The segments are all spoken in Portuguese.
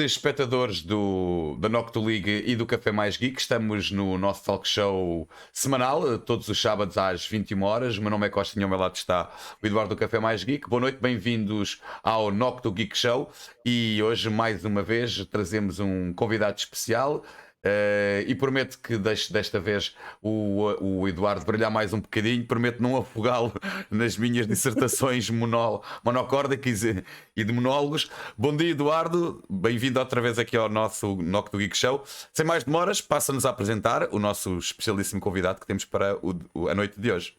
Espectadores da Nocto League e do Café Mais Geek, estamos no nosso talk show semanal, todos os sábados às 21 horas. O meu nome é Costa e ao meu lado está o Eduardo do Café Mais Geek. Boa noite, bem-vindos ao Nocto Geek Show. E hoje, mais uma vez, trazemos um convidado especial. E prometo que deixo desta vez o Eduardo brilhar mais um bocadinho. Prometo não afogá-lo nas minhas dissertações monocórdicas e de monólogos. Bom dia, Eduardo. Bem-vindo outra vez aqui ao nosso Nocto Geek Show. Sem mais demoras, passa-nos a apresentar o nosso especialíssimo convidado que temos para a noite de hoje.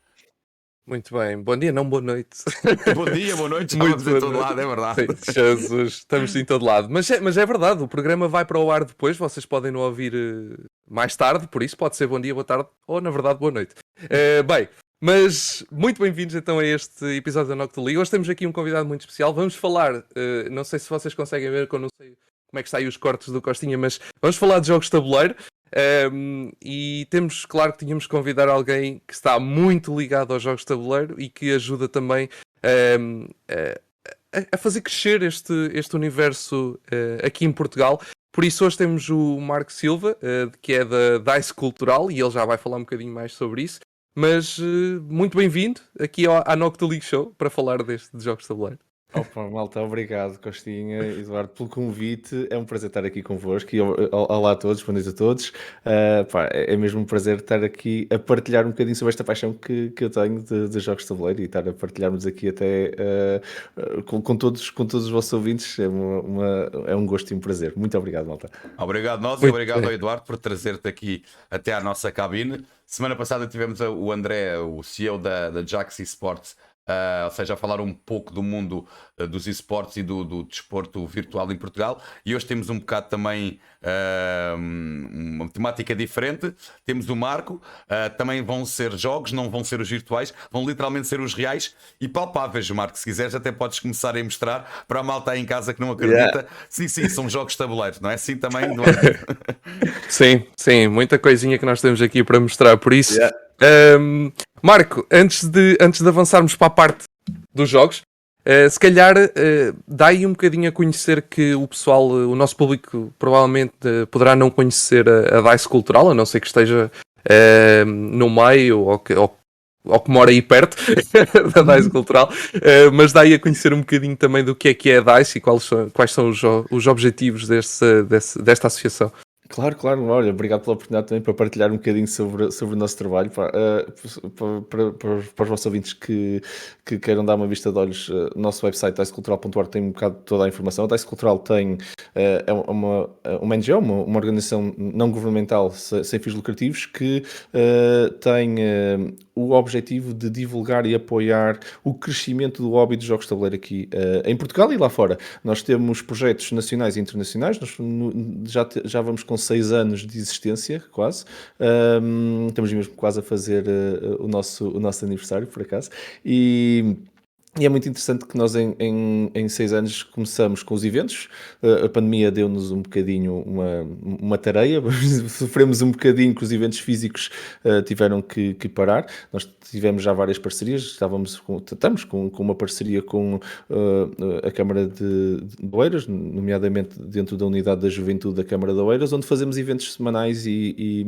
Muito bem, bom dia, não boa noite. Bom dia, boa noite, Muito estávamos em todo lado, é verdade. Sim, Jesus, estamos em todo lado. Mas é verdade, o programa vai para o ar depois, vocês podem não ouvir mais tarde, por isso pode ser bom dia, boa tarde, ou na verdade boa noite. Bem, mas muito bem-vindos então a este episódio da Nocto League. Hoje temos aqui um convidado muito especial, vamos falar, não sei se vocês conseguem ver, que eu não sei como é que saem os cortes do Costinha, mas vamos falar de jogos de tabuleiro. E temos, claro que tínhamos que convidar alguém que está muito ligado aos jogos de tabuleiro e que ajuda também a fazer crescer este universo aqui em Portugal. Por isso hoje temos o Marco Silva, que é da DICE Cultural, e ele já vai falar um bocadinho mais sobre isso. Mas muito bem-vindo aqui à Nocto League Show para falar de jogos de tabuleiro. Opa, malta, obrigado, Costinha, Eduardo, pelo convite. É um prazer estar aqui convosco e olá a todos, boa noite a todos. É mesmo um prazer estar aqui a partilhar um bocadinho sobre esta paixão que eu tenho de jogos de tabuleiro e estar a partilharmos aqui até com todos os vossos ouvintes. É um gosto e um prazer. Muito obrigado, malta. Obrigado nós e obrigado ao Eduardo por trazer-te aqui até à nossa cabine. Semana passada tivemos o André, o CEO da Jax Esports, ou seja, a falar um pouco do mundo dos esportes e do desporto virtual em Portugal. E hoje temos um bocado também uma temática diferente. Temos o Marco, também vão ser jogos, não vão ser os virtuais, vão literalmente ser os reais e palpáveis. Marco, se quiseres até podes começar a mostrar para a malta aí em casa que não acredita. Yeah. Sim, são jogos de tabuleiro, não é assim também? Sim, muita coisinha que nós temos aqui para mostrar, por isso... Yeah. Marco, antes de avançarmos para a parte dos jogos, se calhar dá aí um bocadinho a conhecer que o pessoal, o nosso público provavelmente poderá não conhecer a DICE Cultural, a não ser que esteja no meio ou que mora aí perto da DICE Cultural, mas dá aí a conhecer um bocadinho também do que é a DICE e quais são os objetivos desta associação. Claro, olha, obrigado pela oportunidade também para partilhar um bocadinho sobre o nosso trabalho. Para os vossos ouvintes que queiram dar uma vista de olhos, o nosso website dicecultural.org tem um bocado toda a informação. A DICE Cultural tem uma NGO, uma organização não governamental sem fins lucrativos que tem o objetivo de divulgar e apoiar o crescimento do hobby de jogos de tabuleiro aqui em Portugal e lá fora. Nós temos projetos nacionais e internacionais, nós já vamos com 6 anos de existência, quase. Estamos mesmo quase a fazer o nosso aniversário, por acaso. E é muito interessante que nós em 6 anos começamos com os eventos. A pandemia deu-nos um bocadinho uma tarefa, sofremos um bocadinho que os eventos físicos tiveram que parar. Nós tivemos já várias parcerias, estamos com uma parceria com a Câmara de Oeiras, nomeadamente dentro da unidade da Juventude da Câmara de Oeiras, onde fazemos eventos semanais e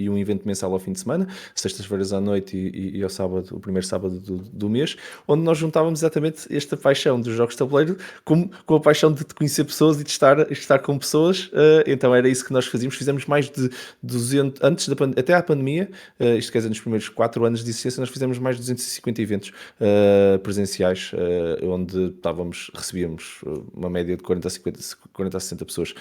um evento mensal ao fim de semana, sextas-feiras à noite e ao sábado, o primeiro sábado do mês, onde nós juntávamos exatamente esta paixão dos jogos de tabuleiro com a paixão de conhecer pessoas e de estar com pessoas. Então era isso que nós fizemos mais de 200, até à pandemia, isto quer dizer, nos primeiros 4 anos de existência, nós fizemos mais de 250 eventos presenciais, onde recebíamos uma média de 40 a 60 pessoas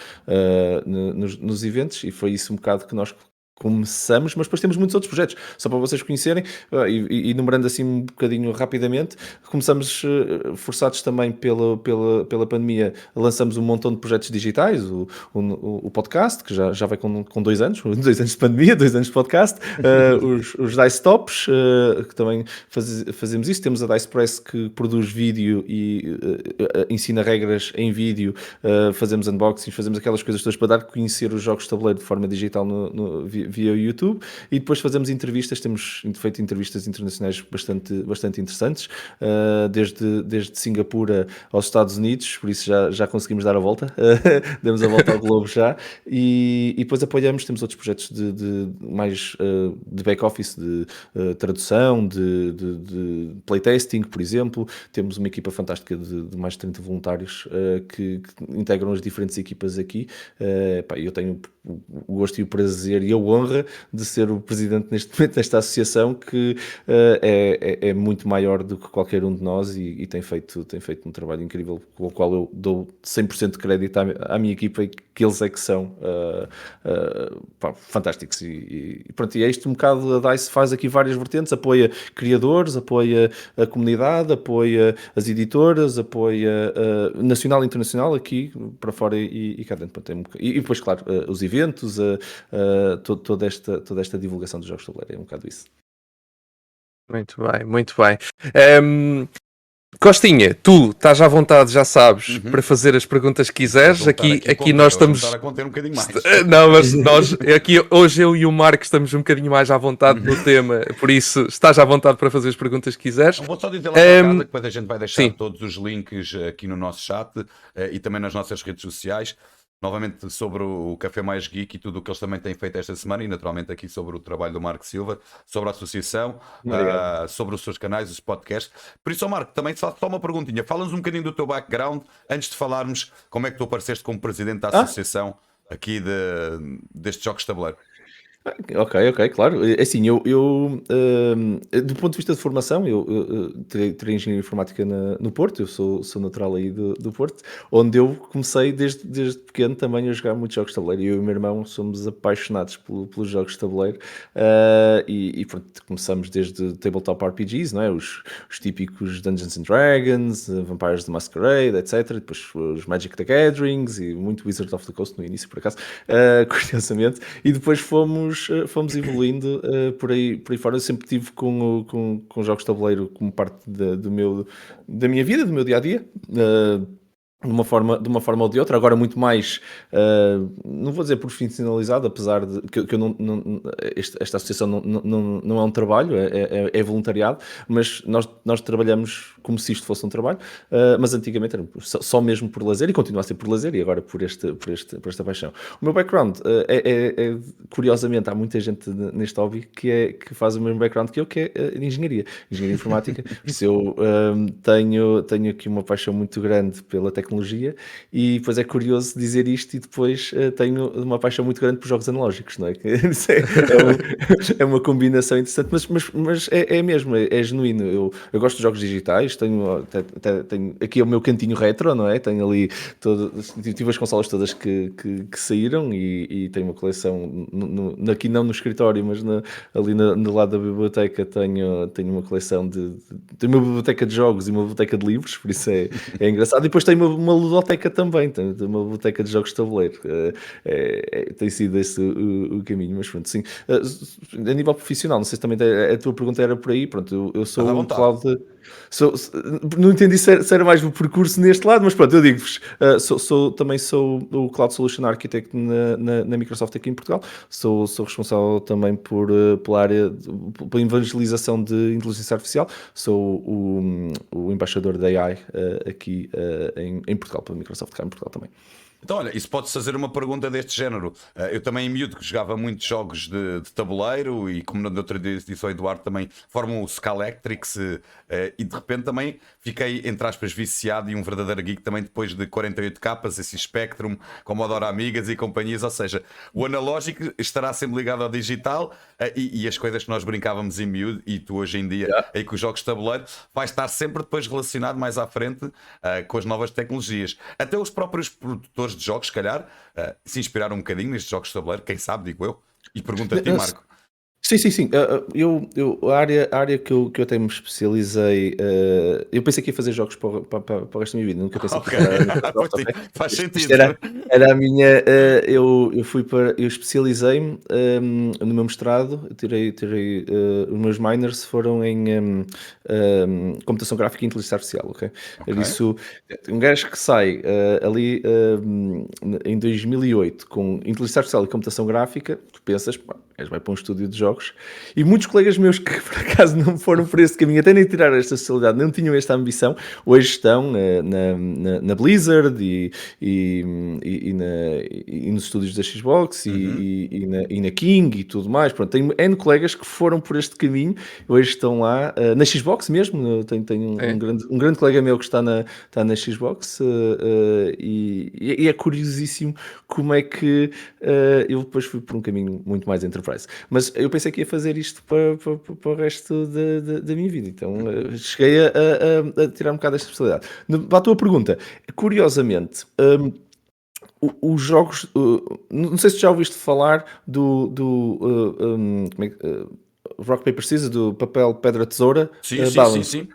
nos eventos, e foi isso um bocado que nós começamos, mas depois temos muitos outros projetos, só para vocês conhecerem, e enumerando assim um bocadinho rapidamente. Começamos, forçados também pela pandemia, lançamos um montão de projetos digitais, o podcast, que já vai com 2 anos, 2 anos de pandemia, 2 anos de podcast, os Dice Tops, que também fazemos isso. Temos a Dice Press, que produz vídeo e ensina regras em vídeo, fazemos unboxings, fazemos aquelas coisas todas para dar a conhecer os jogos de tabuleiro de forma digital via YouTube, e depois fazemos entrevistas, temos feito entrevistas internacionais bastante interessantes, desde Singapura aos Estados Unidos, por isso já conseguimos dar a volta, demos a volta ao globo já, e depois temos outros projetos mais de back-office, de tradução, de playtesting, por exemplo. Temos uma equipa fantástica de mais de 30 voluntários que integram as diferentes equipas aqui. Eu tenho o gosto e o prazer e a honra de ser o presidente neste momento desta associação, que é muito maior do que qualquer um de nós, e tem feito um trabalho incrível, com o qual eu dou 100% de crédito à minha equipa, e que eles é que são fantásticos. E pronto, e é isto um bocado. A DICE faz aqui várias vertentes, apoia criadores, apoia a comunidade, apoia as editoras, apoia nacional e internacional, aqui para fora e cá dentro. E depois, claro, os eventos, toda esta divulgação dos jogos de tabuleiro, é um bocado isso. Muito bem, muito bem. Costinha, tu estás à vontade, já sabes, para fazer as perguntas que quiseres. Aqui nós estamos a conter um bocadinho mais. Não, mas nós aqui hoje eu e o Marco estamos um bocadinho mais à vontade no tema, por isso estás à vontade para fazer as perguntas que quiseres. Vou só dizer lá para casa, que depois a gente vai deixar sim, todos os links aqui no nosso chat e também nas nossas redes sociais. Novamente sobre o Café Mais Geek e tudo o que eles também têm feito esta semana, e naturalmente aqui sobre o trabalho do Marco Silva, sobre a associação, sobre os seus canais, os podcasts. Por isso, Marco, também só uma perguntinha. Fala-nos um bocadinho do teu background, antes de falarmos como é que tu apareceste como presidente da associação aqui destes jogos de tabuleiro. Ok, claro. Assim, do ponto de vista de formação, eu tirei engenharia informática no Porto, eu sou natural aí do Porto, onde eu comecei desde pequeno também a jogar muitos jogos de tabuleiro. Eu e o meu irmão somos apaixonados pelos jogos de tabuleiro, e pronto, começamos desde tabletop RPGs, não é? Os típicos Dungeons and Dragons, Vampires the Masquerade, etc. E depois os Magic the Gatherings e muito Wizards of the Coast no início, por acaso, curiosamente, e depois fomos evoluindo por aí fora. Eu sempre tive com jogos de tabuleiro como parte da minha vida, do meu dia-a-dia, de uma forma ou de outra, agora muito mais, não vou dizer profissionalizado, apesar de que eu esta associação não é um trabalho, é voluntariado, mas nós trabalhamos como se isto fosse um trabalho, mas antigamente era só mesmo por lazer, e continua a ser por lazer, e agora por esta paixão. O meu background, curiosamente, há muita gente neste hobby que faz o mesmo background que eu, que é de engenharia informática. Se eu tenho aqui uma paixão muito grande pela tecnologia, e depois é curioso dizer isto, e depois tenho uma paixão muito grande por jogos analógicos, não é? É uma combinação interessante, mas é mesmo, é genuíno. Eu gosto de jogos digitais, tenho aqui o meu cantinho retro, não é? Tenho ali tive as consolas todas que saíram, e tenho uma coleção aqui não no escritório, mas ali no lado da biblioteca tenho uma coleção tenho uma biblioteca de jogos e uma biblioteca de livros, por isso é engraçado. E depois tenho uma ludoteca também, tenho uma biblioteca de jogos de tabuleiro. Tem sido esse o caminho, mas pronto, sim. A nível profissional, não sei se também a tua pergunta era por aí. Pronto, eu sou um cloud. Não entendi se era mais o percurso neste lado, mas pronto, eu digo-vos, também sou o Cloud Solution Architect na Microsoft aqui em Portugal. Sou responsável também pela área, pela evangelização de inteligência artificial. Sou o embaixador da AI aqui em Portugal, pela Microsoft cá em Portugal também. Então, olha, isso pode-se fazer uma pergunta deste género. Eu também, em miúdo, que jogava muitos jogos de tabuleiro, e como na outra disse o Eduardo, também formam o Scalextric, e de repente também fiquei, entre aspas, viciado, e um verdadeiro geek também depois de 48K, esse Spectrum, Commodore Amigas e companhias. Ou seja, o analógico estará sempre ligado ao digital, e as coisas que nós brincávamos em miúdo, e tu hoje em dia, aí com os jogos de tabuleiro, vai estar sempre depois relacionado mais à frente com as novas tecnologias. Até os próprios produtores de jogos, se calhar, se inspiraram um bocadinho nestes jogos de tabuleiro, quem sabe, digo eu. E pergunta a ti, Marco. Sim, sim, sim. A área que eu até me especializei, eu pensei que ia fazer jogos para o resto da minha vida, nunca pensei que ia Ok, parar na Microsoft, Puti, ok? faz Isto sentido. era a minha. Eu especializei-me no meu mestrado, os meus minors foram em computação gráfica e inteligência artificial, ok? Por Ok. isso, um gajo que sai ali em 2008 com inteligência artificial e computação gráfica, tu pensas, pá, o gajo vai para um estúdio de jogos. E muitos colegas meus que por acaso não foram por esse caminho, até nem tiraram esta especialidade, não tinham esta ambição, hoje estão na Blizzard e nos estúdios da Xbox Uhum. e na King e tudo mais. Pronto, tenho N colegas que foram por este caminho, hoje estão lá na Xbox mesmo. Tenho É. um grande colega meu que está na Xbox e é curiosíssimo como é que eu depois fui por um caminho muito mais enterprise. Mas eu pensei que ia fazer isto para o resto da minha vida. Então cheguei a tirar um bocado desta especialidade. Para a tua pergunta, curiosamente, os jogos. Não sei se já ouviste falar como é Rock Paper Scissors, do papel, pedra, tesoura, Sim, sim, sim, balance. sim.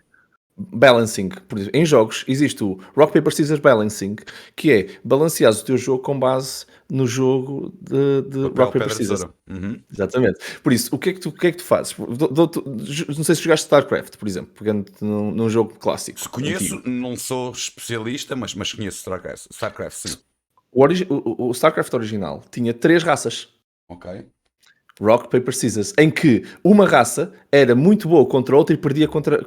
Balancing, por exemplo, em jogos existe o Rock Paper Scissors Balancing, que é balancear o teu jogo com base no jogo de Papel, Rock Paper pedra, Scissors. tesoura. Uhum. Exatamente. Por isso, o que é que tu fazes? Não sei se jogaste StarCraft, por exemplo, pegando num jogo Se clássico, conheço, antigo. não sou especialista, mas conheço StarCraft. StarCraft, sim. O StarCraft original tinha 3 raças. Ok. Rock, Paper, Scissors, em que uma raça era muito boa contra outra e perdia contra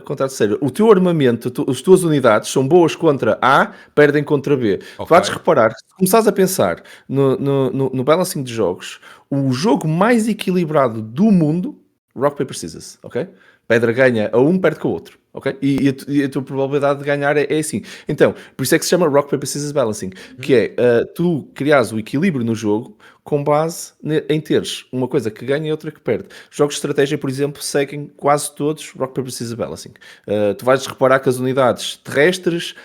a terceira. O teu armamento, as tuas unidades são boas contra A, perdem contra B. Tu Ok. vais reparar, se começares a pensar no balancing de jogos, o jogo mais equilibrado do mundo, Rock, Paper, Scissors, ok? Pedra ganha a um, perde com o outro, ok? E a tua probabilidade de ganhar é assim. Então, por isso é que se chama Rock, Paper, Scissors Balancing, que Uhum. é tu criares o equilíbrio no jogo com base em teres uma coisa que ganha e outra que perde. Jogos de estratégia, por exemplo, seguem quase todos Rock, Paper, Scissors Balancing. Tu vais reparar que as unidades terrestres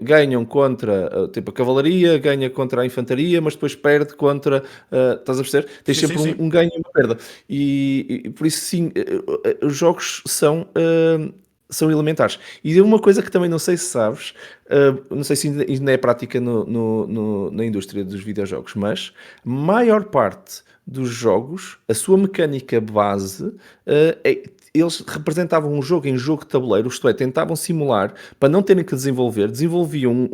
ganham contra tipo a cavalaria, ganha contra a infantaria, mas depois perde contra. Estás a perceber? Tens Sim, sim, sempre um, sim. um ganho e uma perda. E por isso, sim, os jogos são elementares. E uma coisa que também não sei se sabes, não sei se ainda é prática na indústria dos videojogos, mas a maior parte dos jogos, a sua mecânica base, eles representavam um jogo em jogo de tabuleiro, isto é, tentavam simular, para não terem que desenvolviam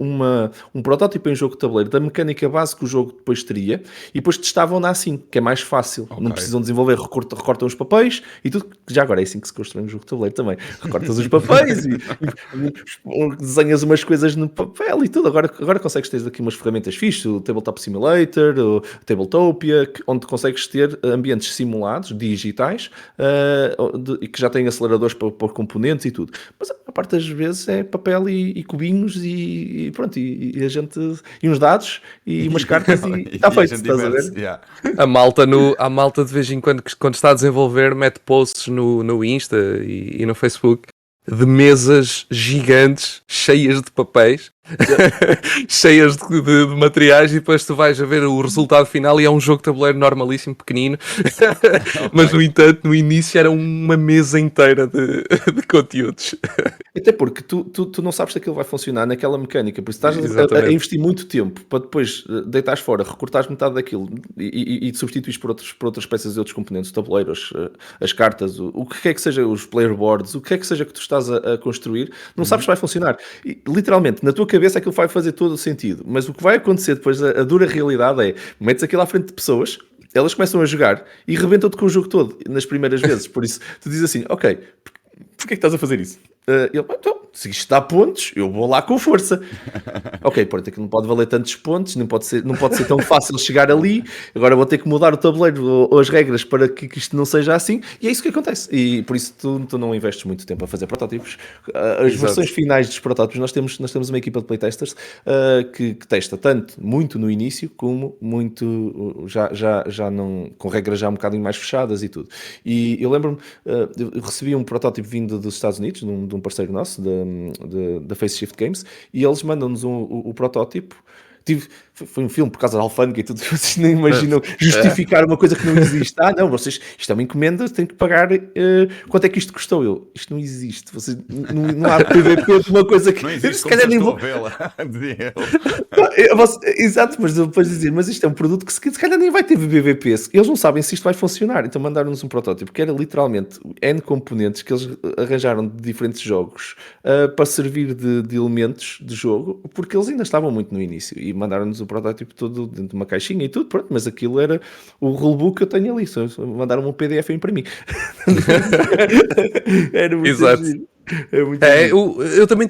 um protótipo em jogo de tabuleiro da mecânica base que o jogo depois teria, e depois testavam-na assim, que é mais fácil. Ok. Não precisam desenvolver, recortam os papéis e tudo. Já agora é assim que se constrói um jogo de tabuleiro também. Recortas os papéis e desenhas umas coisas no papel e tudo. Agora consegues ter aqui umas ferramentas fixas, o Tabletop Simulator, o Tabletopia, onde consegues ter ambientes simulados, digitais, e que já têm aceleradores para pôr componentes e tudo. Mas a parte das vezes é papel e cubinhos e pronto, e a gente, e uns dados e umas cartas e está E a feito, gente estás a diverte-se. ver? Yeah. A malta de vez em quando, quando está a desenvolver, mete posts no Insta e no Facebook de mesas gigantes, cheias de papéis, cheias de materiais, e depois tu vais a ver o resultado final e é um jogo de tabuleiro normalíssimo, pequenino, Ok. mas no entanto, no início era uma mesa inteira de conteúdos. Até porque tu não sabes se aquilo vai funcionar naquela mecânica, por isso estás a Exatamente. investir muito tempo para depois deitares fora, recortares metade daquilo e substituís por outras peças e outros componentes, tabuleiros, as cartas, o que quer que seja, os player boards, o que quer que seja que tu estás a construir, não sabes se Uhum. vai funcionar. E, literalmente, na tua cabeça aquilo vai fazer todo o sentido, mas o que vai acontecer depois, a dura realidade é, metes aquilo à frente de pessoas, elas começam a jogar e rebentam-te com o jogo todo nas primeiras vezes. Por isso, tu dizes assim, ok, porquê que estás a fazer isso? Ele, então, se isto dá pontos, eu vou lá com força. Ok, pronto, aquilo não pode valer tantos pontos, não pode ser tão fácil chegar ali, agora vou ter que mudar o tabuleiro ou as regras para que isto não seja assim, e é isso que acontece. E por isso tu não investes muito tempo a fazer protótipos. As versões Exato. finais dos protótipos, nós temos uma equipa de playtesters que testa tanto muito no início, como muito já não, com regras já um bocadinho mais fechadas e tudo. E eu lembro-me, eu recebi um protótipo vindo dos Estados Unidos, de um parceiro nosso, da Face Shift Games, e eles mandam-nos o protótipo. foi um filme por causa da alfândega e tudo, vocês nem imaginam justificar uma coisa que não existe. Não, vocês, isto é uma encomenda, têm que pagar, quanto é que isto custou? Isto não existe, vocês, não há PVP de uma coisa que... Não existe, se como calhar nem estou vou... a vê-la. Exato, mas depois dizer, mas isto é um produto que se calhar nem vai ter PVP, eles não sabem se isto vai funcionar, então mandaram-nos um protótipo, que era literalmente N componentes que eles arranjaram de diferentes jogos para servir de elementos de jogo, porque eles ainda estavam muito no início, e mandaram-nos o protótipo todo dentro de uma caixinha e tudo, pronto, mas aquilo era o rulebook que eu tenho ali, só mandaram-me um PDF para mim. Era muito Exato. giro. É muito giro. Eu também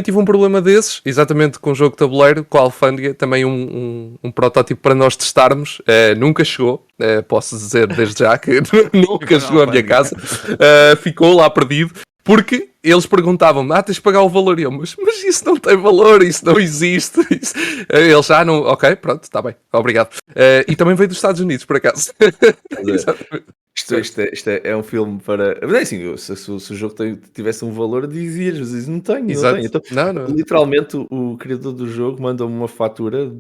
tive um problema desses, exatamente com o jogo de tabuleiro, com a alfândega, também um protótipo para nós testarmos, nunca chegou, posso dizer desde já que nunca chegou à minha casa, ficou lá perdido, porque eles perguntavam-me, tens de pagar o valor, e eu, mas isso não tem valor, isso não existe, eles já não, ok, pronto, está bem, obrigado. E também veio dos Estados Unidos, por acaso. Exatamente. Isto é um filme para. Mas é assim, se o jogo tivesse um valor, dizias, mas não tenho, Exato. não tenho. Então, Não. literalmente, o criador do jogo mandou-me uma fatura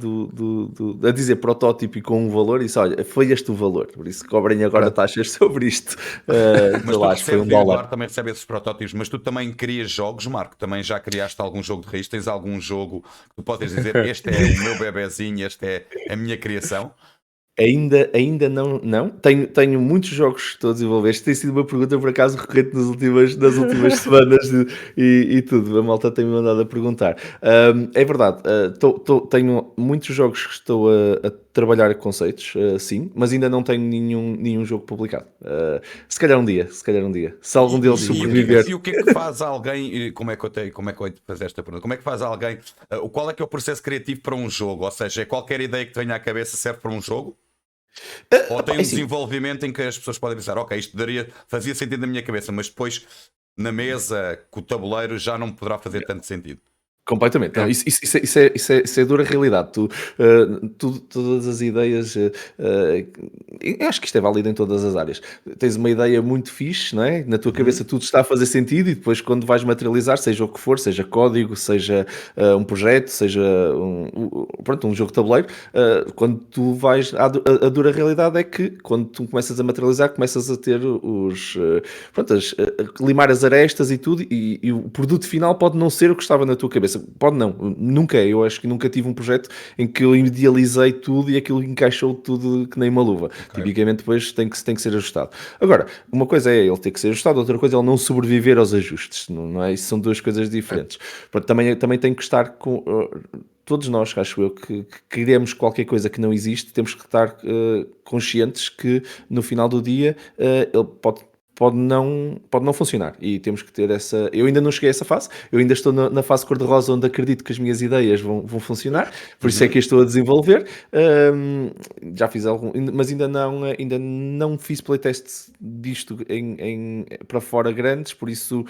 a dizer protótipo e com um valor e disse: olha, foi este o valor, por isso cobrem agora taxas sobre isto. Mas tu lá, acho que foi recebes, $1. o Eduardo também recebe esses protótipos, mas tu também crias jogos, Marco? Também já criaste algum jogo de raiz? Tens algum jogo que tu podes dizer, este é o meu bebezinho, este é a minha criação? Ainda não. Tenho muitos jogos que estou a desenvolver. Isto tem sido uma pergunta, por acaso, recorrente nas últimas semanas e tudo. A malta tem-me mandado a perguntar. É verdade, tenho muitos jogos que estou a trabalhar conceitos, sim, mas ainda não tenho nenhum jogo publicado. Se calhar um dia. Se algum deles sobreviver. E o que é que faz alguém? Como é que eu hei de fazer esta pergunta? Como é que faz alguém? Qual é que é o processo criativo para um jogo? Ou seja, qualquer ideia que te venha à cabeça serve para um jogo? Ou tem um desenvolvimento em que as pessoas podem pensar, ok, isto fazia sentido na minha cabeça, mas depois na mesa, com o tabuleiro, já não poderá fazer tanto sentido. Completamente. Não, isso é dura realidade. Todas as ideias, eu acho que isto é válido em todas as áreas. Tens uma ideia muito fixe, não é? Na tua cabeça tudo está a fazer sentido e depois quando vais materializar, seja o que for, seja código, seja um projeto, seja um jogo de tabuleiro, quando tu vais, a dura realidade é que quando tu começas a materializar, começas a ter limar as arestas e tudo, e o produto final pode não ser o que estava na tua cabeça. Pode não, nunca é. Eu acho que nunca tive um projeto em que eu idealizei tudo e aquilo encaixou tudo que nem uma luva. Okay. Tipicamente depois tem que ser ajustado. Agora, uma coisa é ele ter que ser ajustado, outra coisa é ele não sobreviver aos ajustes, não é? Isso são duas coisas diferentes. Também tem que estar com... todos nós, acho eu, que queremos qualquer coisa que não existe, temos que estar conscientes que no final do dia ele pode não funcionar e temos que ter essa... Eu ainda não cheguei a essa fase, eu ainda estou na fase cor-de-rosa onde acredito que as minhas ideias vão funcionar, por isso é que eu estou a desenvolver. Já fiz algum, mas ainda não fiz playtest disto para fora grandes, por isso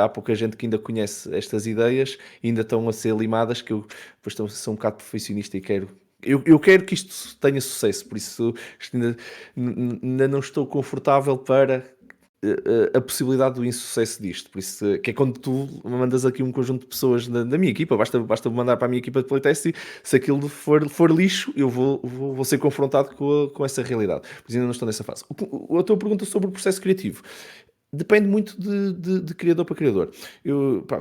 há pouca gente que ainda conhece estas ideias, ainda estão a ser limadas, que eu depois sou um bocado perfeccionista e quero... Eu quero que isto tenha sucesso, por isso ainda não estou confortável para a possibilidade do insucesso disto. Por isso, que é quando tu mandas aqui um conjunto de pessoas da minha equipa, basta mandar para a minha equipa de playtest e se aquilo for lixo, eu vou ser confrontado com essa realidade. Por isso ainda não estou nessa fase. A tua pergunta sobre o processo criativo. Depende muito de criador para criador.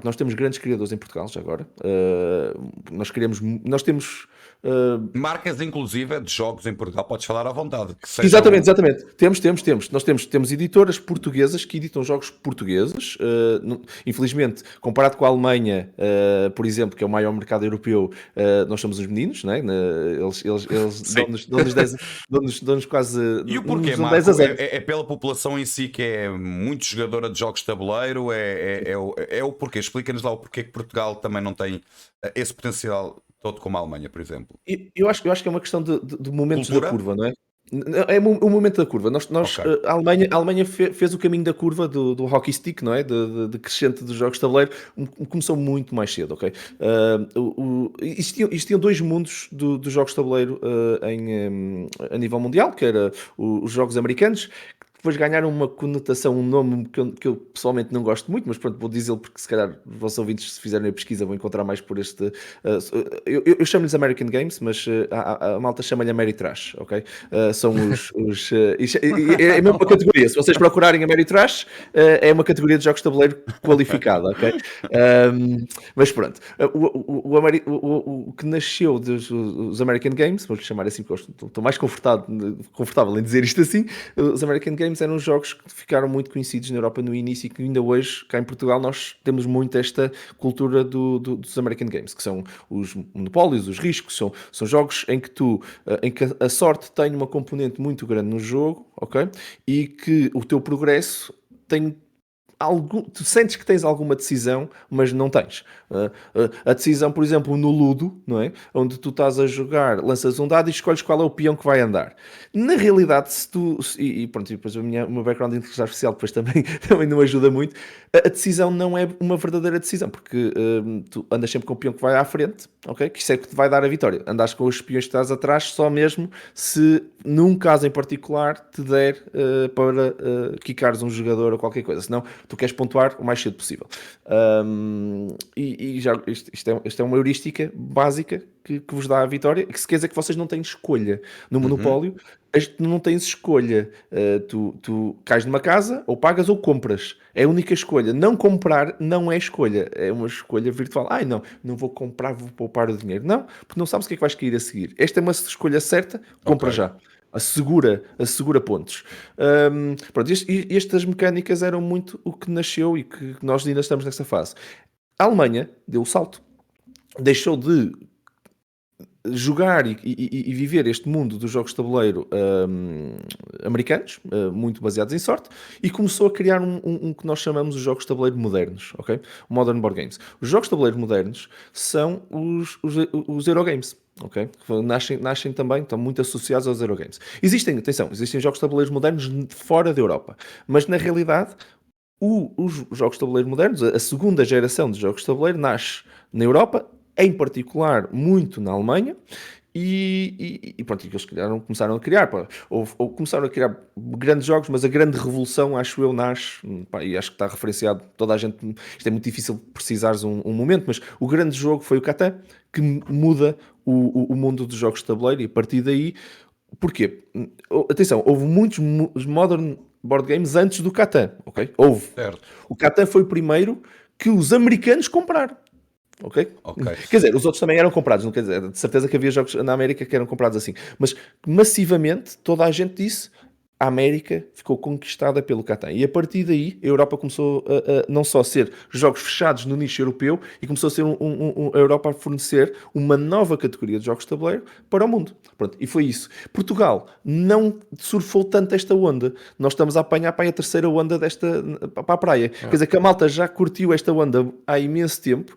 Nós temos grandes criadores em Portugal, já agora. Nós temos... marcas, inclusive, de jogos em Portugal, podes falar à vontade. Exatamente. Nós temos editoras portuguesas que editam jogos portugueses. Infelizmente, comparado com a Alemanha, por exemplo, que é o maior mercado europeu, nós somos os meninos, não é? Eles dão-nos quase... E o porquê, Marco? É pela população em si que é muito jogadora de jogos de tabuleiro? É o porquê? Explica-nos lá o porquê que Portugal também não tem esse potencial todo como a Alemanha, por exemplo. Eu acho que é uma questão de momentos da curva, não é? É o momento da curva. Okay. A Alemanha fez o caminho da curva do hockey stick, não é? De crescente dos jogos de tabuleiro. Começou muito mais cedo, ok? Existiam dois mundos dos jogos de tabuleiro a nível mundial, que era os jogos americanos, depois ganharam uma conotação, um nome que eu pessoalmente não gosto muito, mas pronto, vou dizê-lo porque se calhar os vossos ouvintes, se fizerem a pesquisa, vão encontrar mais por este. Eu chamo-lhes American Games, mas a malta chama-lhe Ameritrash, ok? São é a mesma categoria. Se vocês procurarem Ameritrash, é uma categoria de jogos de tabuleiro qualificada, ok? Mas pronto, o que nasceu dos American Games, vou-lhe chamar assim porque estou mais confortável em dizer isto assim, os American Games eram jogos que ficaram muito conhecidos na Europa no início e que ainda hoje, cá em Portugal, nós temos muito esta cultura dos American Games, que são os monopólios, os riscos, são jogos em que em que a sorte tem uma componente muito grande no jogo, ok? E que o teu progresso tem tu sentes que tens alguma decisão, mas não tens. A decisão, por exemplo, no Ludo, não é? Onde tu estás a jogar, lanças um dado e escolhes qual é o peão que vai andar. Na realidade, se tu... E pronto, depois o meu background de inteligência artificial depois também não ajuda muito. A decisão não é uma verdadeira decisão, porque tu andas sempre com o peão que vai à frente, ok? Que isso é que te vai dar a vitória. Andas com os peões que estás atrás só mesmo se, num caso em particular, te der para quicares um jogador ou qualquer coisa. Senão, tu queres pontuar o mais cedo possível. Isto é uma heurística básica que vos dá a vitória, que se quer dizer que vocês não têm escolha. No monopólio, não tens escolha. Tu cais numa casa, ou pagas ou compras. É a única escolha. Não comprar não é escolha. É uma escolha virtual. Não vou comprar, vou poupar o dinheiro. Não, porque não sabes o que é que vais cair a seguir. Esta é uma escolha certa, compra já. Assegura pontos. Pronto, estas mecânicas eram muito o que nasceu e que nós ainda estamos nessa fase. A Alemanha deu o salto. Deixou de jogar e viver este mundo dos jogos de tabuleiro americanos, muito baseados em sorte, e começou a criar um que nós chamamos de jogos de tabuleiro modernos, ok? Modern Board Games. Os jogos de tabuleiro modernos são os Eurogames. Okay? Nascem também, estão muito associados aos Eurogames. Existem jogos de tabuleiros modernos fora da Europa, mas na realidade os jogos de tabuleiro modernos, a segunda geração de jogos de tabuleiro, nasce na Europa, em particular muito na Alemanha, e pronto, eles começaram a criar, ou começaram a criar grandes jogos, mas a grande revolução, acho eu, nasce, e acho que está referenciado, toda a gente, isto é muito difícil precisares um momento, mas o grande jogo foi o Catan, que muda o mundo dos jogos de tabuleiro, e a partir daí, porquê? Atenção, houve muitos modern board games antes do Catan, ok? Certo. O Catan foi o primeiro que os americanos compraram. Okay? Quer dizer, os outros também eram comprados, não quer dizer, de certeza que havia jogos na América que eram comprados assim, mas massivamente toda a gente disse a América ficou conquistada pelo Catan. E a partir daí, a Europa começou a não só ser jogos fechados no nicho europeu, e começou a ser a Europa a fornecer uma nova categoria de jogos de tabuleiro para o mundo. Pronto, e foi isso. Portugal não surfou tanto esta onda. Nós estamos a apanhar para a terceira onda para a praia. Quer dizer que a malta já curtiu esta onda há imenso tempo.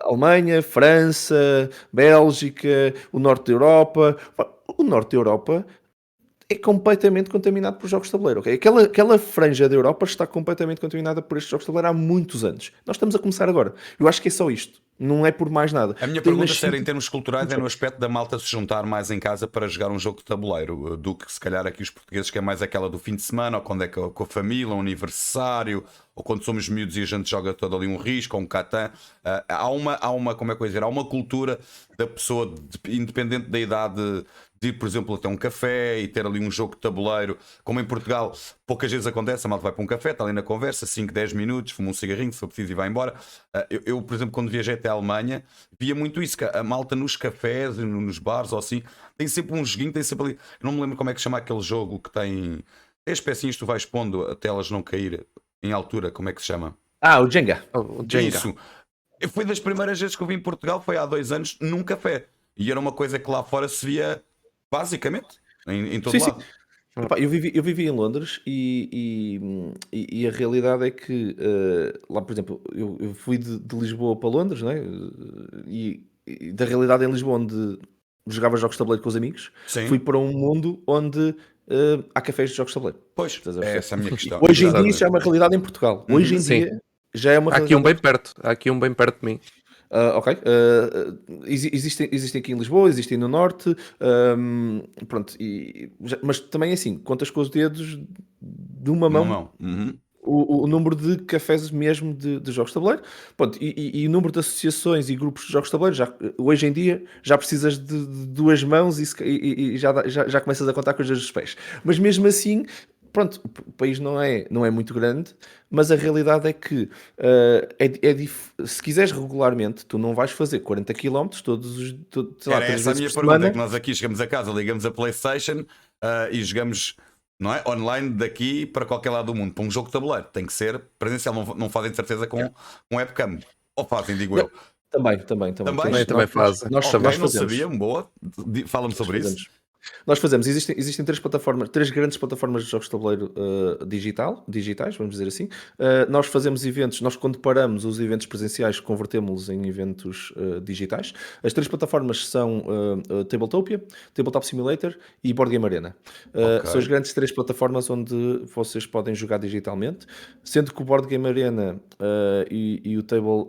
Alemanha, França, Bélgica, o Norte da Europa. O Norte da Europa é completamente contaminado por jogos de tabuleiro, ok? Aquela franja da Europa está completamente contaminada por estes jogos de tabuleiro há muitos anos. Nós estamos a começar agora. Eu acho que é só isto. Não é por mais nada. A minha pergunta, séria, em termos culturais, é no aspecto da malta se juntar mais em casa para jogar um jogo de tabuleiro, do que se calhar aqui os portugueses, que é mais aquela do fim de semana, ou quando é com a família, um aniversário, ou quando somos miúdos e a gente joga todo ali um risco, ou um Catan. Há uma, como é que eu ia dizer, há uma cultura da pessoa, independente da idade, de ir, por exemplo, até um café e ter ali um jogo de tabuleiro, como em Portugal poucas vezes acontece, a malta vai para um café, está ali na conversa, 5, 10 minutos, fuma um cigarrinho, se for preciso, e vai embora. Eu, por exemplo, quando viajei até a Alemanha, via muito isso, que a malta nos cafés, nos bares ou assim, tem sempre um joguinho, tem sempre ali, eu não me lembro como é que chama aquele jogo que tem as pecinhas que tu vais pondo até elas não cair em altura, como é que se chama? O Jenga. O Jenga. Isso. Foi das primeiras vezes que eu vim em Portugal, foi há 2 anos, num café. E era uma coisa que lá fora se via basicamente em todo lado. Epá, eu vivi em Londres e a realidade é que lá, por exemplo, eu fui de Lisboa para Londres, não é? E da realidade em Lisboa, onde jogava jogos de tabuleiro com os amigos, Sim. fui para um mundo onde há cafés de jogos de tabuleiro. Pois, essa é a minha questão. Hoje em dia isso já é uma realidade em Portugal. Hoje em Sim. dia já é uma Há aqui realidade. um bem perto de mim. Ok. Existem aqui em Lisboa, existem no Norte, pronto, mas também é assim, contas com os dedos de uma Uma mão mão. Uhum. o número de cafés mesmo de jogos de tabuleiro. Pronto, e o número de associações e grupos de jogos de tabuleiro, hoje em dia já precisas de duas mãos e já começas a contar com os dedos dos pés. Mas mesmo assim, pronto, o país não é muito grande, mas a realidade é que se quiseres regularmente, tu não vais fazer 40 km sei lá, Era 3 essa a vezes minha por pergunta, semana. que nós aqui chegamos a casa, ligamos a PlayStation e jogamos, não é, online daqui para qualquer lado do mundo. Para um jogo de tabuleiro tem que ser presencial, não fazem de certeza com webcam. Ou fazem, digo Não, eu. também. Também? Também fazem. Nós Ok, não fazemos. sabia, boa. Fala-me Nós sobre isso. fazemos. Nós fazemos, existem três grandes plataformas de jogos de tabuleiro digitais, vamos dizer assim. Nós fazemos eventos, nós quando paramos os eventos presenciais, convertemos-los em eventos digitais. As três plataformas são Tabletopia, Tabletop Simulator e Board Game Arena. Ok. São as grandes três plataformas onde vocês podem jogar digitalmente, sendo que o Board Game Arena e o Table...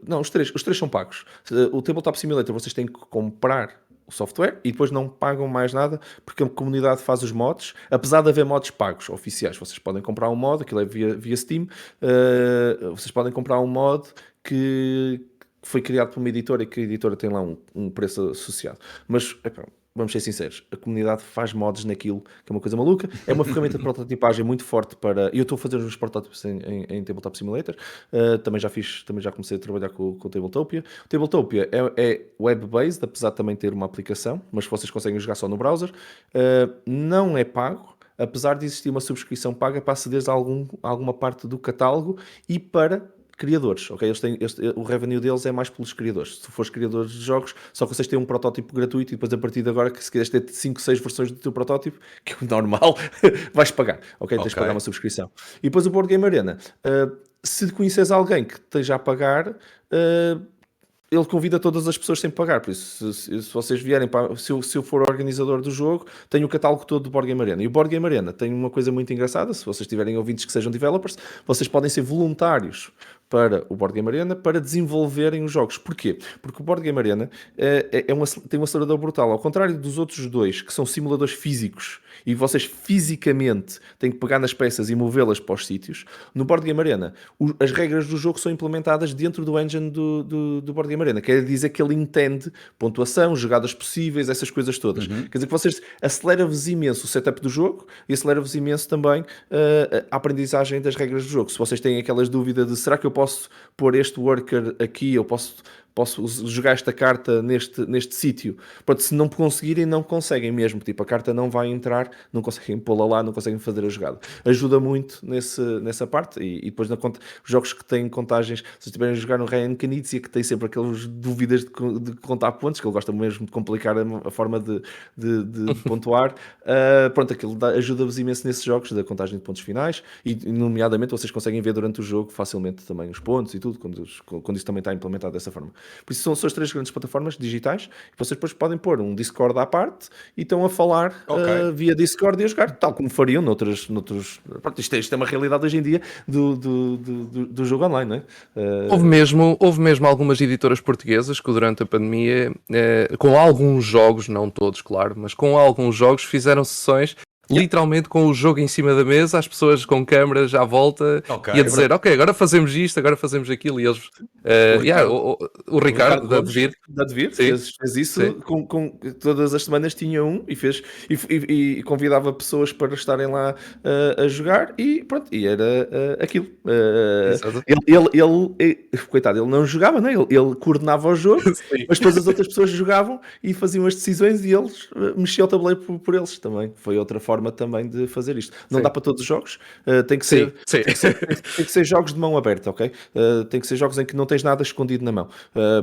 não, os três são pagos. O Tabletop Simulator vocês têm que comprar o software e depois não pagam mais nada porque a comunidade faz os mods, apesar de haver mods pagos oficiais. Vocês podem comprar um mod, aquilo é via Steam, vocês podem comprar um mod que foi criado por uma editora e que a editora tem lá um preço associado. Mas, epá, vamos ser sinceros, a comunidade faz mods naquilo, que é uma coisa maluca. É uma ferramenta de prototipagem muito forte para... Eu estou a fazer os protótipos em Tabletop Simulator, também já comecei a trabalhar com o Tabletopia. O Tabletopia é web-based, apesar de também ter uma aplicação, mas vocês conseguem jogar só no browser. Não é pago, apesar de existir uma subscrição paga para acederes a alguma parte do catálogo e para criadores, ok? O revenue deles é mais pelos criadores. Se fores criadores de jogos, só consegues ter um protótipo gratuito e depois a partir de agora, que se quiseres ter 5, 6 versões do teu protótipo, que é o normal, vais pagar, ok? Tens de pagar uma subscrição. E depois o Board Game Arena. Se conheces alguém que esteja a pagar, ele convida todas as pessoas sem pagar, por isso, se vocês vierem se eu for organizador do jogo, tenho o catálogo todo do Board Game Arena. E o Board Game Arena tem uma coisa muito engraçada, se vocês tiverem ouvintes que sejam developers, vocês podem ser voluntários para o Board Game Arena para desenvolverem os jogos. Porquê? Porque o Board Game Arena tem um acelerador brutal. Ao contrário dos outros dois, que são simuladores físicos, e vocês fisicamente têm que pegar nas peças e movê-las para os sítios, no Board Game Arena, as regras do jogo são implementadas dentro do engine do Board Game Arena. Quer dizer que ele entende pontuação, jogadas possíveis, essas coisas todas. Quer dizer que vocês acelera-vos imenso o setup do jogo e acelera-vos imenso também a aprendizagem das regras do jogo. Se vocês têm aquelas dúvidas de será que eu posso pôr este worker aqui, eu posso jogar esta carta neste sítio. Pronto, se não conseguirem, não conseguem mesmo. Tipo, a carta não vai entrar, não conseguem pô-la lá, não conseguem fazer a jogada. Ajuda muito nessa parte. E depois jogos que têm contagens, se vocês estiverem a jogar no Ryan Knizia, que tem sempre aquelas dúvidas de contar pontos, que ele gosta mesmo de complicar a forma de pontuar. Pronto, aquilo ajuda-vos imenso nesses jogos da contagem de pontos finais e, nomeadamente, vocês conseguem ver durante o jogo facilmente também os pontos e tudo, quando isso também está implementado dessa forma. Por isso são as três grandes plataformas digitais e vocês depois podem pôr um Discord à parte e estão a falar via Discord e a jogar, tal como fariam noutros... Pronto, isto é uma realidade hoje em dia do jogo online, não é? Houve mesmo algumas editoras portuguesas que durante a pandemia, com alguns jogos, não todos, claro, mas com alguns jogos fizeram sessões literalmente com o jogo em cima da mesa, as pessoas com câmaras à volta e a dizer, ok, agora fazemos isto, agora fazemos aquilo, e eles... o Ricardo da Devir fez isso com todas as semanas tinha um e fez e convidava pessoas para estarem lá a jogar e pronto, e era aquilo. Ele coitado, ele não jogava, não é? Ele coordenava o jogo, mas depois as outras pessoas jogavam e faziam as decisões e eles mexiam o tabuleiro por eles também. Foi outra forma também de fazer isto. Não dá para todos os jogos, tem que ser jogos de mão aberta, ok? Tem que ser jogos em que não tens nada escondido na mão,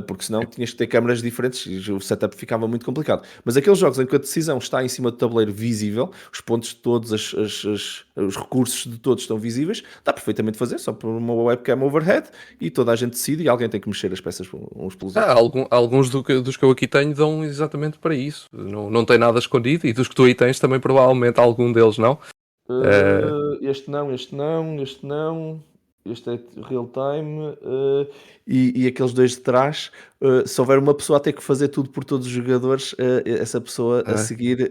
porque senão tinhas que ter câmaras diferentes e o setup ficava muito complicado. Mas aqueles jogos em que a decisão está em cima do tabuleiro visível, os pontos de todos, os recursos de todos estão visíveis, dá perfeitamente a fazer, só por uma webcam overhead e toda a gente decide e alguém tem que mexer as peças uns pelos outros. Alguns dos que eu aqui tenho dão exatamente para isso. Não tem nada escondido e dos que tu aí tens também provavelmente algum deles não. Este não. este é real time, e aqueles dois de trás, se houver uma pessoa a ter que fazer tudo por todos os jogadores, essa pessoa a seguir.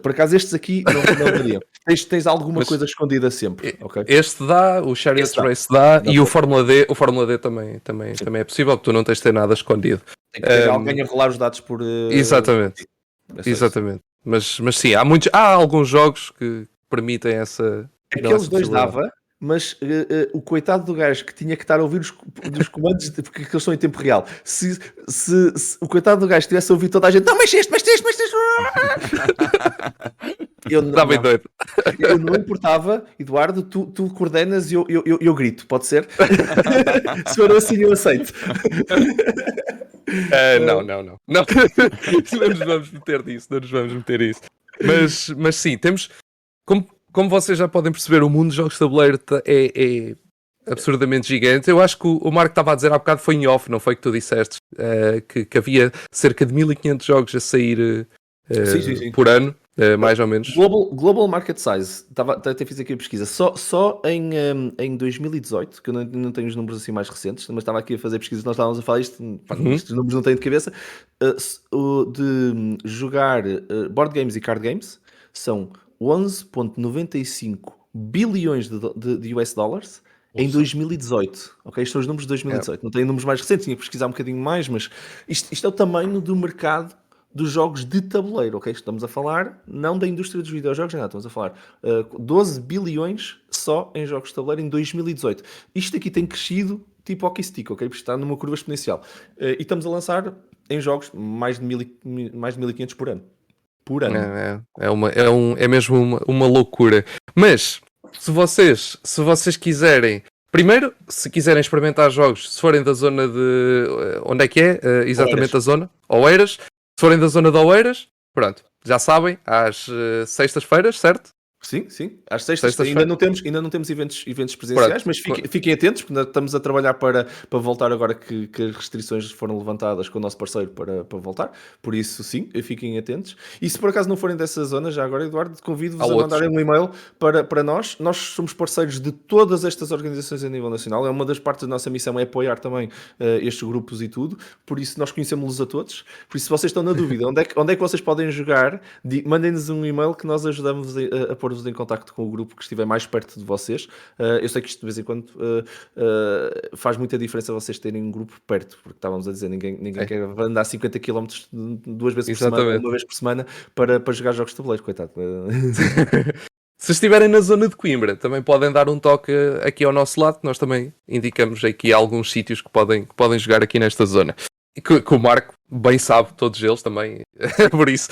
Por acaso, estes aqui não dariam. Tens alguma Mas- coisa escondida sempre, ok? Este dá, o Chariot Esse dá. Race dá, Dá e o para- Fórmula D também é possível, porque tu não tens de ter nada escondido. Tem que ter alguém a rolar os dados por. Exatamente. É só isso. Exatamente. Mas sim, há alguns jogos que permitem essa. Aqueles dois possibilidade. dava, mas o coitado do gajo que tinha que estar a ouvir dos comandos, porque eles estão em tempo real. Se o coitado do gajo tivesse a ouvir toda a gente, não, mas este. Eu não, Está bem doido. eu não importava, Eduardo, tu coordenas e eu grito, pode ser? Se for assim, eu aceito. Não. Não nos vamos meter nisso. Mas sim, temos. Como vocês já podem perceber, o mundo dos jogos de tabuleiro é absurdamente gigante. Eu acho que o Marco estava a dizer há bocado, foi em off, não foi que tu disseste, que havia cerca de 1500 jogos a sair Sim. por ano, mais ou menos. Global Market Size, até fiz aqui a pesquisa, só em 2018, que eu não tenho os números assim mais recentes, mas estava aqui a fazer pesquisas, nós estávamos a falar isto, estes números não têm de cabeça, de jogar board games e card games, são 11,95 bilhões de US dólares em 2018, ok? Estes são os números de 2018, não tenho números mais recentes, tinha que pesquisar um bocadinho mais, mas isto é o tamanho do mercado dos jogos de tabuleiro, ok? Estamos a falar não da indústria dos videojogos, nada, estamos a falar 12 bilhões só em jogos de tabuleiro em 2018. Isto aqui tem crescido tipo hockey stick, ok? Porque está numa curva exponencial. E estamos a lançar em jogos mais de 1500 por ano. Por ano. É mesmo uma loucura. Mas, se vocês quiserem... Primeiro, se quiserem experimentar jogos, se forem da zona de... Onde é que é? Exatamente Oeiras. a zona? Oeiras. Se forem da zona de Oeiras, pronto. Já sabem, às sextas-feiras, certo? Sim. Às sextas ainda não temos eventos presenciais, Pronto. mas fiquem atentos, porque estamos a trabalhar para voltar agora que as restrições foram levantadas com o nosso parceiro para voltar. Por isso, sim, fiquem atentos. E se por acaso não forem dessa zona, já agora, Eduardo, convido-vos a mandarem um e-mail para nós. Nós somos parceiros de todas estas organizações a nível nacional. É uma das partes da nossa missão, é apoiar também estes grupos e tudo. Por isso, nós conhecemos-los a todos. Por isso, se vocês estão na dúvida, onde é que vocês podem jogar, mandem-nos um e-mail que nós ajudamos a pôr em contacto com o grupo que estiver mais perto de vocês. Eu sei que isto de vez em quando faz muita diferença vocês terem um grupo perto, porque estávamos a dizer, ninguém quer andar 50 km 2 vezes por semana, uma vez por semana para jogar jogos de tabuleiro, coitado. Se estiverem na zona de Coimbra, também podem dar um toque aqui ao nosso lado, nós também indicamos aqui alguns sítios que podem jogar aqui nesta zona. Que o Marco bem sabe, todos eles também, por isso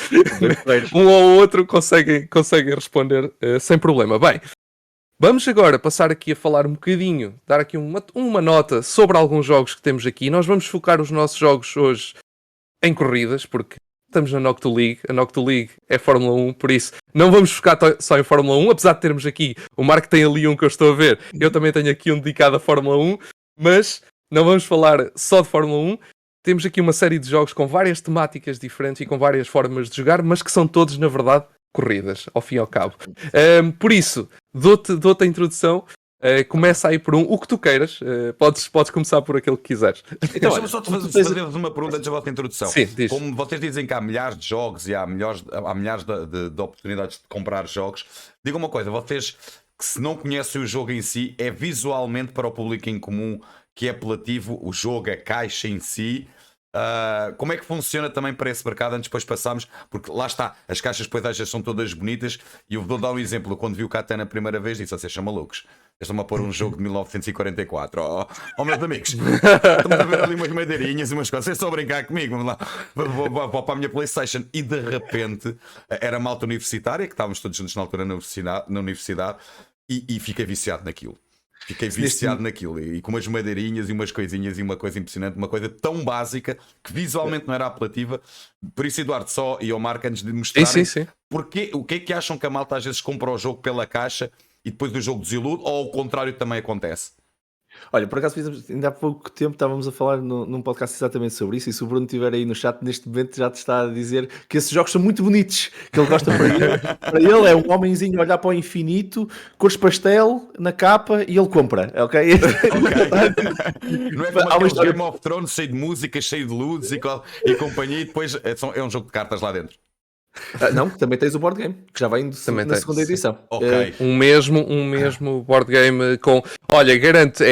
um ou outro conseguem responder sem problema. Bem, vamos agora passar aqui a falar um bocadinho, dar aqui uma nota sobre alguns jogos que temos aqui. Nós vamos focar os nossos jogos hoje em corridas, porque estamos na Nocto League, a Nocto League é Fórmula 1, por isso não vamos focar só em Fórmula 1, apesar de termos aqui, o Marco tem ali um que eu estou a ver, eu também tenho aqui um dedicado a Fórmula 1, mas não vamos falar só de Fórmula 1. Temos aqui uma série de jogos com várias temáticas diferentes e com várias formas de jogar, mas que são todos, na verdade, corridas, ao fim e ao cabo. Por isso, dou-te a introdução. Começa aí por o que tu queiras. Podes começar por aquele que quiseres. Então, deixa-me só fazer-vos uma pergunta antes da vossa introdução. Sim, diz. Como vocês dizem que há milhares de jogos e há milhares de oportunidades de comprar jogos, diga uma coisa, vocês que se não conhecem o jogo em si, é visualmente para o público em comum que é apelativo, o jogo, a caixa em si. Como é que funciona também para esse mercado? Antes depois passamos, porque lá está, as caixas depois às vezes são todas bonitas. E eu vou dar um exemplo. Eu, quando vi o Catan a primeira vez, disse: vocês são malucos, estão-me a pôr um jogo de 1944. Meus amigos, estamos a ver ali umas madeirinhas e umas coisas, vocês estão a brincar comigo, vamos lá, vou para a minha PlayStation. E de repente era malta universitária, que estávamos todos juntos na altura na universidade, e fiquei viciado naquilo. Fiquei viciado naquilo, e com umas madeirinhas e umas coisinhas e uma coisa impressionante, uma coisa tão básica que visualmente não era apelativa. Por isso, Eduardo, só e ao Marco, antes de mostrarem sim. o que é que acham que a malta às vezes compra o jogo pela caixa e depois o jogo desilude, ou ao contrário também acontece? Olha, por acaso ainda há pouco tempo estávamos a falar num podcast exatamente sobre isso, e se o Bruno estiver aí no chat, neste momento já te está a dizer que esses jogos são muito bonitos, que ele gosta para ele é um homenzinho a olhar para o infinito, cores pastel na capa e ele compra, ok? Não é como aquele Game of Thrones cheio de música, cheio de luzes e companhia, e depois é um jogo de cartas lá dentro. Não, também tens o board game, que já vem na segunda edição. Ok. Um mesmo board game com. Olha, garanto,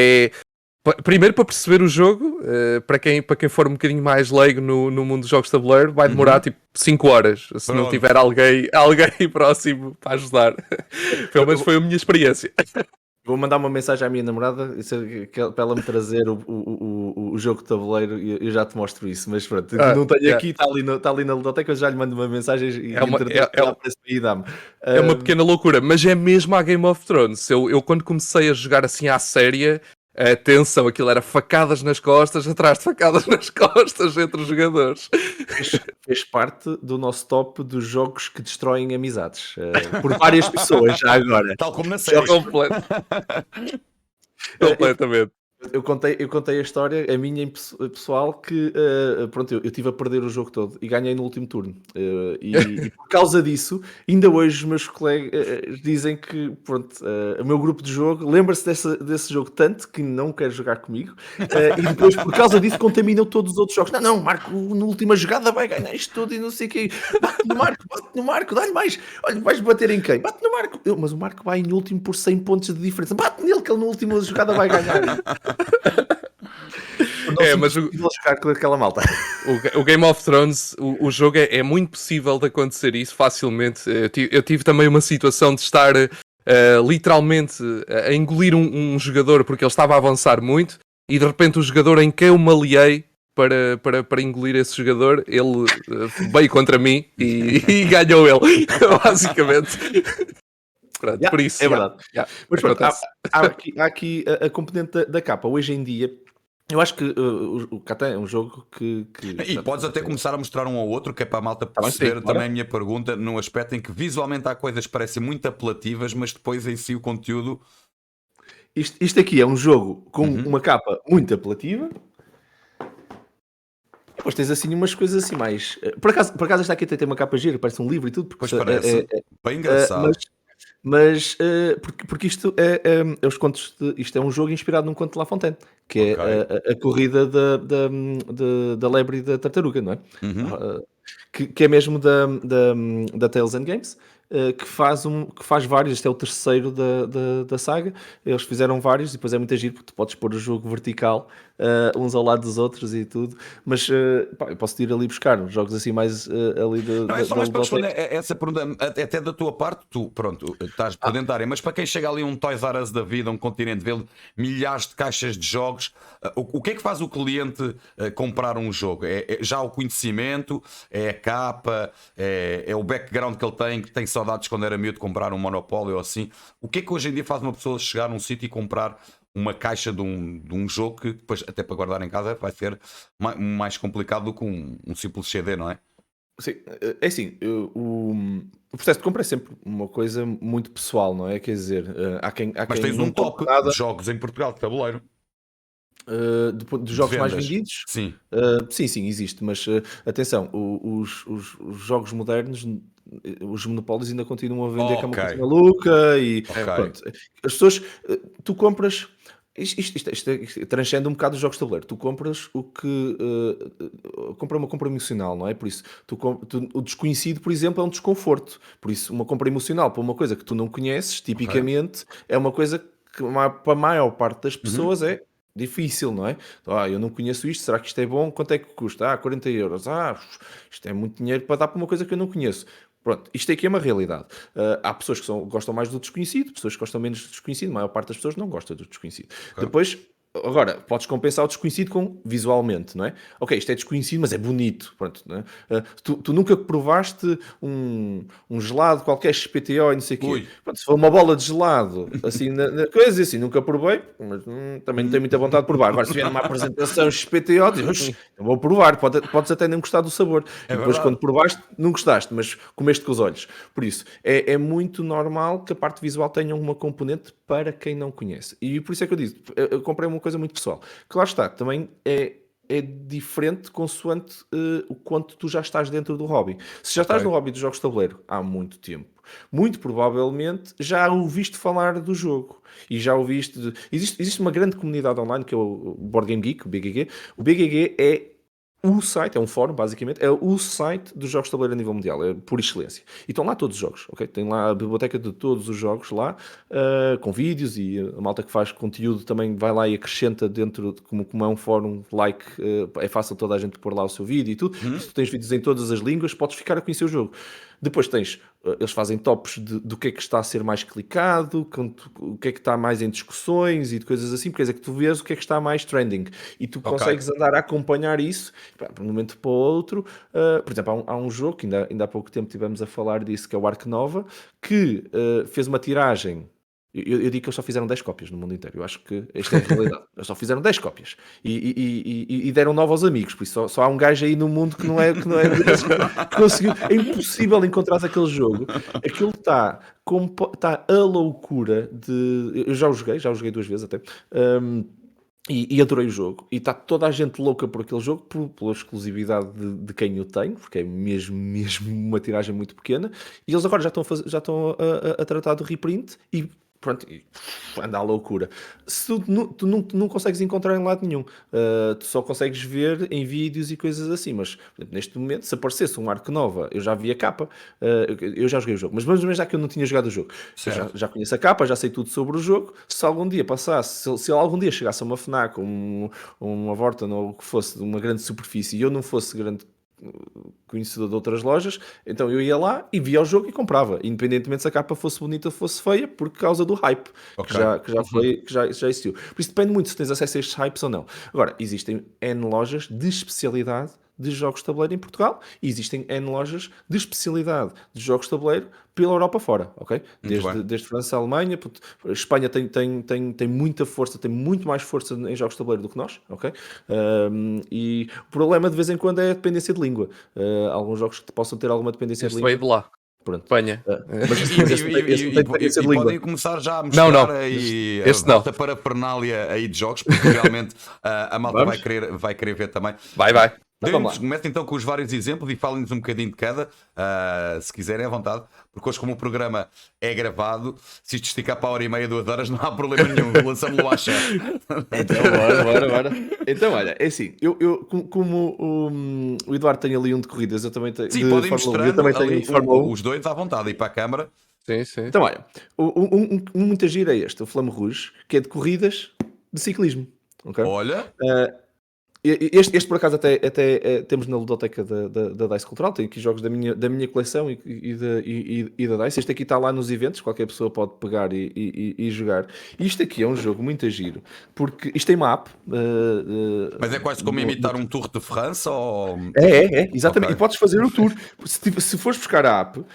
primeiro para perceber o jogo, para quem for um bocadinho mais leigo no mundo dos jogos de tabuleiro, vai demorar tipo 5 horas, se não tiver alguém próximo para ajudar. Pelo menos foi a minha experiência. Vou mandar uma mensagem à minha namorada para ela me trazer o jogo de tabuleiro e eu já te mostro isso. Mas pronto, não tenho aqui, está ali na ludoteca, eu já lhe mando uma mensagem e dá-me. É uma pequena loucura, mas é mesmo a Game of Thrones. Eu quando comecei a jogar assim à séria, atenção, aquilo era facadas nas costas, atrás de facadas nas costas entre os jogadores. Fez parte do nosso top dos jogos que destroem amizades por várias pessoas, já agora. Tal como na série. Completamente. Eu contei a história, a minha pessoal, que pronto, eu estive a perder o jogo todo e ganhei no último turno. E por causa disso, ainda hoje os meus colegas dizem que pronto, o meu grupo de jogo lembra-se desse jogo tanto que não quer jogar comigo e depois, por causa disso, contaminou todos os outros jogos. Não, Marco, na última jogada vai ganhar isto tudo e não sei o quê. Bate no Marco, dá-lhe mais. Olha, vais bater em quem? Bate no Marco. Mas o Marco vai em último por 100 pontos de diferença. Bate nele que ele na última jogada vai ganhar. Mas jogar com aquela malta. O Game of Thrones, o jogo é muito possível de acontecer isso facilmente. Eu tive também uma situação de estar literalmente a engolir um jogador porque ele estava a avançar muito e de repente o jogador em quem eu me aliei para engolir esse jogador, ele veio contra mim e ganhou ele, basicamente. Pronto, por isso, é verdade. Mas pronto, há aqui a componente da capa. Hoje em dia, eu acho que o Catan é um jogo que e podes até começar a mostrar um ao outro, que é para a malta perceber também a minha pergunta, num aspecto em que visualmente há coisas que parecem muito apelativas, mas depois em si o conteúdo... Isto aqui é um jogo com uma capa muito apelativa. Depois tens assim umas coisas assim mais... Por acaso esta aqui tem uma capa gira, parece um livro e tudo. Pois parece, bem engraçado. Mas porque isto é os contos isto é um jogo inspirado num conto de La Fontaine, que é a corrida da lebre e da tartaruga, não é? Que é mesmo da Tales and Games, que faz vários. Este é o terceiro da saga. Eles fizeram vários e depois é muito giro porque tu podes pôr o jogo vertical uns ao lado dos outros e tudo, mas eu posso ir ali buscar jogos assim mais ali não, é só mais para responder essa pergunta, até da tua parte, tu pronto, estás por dentro da área, mas para quem chega ali um Toys R Us da vida, um Continente, vê milhares de caixas de jogos, o que é que faz o cliente comprar um jogo? É já o conhecimento, é a capa, é o background que ele tem saudades quando era miúdo de comprar um Monopólio ou assim. O que é que hoje em dia faz uma pessoa chegar num sítio e comprar uma caixa de um jogo que depois até para guardar em casa vai ser mais complicado do que um simples CD, não é? Sim, é assim, o processo de compra é sempre uma coisa muito pessoal, não é? Quer dizer, mas tens um top de jogos em Portugal de tabuleiro. Dos jogos mais vendidos? Sim. Sim, existe, mas atenção, os jogos modernos, os monopólios ainda continuam a vender que é uma coisa maluca e pronto. As pessoas, tu compras, isto transcende um bocado os jogos de tabuleiro. Tu compras o que compra uma compra emocional, não é? Por isso, o desconhecido, por exemplo, é um desconforto. Por isso, uma compra emocional para uma coisa que tu não conheces, tipicamente, é uma coisa que para a maior parte das pessoas é difícil, não é? Eu não conheço isto, será que isto é bom? Quanto é que custa? 40 euros. Isto é muito dinheiro para dar para uma coisa que eu não conheço. Pronto, isto aqui é uma realidade. Há pessoas que gostam mais do desconhecido, pessoas que gostam menos do desconhecido, a maior parte das pessoas não gosta do desconhecido. Depois, agora, podes compensar o desconhecido com visualmente, não é? Ok, isto é desconhecido, mas é bonito. Pronto, não é? Tu nunca provaste um gelado, qualquer XPTO e não sei o quê. Pronto, se for uma bola de gelado, assim, coisa assim, nunca provei, mas também não tenho muita vontade de provar. Agora, se vier numa apresentação XPTO, dizes, eu vou provar, podes até nem gostar do sabor. E depois, quando provaste, não gostaste, mas comeste com os olhos. Por isso, é muito normal que a parte visual tenha uma componente para quem não conhece. E por isso é que eu disse, eu comprei uma coisa muito pessoal, que lá está, também é diferente consoante o quanto tu já estás dentro do hobby. Se já estás no hobby dos jogos de tabuleiro há muito tempo, muito provavelmente já ouviste falar do jogo. E já ouviste... Existe uma grande comunidade online que é o Board Game Geek, o BGG. O BGG é o site, é um fórum, basicamente, é o site dos jogos de tabuleiro a nível mundial, é por excelência. E estão lá todos os jogos, ok? Tem lá a biblioteca de todos os jogos lá, com vídeos, e a malta que faz conteúdo também vai lá e acrescenta dentro, como é um fórum, é fácil toda a gente pôr lá o seu vídeo e tudo. Se tu tens vídeos em todas as línguas, podes ficar a conhecer o jogo. Depois eles fazem tops do que é que está a ser mais clicado, o que é que está mais em discussões e de coisas assim, porque é que tu vês o que é que está mais trending e tu consegues andar a acompanhar isso de um momento para o outro. Por exemplo, há um jogo que ainda há pouco tempo tivemos a falar disso, que é o Ark Nova, que fez uma tiragem. Eu digo que eles só fizeram 10 cópias no mundo inteiro. Eu acho que esta é a realidade. Eles só fizeram 10 cópias. E deram 9 aos amigos. Por isso só há um gajo aí no mundo que não é desses que conseguiu. É impossível encontrar aquele jogo. Aquilo está a loucura de... Eu já o joguei 2 vezes até. E adorei o jogo. E está toda a gente louca por aquele jogo, pela exclusividade de quem o tem, porque é mesmo uma tiragem muito pequena. E eles agora já estão a tratar do reprint e pronto, anda à loucura. Se tu não consegues encontrar em lado nenhum, tu só consegues ver em vídeos e coisas assim. Mas por exemplo, neste momento, se aparecesse um Ark Nova, eu já vi a capa, eu já joguei o jogo, mas já que eu não tinha jogado o jogo, eu já conheço a capa, já sei tudo sobre o jogo. Se algum dia passasse, se algum dia chegasse a uma FNAC, uma Vorten ou o que fosse, de uma grande superfície, e eu não fosse grande conhecedor de outras lojas, então eu ia lá e via o jogo e comprava, independentemente se a capa fosse bonita ou fosse feia, por causa do hype que já existiu. Por isso depende muito se tens acesso a estes hypes ou não. Agora, existem N lojas de especialidade de jogos de tabuleiro em Portugal e existem N lojas de especialidade de jogos de tabuleiro pela Europa fora, ok? Desde França, Alemanha, Espanha tem muita força, tem muito mais força em jogos de tabuleiro do que nós, ok? E o problema de vez em quando é a dependência de língua. Alguns jogos que possam ter alguma dependência de língua. Veio de lá. Pronto. Espanha. E podem começar já a mostrar aí a volta para a pernália aí de jogos, porque realmente a malta vai querer ver também. Vai. Comece então com os vários exemplos e falem-nos um bocadinho de cada, se quiserem à vontade, porque hoje como o programa é gravado, se isto esticar para a 1h30, 2 horas, não há problema nenhum, lançamos-lo à chat. Então, bora. Então, olha, é assim, como o Eduardo tem ali um de corridas, eu também tenho. Sim, podem mostrar Fórmula 1. os dois à vontade e para a câmara. Sim. Então, olha, muita gira é este, o Flame Rouge, que é de corridas de ciclismo. Okay? Olha... Este por acaso até temos na ludoteca da DICE Cultural, tem aqui jogos da minha coleção e da DICE. Este aqui está lá nos eventos, qualquer pessoa pode pegar e jogar. E isto aqui é um jogo muito giro, porque isto tem uma app. Mas é quase como imitar um Tour de França? Ou... É, exatamente. Okay. E podes fazer o tour. Se fores buscar a app,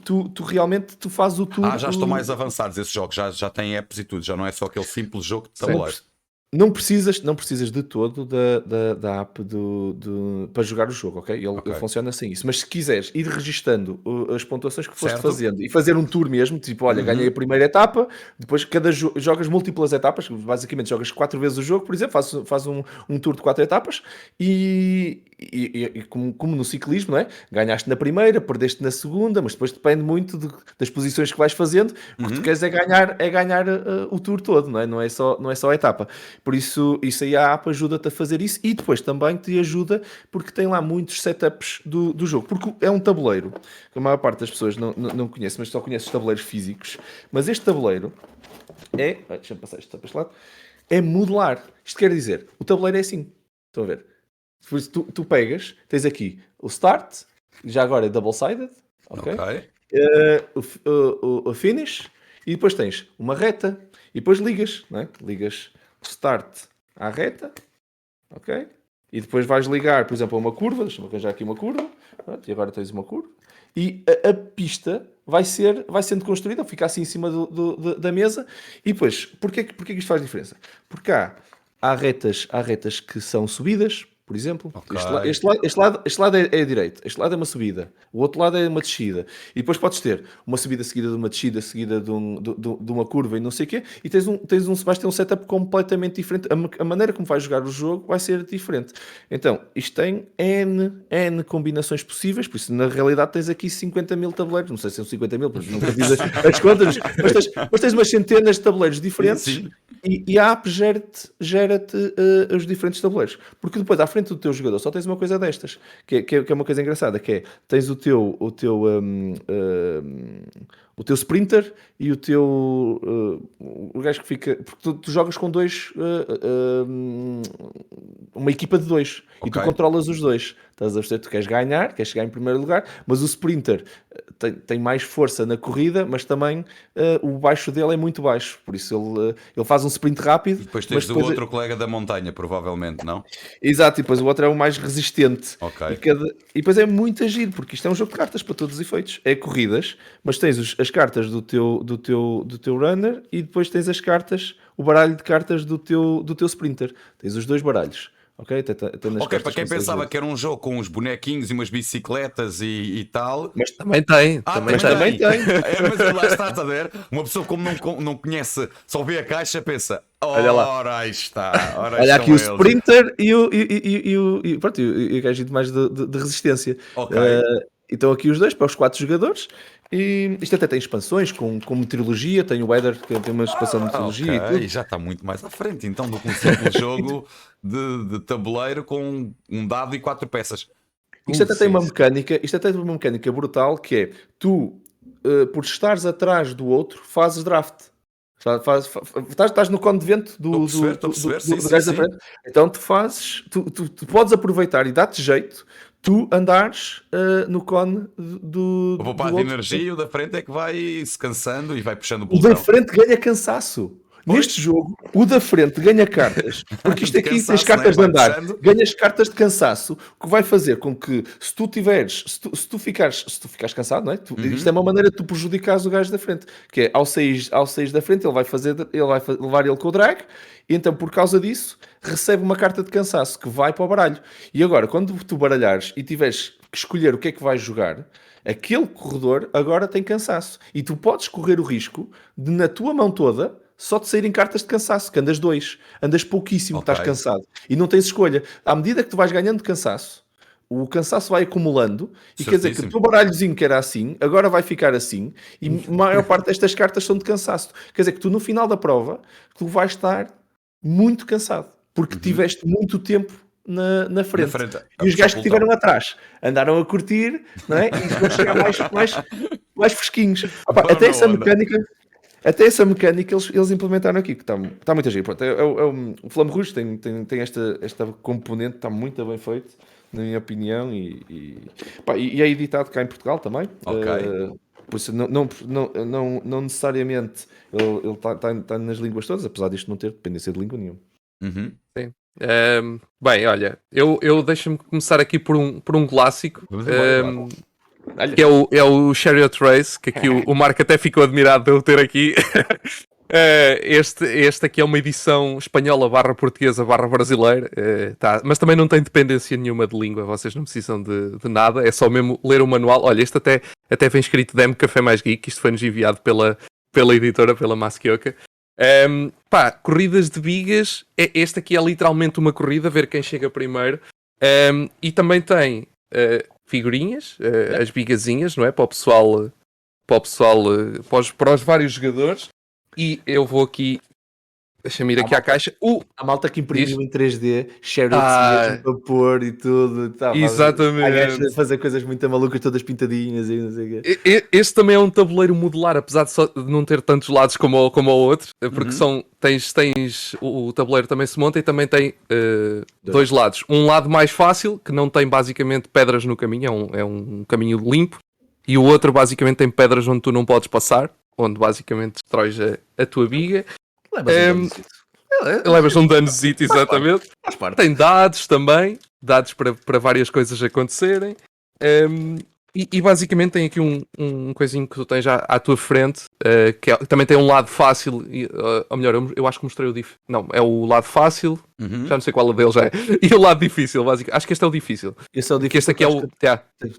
tu realmente fazes o tour. Já estão mais avançados esses jogos, já têm apps e tudo, já não é só aquele simples jogo de tabuleiro. Não precisas de todo da app para jogar o jogo, ok? Ele funciona sem isso. Mas se quiseres ir registando as pontuações que foste fazendo e fazer um tour mesmo, tipo, olha, ganhei a primeira etapa, depois jogas múltiplas etapas, basicamente jogas 4 vezes o jogo, por exemplo, faz um tour de 4 etapas e como no ciclismo, não é? Ganhaste na primeira, perdeste na segunda, mas depois depende muito das posições que vais fazendo. O que tu queres é ganhar o tour todo, não é? Não é só a etapa. Por isso aí a app ajuda-te a fazer isso e depois também te ajuda porque tem lá muitos setups do jogo. Porque é um tabuleiro que a maior parte das pessoas não conhece, mas só conhece os tabuleiros físicos. Mas este tabuleiro deixa-me passar isto para este lado. É modular. Isto quer dizer, o tabuleiro é assim. Estão a ver? Por isso tu pegas, tens aqui o start, já agora é double-sided, ok? O finish, e depois tens uma reta, e depois ligas, não é? Ligas o start à reta, ok? E depois vais ligar, por exemplo, a uma curva, deixa-me arranjar aqui uma curva, e agora tens uma curva, e a pista vai sendo construída, fica assim em cima da mesa, e depois, porquê que isto faz diferença? Porque há retas que são subidas, por exemplo. Ok. Este lado é a direita, este lado é uma subida, o outro lado é uma descida. E depois podes ter uma subida seguida de uma descida, seguida de uma curva e não sei o quê, e vais ter um setup completamente diferente. A maneira como vais jogar o jogo vai ser diferente. Então, isto tem N combinações possíveis, por isso na realidade tens aqui 50 mil tabuleiros, não sei se são 50 mil, porque nunca fiz as contas, mas tens umas centenas de tabuleiros diferentes. Sim. E a app gera-te os diferentes tabuleiros. Porque depois, à frente do teu jogador, só tens uma coisa destas, que é uma coisa engraçada, que é, tens o teu sprinter e o gajo que fica... Porque tu jogas com dois... uma equipa de dois. E tu Ok. controlas os dois. Estás a perceber? Tu queres ganhar, queres chegar em primeiro lugar, mas o sprinter tem mais força na corrida, mas também o baixo dele é muito baixo. Por isso ele faz um sprint rápido. Depois mas tens o outro colega da montanha, provavelmente, não? Exato, e depois o outro é o mais resistente. Ok. E depois é muito agir, porque isto é um jogo de cartas para todos os efeitos. É corridas, mas tens as cartas do teu runner e depois tens as cartas, o baralho de cartas do teu sprinter. Tens os dois baralhos. Ok, Ok, para quem pensava que era um jogo com uns bonequinhos e umas bicicletas e tal. Mas Também tem. Mas também tem. Mas lá está, a ver? Uma pessoa como não conhece, só vê a caixa, pensa: Olha lá. ora aí está. Ora, Olha aqui o estão eles. sprinter e o pronto, e o gajo mais de resistência. Ok. Então aqui os dois para os 4 jogadores. E isto até tem expansões com meteorologia, tem o weather que tem uma expansão de meteorologia e Ok, tudo. já está muito mais à frente então do que um simples jogo de tabuleiro com um dado e 4 peças. Isto até tem Sim, uma sim. mecânica, brutal que é tu, por estares atrás do outro, fazes draft. Estás no cone de vento Estou a perceber, sim, do gajo da sim. frente. Então tu podes aproveitar e dá-te jeito tu andares no cone O do poupar de outro. energia e o da frente é que vai se cansando e vai puxando o O da pelotão. frente ganha cansaço. Pois. Neste jogo, o da frente ganha cartas, porque isto De aqui tens cansaço, cartas né? de Vai andar, puxando. ganhas cartas de cansaço, que vai fazer com que, se tu ficares cansado, não é? Isto é uma maneira de tu prejudicares o gajo da frente, que é ao sair da frente, ele vai levar ele com o drag, e então por causa disso recebe uma carta de cansaço que vai para o baralho. E agora, quando tu baralhares e tiveres que escolher o que é que vais jogar, aquele corredor agora tem cansaço. E tu podes correr o risco de, na tua mão toda, só te saírem cartas de cansaço, que andas 2. Andas pouquíssimo, Ok. estás cansado. E não tens escolha. À medida que tu vais ganhando cansaço, o cansaço vai acumulando. E quer dizer que o Certíssimo. teu baralhozinho que era assim, agora vai ficar assim. E a maior parte destas cartas são de cansaço. Quer dizer que tu, no final da prova, tu vais estar muito cansado. Porque tiveste muito tempo na frente. frente, a E os puxar gajos que o pelotão. estiveram atrás andaram a curtir, não é? E vão chegar mais fresquinhos. Opa, Boa até essa onda. mecânica. Até essa mecânica eles implementaram aqui, que está muito a giro. Pronto, o Flame Rouge tem esta componente, está muito bem feito, na minha opinião, e é editado cá em Portugal também. Ok. Por isso, não necessariamente ele está nas línguas todas, apesar disto não ter dependência de língua nenhuma. Uhum. Bem, olha, eu deixo-me começar aqui por um clássico. Vamos embora, Que é o Chariot Race, que aqui o Marco até ficou admirado de eu ter aqui. Este aqui é uma edição espanhola /portuguesa /brasileira, mas também não tem dependência nenhuma de língua, vocês não precisam de nada, é só mesmo ler o manual. Olha, este até vem escrito Demo Café Mais Geek, isto foi-nos enviado pela editora, pela Maskioka. Corridas de bigas, este aqui é literalmente uma corrida, ver quem chega primeiro. E também tem figurinhas, as bigazinhas, não é? Para os vários jogadores. E eu vou aqui, deixa-me ir aqui à caixa. A malta que imprimiu Diz? em 3D, Sharrots mesmo para pôr e tudo. Exatamente. Há gajos a fazer coisas muito malucas, todas pintadinhas e não sei o quê. Este também é um tabuleiro modular, apesar de não ter tantos lados como o outro, porque o tabuleiro também se monta e também tem dois lados. Um lado mais fácil, que não tem basicamente pedras no caminho, é um caminho limpo, e o outro basicamente tem pedras onde tu não podes passar, onde basicamente destróis a tua biga. Levas um danozito, exatamente. Faz parte. Tem dados também, dados para várias coisas acontecerem. E basicamente tem aqui um coisinho que tu tens já à tua frente, que também tem um lado fácil, ou melhor, eu acho que mostrei o difícil. Não, é o lado fácil, já não sei qual deles é, e o lado difícil, basicamente. Acho que este é o difícil. Esse é o Que difícil. este aqui é o.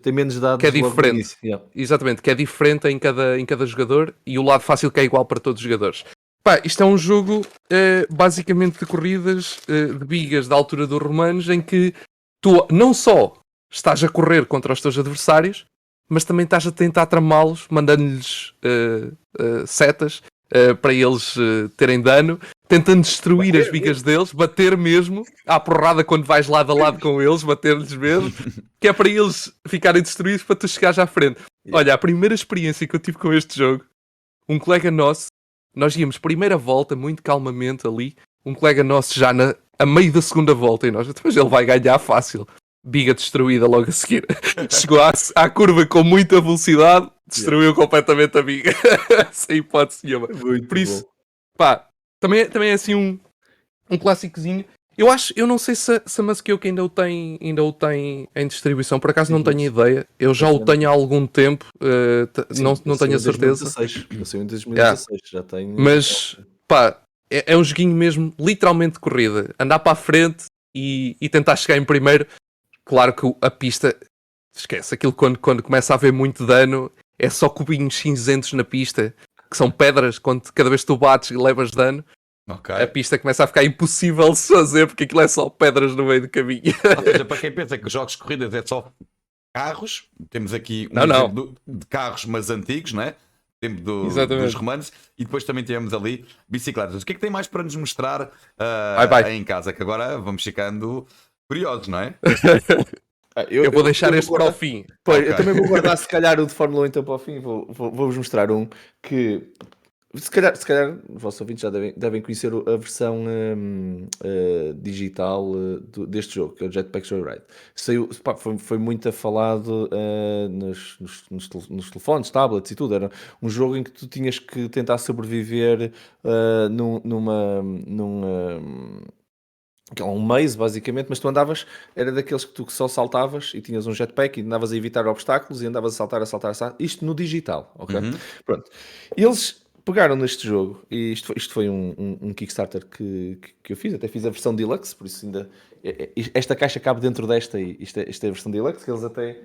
Tem menos dados Que é logo no diferente. início, yeah. Exatamente, que é diferente em cada jogador, e o lado fácil que é igual para todos os jogadores. Pá, isto é um jogo basicamente de corridas de bigas da altura dos romanos, em que tu não só estás a correr contra os teus adversários, mas também estás a tentar tramá-los, mandando-lhes setas para eles terem dano, tentando destruir as bigas deles, bater mesmo, à porrada quando vais lado a lado com eles, bater-lhes mesmo, que é para eles ficarem destruídos para tu chegares à frente. Olha, a primeira experiência que eu tive com este jogo, um colega nosso, nós íamos primeira volta, muito calmamente ali, um colega nosso já a meio da segunda volta, e nós, mas ele vai ganhar fácil. Biga destruída logo a seguir. Chegou à curva com muita velocidade, destruiu completamente a biga. Sem hipótese nenhuma. Por isso, pá, também é assim um clássicozinho. Eu não sei se a Musqueoka ainda o tem em distribuição, por acaso não tenho ideia. Eu já o tenho há algum tempo, não tenho a certeza. Eu sei em 2016, já tenho. Mas, pá, é um joguinho mesmo, literalmente de corrida. Andar para a frente e tentar chegar em primeiro. Claro que a pista, esquece, aquilo quando começa a haver muito dano, é só cubinhos cinzentos na pista, que são pedras, cada vez que tu bates e levas dano, a pista começa a ficar impossível de se fazer, porque aquilo é só pedras no meio do caminho. Ou seja, para quem pensa que os jogos de corridas é só carros, temos aqui exemplo de carros, mas antigos, não é? Tempo dos romanos, e depois também temos ali bicicletas. O que é que tem mais para nos mostrar aí em casa? Que agora vamos ficando curiosos, não é? Eu vou deixar este para o fim. Pois, eu também vou guardar se calhar o de Fórmula 1 então para o fim. Vou-vos mostrar um que se calhar os vossos ouvintes já devem conhecer a versão digital deste jogo, que é o Jetpack Joyride. Foi muito falado nos telefones, tablets e tudo. Era um jogo em que tu tinhas que tentar sobreviver que é um maze basicamente, mas tu andavas, era daqueles que tu só saltavas e tinhas um jetpack e andavas a evitar obstáculos e andavas a saltar, isto no digital, ok? Pronto. Eles pegaram neste jogo, e isto foi um Kickstarter que eu fiz, até fiz a versão Deluxe, por isso ainda esta caixa cabe dentro desta, e esta é a versão Deluxe, que eles até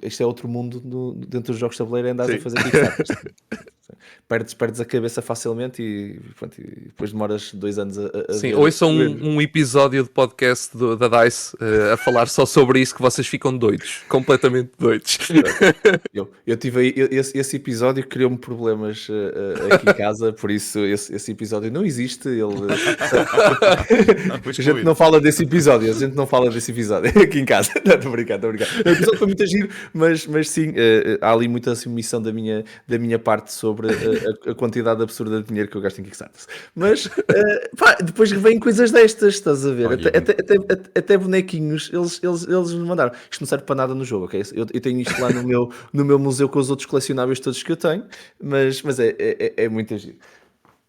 este é outro mundo dentro dos jogos de tabuleiro, andas a fazer Kickstarters. Perdes a cabeça facilmente e depois demoras 2 anos a Sim, ouçam um episódio de podcast da DICE a falar só sobre isso, que vocês ficam doidos, completamente doidos. Eu tive aí, esse episódio criou-me problemas aqui em casa, por isso esse episódio não existe. A gente não fala desse episódio, aqui em casa. Não, estou brincando. O episódio foi muito giro, mas sim, há ali muita omissão da minha parte sobre a quantidade absurda de dinheiro que eu gasto em Kickstarter. Mas depois vêm coisas destas, estás a ver? Até bonequinhos, eles me mandaram. Isto não serve para nada no jogo, ok? Eu tenho isto lá no meu museu com os outros colecionáveis todos que eu tenho, mas é muito giro.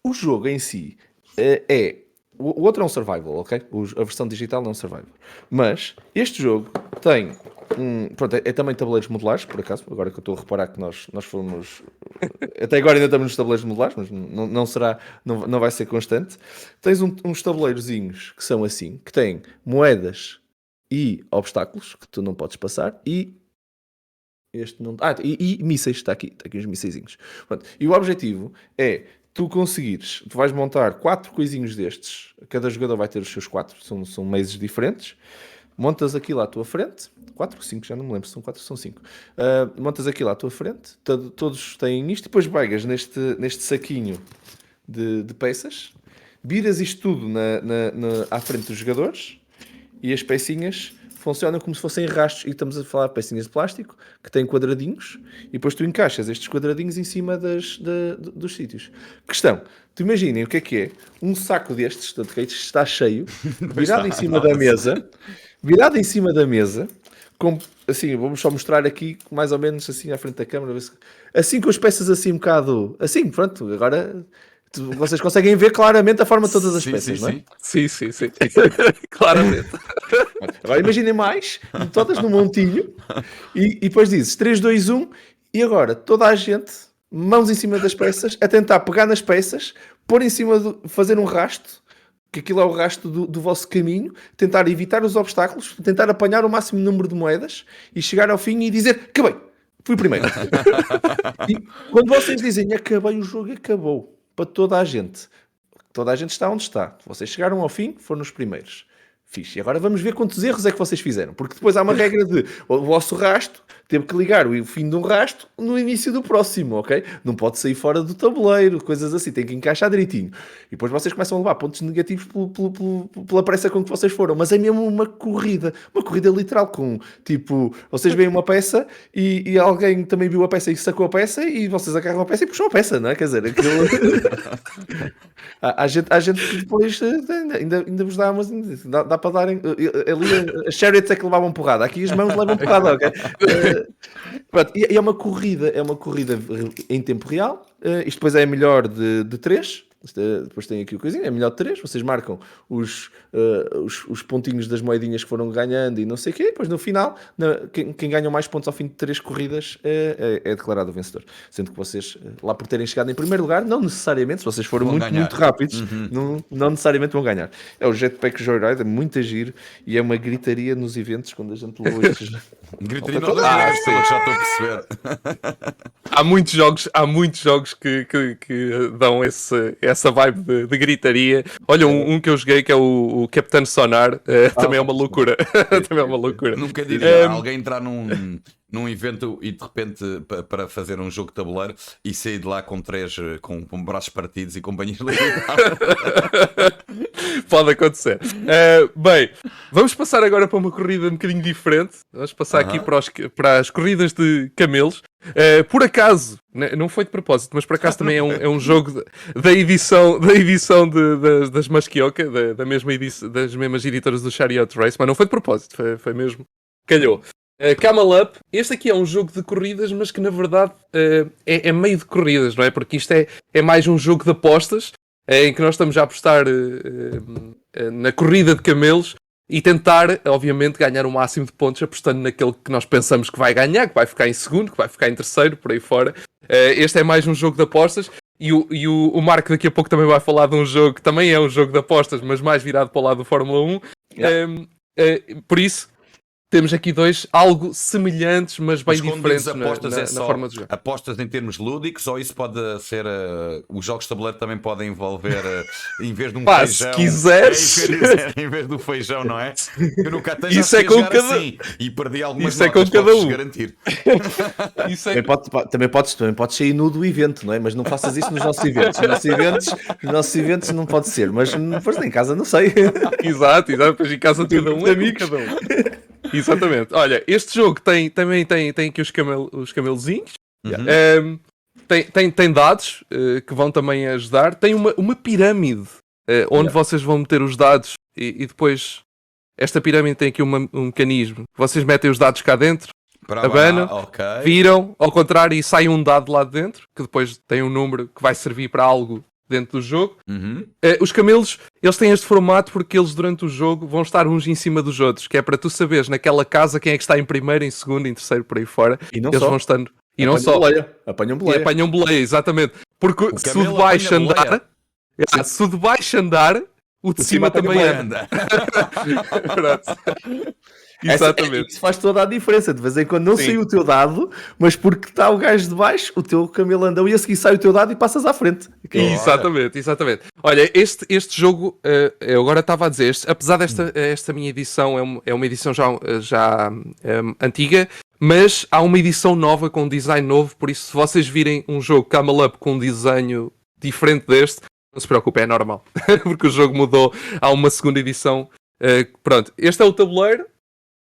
O jogo em si o outro é um survival, ok? A versão digital não é um survival. Mas este jogo tem pronto, é também tabuleiros modulares, por acaso. Agora que eu estou a reparar que nós fomos. Até agora ainda estamos nos tabuleiros modulares, mas não vai ser constante. Tens uns tabuleirozinhos que são assim, que têm moedas e obstáculos que tu não podes passar e este não. E mísseis, está aqui os mísseizinhos. Pronto. E o objetivo é tu vais montar 4 coisinhos destes, cada jogador vai ter os seus 4, são mazes diferentes, montas aquilo à tua frente, 4 ou 5, já não me lembro, são 4 ou são 5, montas aquilo à tua frente, todos têm isto, e depois pegas neste saquinho de peças, viras isto tudo à frente dos jogadores, e as pecinhas funcionam como se fossem rastros, e estamos a falar de pecinhas de plástico que têm quadradinhos, e depois tu encaixas estes quadradinhos em cima dos sítios. Questão, tu imaginem o que é um saco destes, que está cheio, virado em cima da mesa, com, assim, vamos só mostrar aqui, mais ou menos assim à frente da câmera, assim com as peças assim um bocado, assim, pronto, agora... Vocês conseguem ver claramente a forma de todas as peças, não é? Sim. Claramente. Agora imaginem mais, todas num montinho, e depois dizes 3, 2, 1, e agora toda a gente, mãos em cima das peças, a tentar pegar nas peças, pôr em cima, fazer um rasto, que aquilo é o rasto do vosso caminho, tentar evitar os obstáculos, tentar apanhar o máximo número de moedas e chegar ao fim e dizer, acabei, fui primeiro. E quando vocês dizem, acabei, o jogo acabou, para toda a gente está onde está. Vocês chegaram ao fim, foram os primeiros. Fixe. E agora vamos ver quantos erros é que vocês fizeram. Porque depois há uma regra de o vosso rasto teve que ligar o fim de um rasto no início do próximo, ok? Não pode sair fora do tabuleiro, coisas assim. Tem que encaixar direitinho. E depois vocês começam a levar pontos negativos pela pressa com que vocês foram. Mas é mesmo uma corrida literal com, tipo, vocês veem uma peça e alguém também viu a peça e sacou a peça e vocês agarram a peça e puxam a peça, não é? Quer dizer, aquilo... Há gente que depois ainda vos dá, mas dá para darem. Ali as chariots é que levavam porrada, aqui as mãos levam porrada, ok? Pronto, e é uma corrida em tempo real. Isto depois é a melhor de 3. Depois tem aqui o coisinho, é melhor de 3. Vocês marcam os pontinhos das moedinhas que foram ganhando e não sei o quê. Depois no final, quem ganha mais pontos ao fim de 3 corridas é declarado o vencedor. Sendo que vocês, lá por terem chegado em primeiro lugar, não necessariamente, se vocês forem muito rápidos, não necessariamente vão ganhar. É o Jetpack Joyride, é muito giro e é uma gritaria nos eventos quando a gente levou estes. Gritaria nos eventos, já estou a perceber. Há muitos jogos que dão essa vibe de gritaria. Olha, um que eu joguei que é o Capitão Sonar, também é uma loucura. Também é uma loucura. Nunca diria alguém entrar num evento e de repente para fazer um jogo de tabuleiro e sair de lá com com braços partidos e companhias Pode acontecer. Bem, vamos passar agora para uma corrida um bocadinho diferente. Vamos passar aqui para as corridas de camelos. Por acaso, não foi de propósito, mas por acaso também é um jogo da edição das Masquioca, das mesmas editoras do Chariot Race, mas não foi de propósito, foi mesmo. Calhou. Camel Up, este aqui é um jogo de corridas, mas que na verdade é meio de corridas, não é? Porque isto é mais um jogo de apostas, em que nós estamos a apostar na corrida de camelos e tentar, obviamente, ganhar o máximo de pontos apostando naquele que nós pensamos que vai ganhar, que vai ficar em segundo, que vai ficar em terceiro, por aí fora. Este é mais um jogo de apostas e o Marco daqui a pouco também vai falar de um jogo que também é um jogo de apostas, mas mais virado para o lado do Fórmula 1. Yeah. Por isso, temos aqui dois algo semelhantes, mas bem diferentes na forma de jogo. Apostas em termos lúdicos, ou isso pode ser... os jogos de tabuleiro também podem envolver, em vez de um feijão... Se quiseres... em vez do feijão, não é? Eu nunca tenho isso é com cada... assim, e perdi algumas isso notas, é com cada um. Garantir. Isso é... também podes sair nu do evento, não é? Mas não faças isso nos nossos eventos. Nos nossos eventos não pode ser, mas depois em casa não sei. Exato, depois em casa cada um é cada um. Exatamente. Olha, este jogo também tem aqui os camelozinhos. Tem dados que vão também ajudar. Tem uma pirâmide onde vocês vão meter os dados e depois esta pirâmide tem aqui um mecanismo. Vocês metem os dados cá dentro, abanam, viram ao contrário e sai um dado lá dentro, que depois tem um número que vai servir para algo dentro do jogo. Os camelos, eles têm este formato porque eles durante o jogo vão estar uns em cima dos outros, que é para tu saberes naquela casa quem é que está em primeiro, em segundo, em terceiro, por aí fora. E não eles só. Vão estando... E não só. Apanham boleia, exatamente. Porque se o de baixo andar, o de cima também anda. Exatamente. Isso faz toda a diferença. De vez em quando não sai o teu dado, mas porque está o gajo de baixo, o teu camelo andou e a seguir sai o teu dado e passas à frente. Exatamente. Olha, este jogo, eu agora estava a dizer, apesar esta minha edição é uma edição já antiga, mas há uma edição nova com um design novo, por isso se vocês virem um jogo Camel Up com um desenho diferente deste, não se preocupem, é normal. Porque o jogo mudou, há uma segunda edição. Pronto, este é o tabuleiro.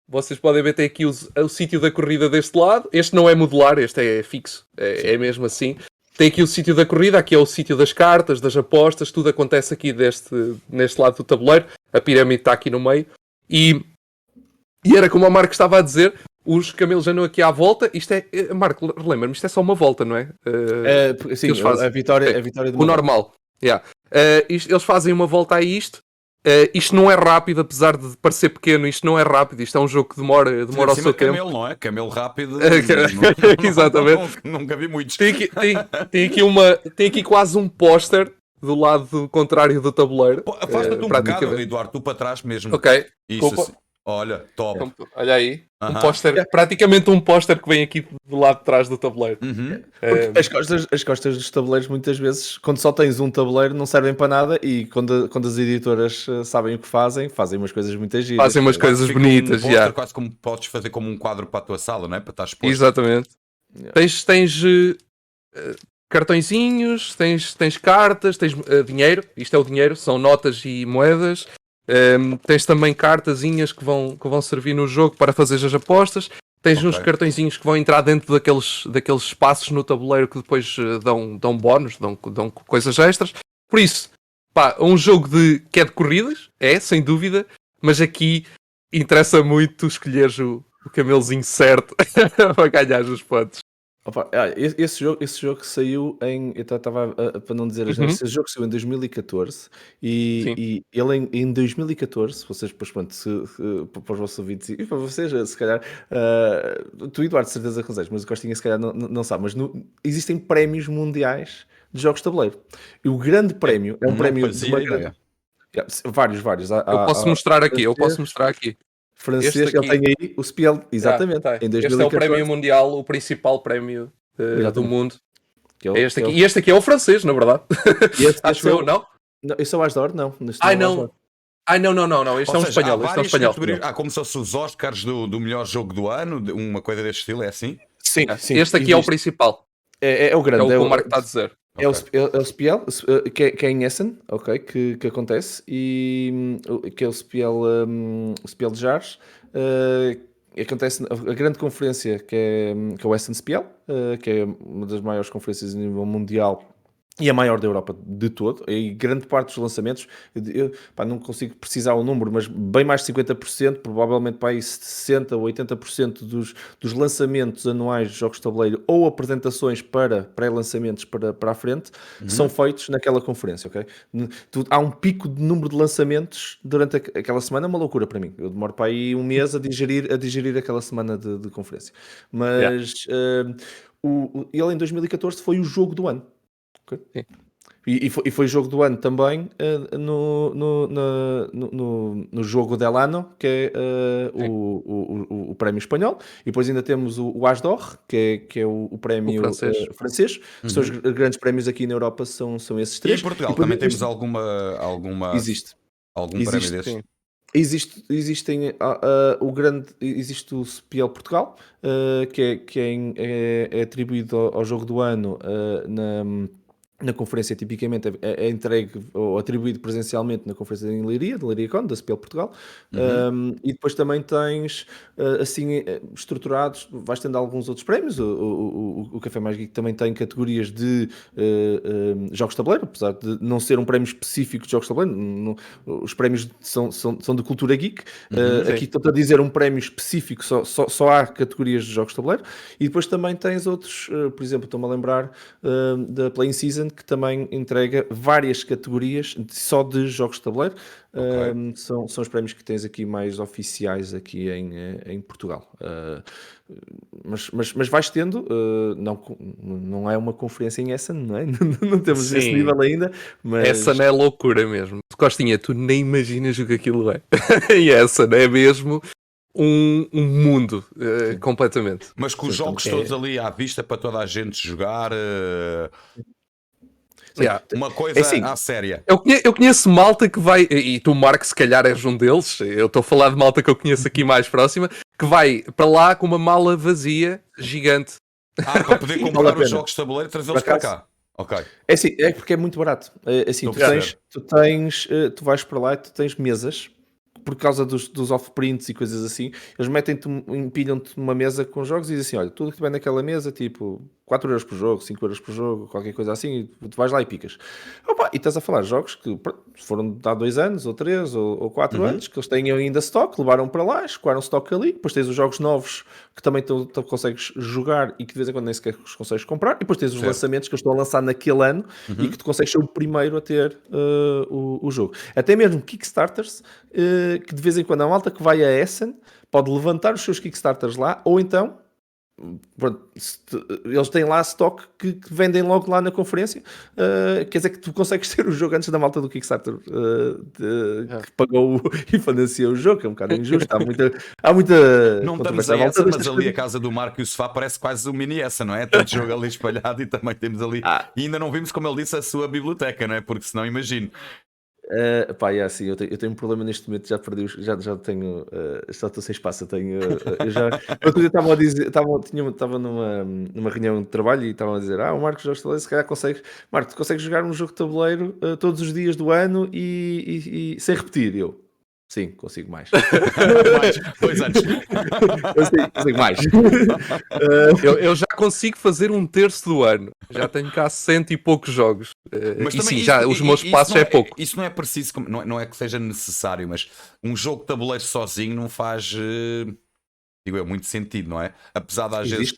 Vocês podem ver, tem aqui o sítio da corrida deste lado. Este não é modular, este é fixo. É mesmo assim. Tem aqui o sítio da corrida, aqui é o sítio das cartas, das apostas. Tudo acontece aqui neste lado do tabuleiro. A pirâmide está aqui no meio. E era como o Marco estava a dizer, os camelos andam aqui à volta. Isto é... Marco, relembra-me, isto é só uma volta, não é? Sim, a vitória de o normal. Yeah. Eles fazem uma volta a isto. Isto não é rápido, apesar de parecer pequeno, isto não é rápido, isto é um jogo que demora o seu tempo. Camelo, não é? Camelo rápido. Exatamente. Nunca vi muitos. Tem aqui quase um póster do lado contrário do tabuleiro. Afasta-te um bocado, Eduardo, tu para trás mesmo. Ok. Isso, assim. Olha, top. Então, olha aí. Um póster, praticamente um póster que vem aqui do lado de trás do tabuleiro. As costas dos tabuleiros, muitas vezes, quando só tens um tabuleiro, não servem para nada. E quando as editoras sabem o que fazem umas coisas muito giras. Fazem umas coisas bonitas. Quase como podes fazer como um quadro para a tua sala, não é? Para estar exposto. Exatamente. Tens cartõezinhos, tens cartas, tens dinheiro. Isto é o dinheiro, são notas e moedas. Tens também cartazinhas que vão servir no jogo para fazer as apostas. Tens uns cartõezinhos que vão entrar dentro daqueles espaços no tabuleiro que depois dão bónus, dão coisas extras. Por isso, um jogo que é de corridas, sem dúvida, mas aqui interessa muito tu escolheres o camelozinho certo para ganhar os pontos. Opa, esse jogo saiu em. Eu estava para não dizer, esse jogo saiu em 2014 e ele em 2014, vocês depois, pronto, para os vossos ouvintes e para vocês, se calhar, tu, Eduardo, de certeza que consegues, mas o Costinha, se calhar, não sabe, mas existem prémios mundiais de jogos de tabuleiro. E o grande prémio é um prémio de uma grande. Vários. Eu posso mostrar aqui. Francês, ele tem aí o Spiel, exatamente. Em 2014. Este é o prémio mundial, o principal prémio do mundo. É este aqui. E este aqui é o francês, na verdade. Acho eu, não? Esse é o Asdor, não. Não. Não. Este é um espanhol. Como se fosse os Oscars do melhor jogo do ano, uma coisa deste estilo, é assim? Sim. Este aqui é o principal. É o grande. É o que o Marco está a dizer. É o Spiel, que é em Essen, que acontece, e que é o Spiel de Jars, acontece a grande conferência que é o Essen Spiel, que é uma das maiores conferências a nível mundial e a maior da Europa de todo, e grande parte dos lançamentos, eu não consigo precisar o número, mas bem mais de 50%, provavelmente para aí 60% ou 80% dos lançamentos anuais de jogos de tabuleiro ou apresentações para pré-lançamentos para a frente, são feitos naquela conferência, ok? Há um pico de número de lançamentos durante aquela semana, é uma loucura para mim. Eu demoro para aí um mês a digerir aquela semana de conferência. Mas ele em 2014 foi o jogo do ano. Okay. E foi jogo do ano também no jogo del ano, que é o prémio espanhol, e depois ainda temos o Asdor, que é o prémio francês. São os grandes prémios aqui na Europa, são esses três. E em Portugal também temos alguma existe algum prémio desses? Existe o Spiel Portugal, que é atribuído ao jogo do ano na conferência. Tipicamente é entregue ou atribuído presencialmente na conferência de Leiria Con, da Spiel Portugal. E depois também tens assim estruturados, vais tendo alguns outros prémios. O Café Mais Geek também tem categorias de jogos de tabuleiro, apesar de não ser um prémio específico de jogos de tabuleiro. Os prémios são de cultura geek. Aqui estou a dizer um prémio específico, só há categorias de jogos de tabuleiro. E depois também tens outros, por exemplo, estou-me a lembrar da Playing Season, que também entrega várias categorias só de jogos de tabuleiro. São os prémios que tens aqui mais oficiais aqui em Portugal. Mas vais tendo, não é uma conferência em Essen, não é? Não temos esse nível ainda. Mas... Essen é loucura mesmo. Costinha, tu nem imaginas o que aquilo é. E Essen é mesmo um mundo completamente. Mas com os jogos todos ali à vista para toda a gente jogar... Uma coisa à séria. Eu conheço malta que vai, e tu, Marco, se calhar és um deles, eu estou a falar de malta que eu conheço aqui mais próxima, que vai para lá com uma mala vazia gigante. Para poder comprar os jogos de tabuleiro e trazê-los para cá. Ok. É porque é muito barato. Assim, tu vais para lá e tu tens mesas, por causa dos off-prints e coisas assim, eles empilham-te numa mesa com jogos e dizem assim, olha, tudo que vem naquela mesa, tipo 4 euros por jogo, 5 euros por jogo, qualquer coisa assim, e tu vais lá e picas. Opa, e estás a falar de jogos que pronto, foram há 2 anos, ou 3, ou 4 anos, que eles têm ainda stock, levaram para lá, escoaram stock ali, depois tens os jogos novos que também tu consegues jogar e que de vez em quando nem sequer os consegues comprar, e depois tens os Certo. lançamentos que eles estão a lançar naquele ano e que tu consegues ser o primeiro a ter o jogo. Até mesmo Kickstarters, que de vez em quando a malta que vai a Essen pode levantar os seus Kickstarters lá, ou então pronto, eles têm lá stock que vendem logo lá na conferência. Quer dizer que tu consegues ter o jogo antes da malta do Kickstarter que pagou e financiou o jogo, que é um bocado injusto. Há muita Não estamos controvérsia a à volta essa, mas destas ali a coisas. casa do Marco e o sofá parece quase o mini essa, não é? Tanto jogo ali espalhado e também temos ali. E ainda não vimos, como ele disse, a sua biblioteca, não é? Porque senão imagino. Pá, é assim, eu tenho um problema neste momento, já perdi, já tenho, já estou sem espaço, eu tenho, eu já, outro dia estavam a dizer, estava numa reunião de trabalho e estavam a dizer, o Marcos já instalou, se calhar consegues, Marco, tu consegues jogar um jogo de tabuleiro todos os dias do ano e sem repetir, eu, sim, consigo mais. Mais 2 anos. Eu consigo mais. Eu já consigo fazer um terço do ano. Já tenho cá 100 e poucos jogos. Mas E também sim, já, os meus passos não é pouco. Isso não é preciso, não é que seja necessário, mas um jogo de tabuleiro sozinho não faz, digo eu, muito sentido, não é? Apesar de às vezes.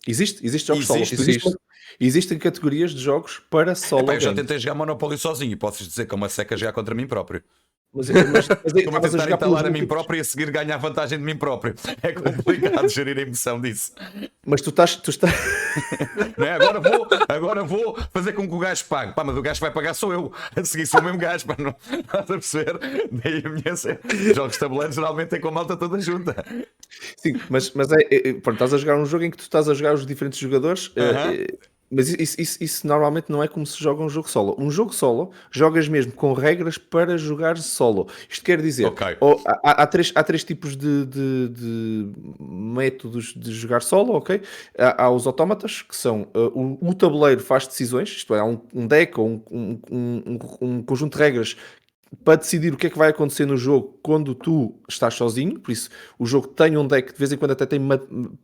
Existe jogos solo. Existe. Existem categorias de jogos para solo Epá, eu já games. tentei jogar Monopoly sozinho e posso dizer que é uma seca jogar contra mim próprio. Mas Estou-me a estavas a tentar jogar pelos entalar a mim múltiplos. próprio e a seguir ganhar vantagem de mim próprio. É complicado gerir a emoção disso. Mas tu estás. Não é? Agora vou fazer com que o gajo pague. Pá, mas o gajo que vai pagar sou eu. A seguir sou o mesmo gajo. Pá, não estás a perceber? Daí a minha jogos de tabuleiro geralmente é com a malta toda junta. Sim, mas pronto, estás a jogar um jogo em que tu estás a jogar os diferentes jogadores. Mas isso normalmente não é como se joga um jogo solo. Um jogo solo, jogas mesmo com regras para jogar solo. Isto quer dizer, Ok. há três tipos de métodos de jogar solo, ok? Há os autómatas, que são o tabuleiro faz decisões, isto é, há um deck ou um conjunto de regras para decidir o que é que vai acontecer no jogo quando tu estás sozinho. Por isso, o jogo tem um deck, de vez em quando até tem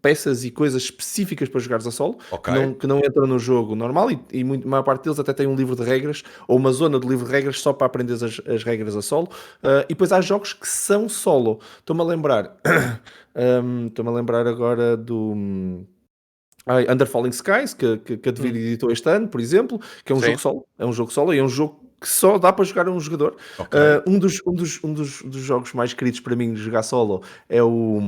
peças e coisas específicas para jogares a solo, Ok. que não entram no jogo normal, e a maior parte deles até tem um livro de regras, ou uma zona de livro de regras só para aprender as regras a solo. E depois há jogos que são solo. Estou-me a lembrar agora do Under Falling Skies, que a Devir editou este ano, por exemplo, que é um Sim. jogo solo. É um jogo solo e é um jogo que só dá para jogar a um jogador. Ok. Um dos jogos mais queridos para mim de jogar solo é o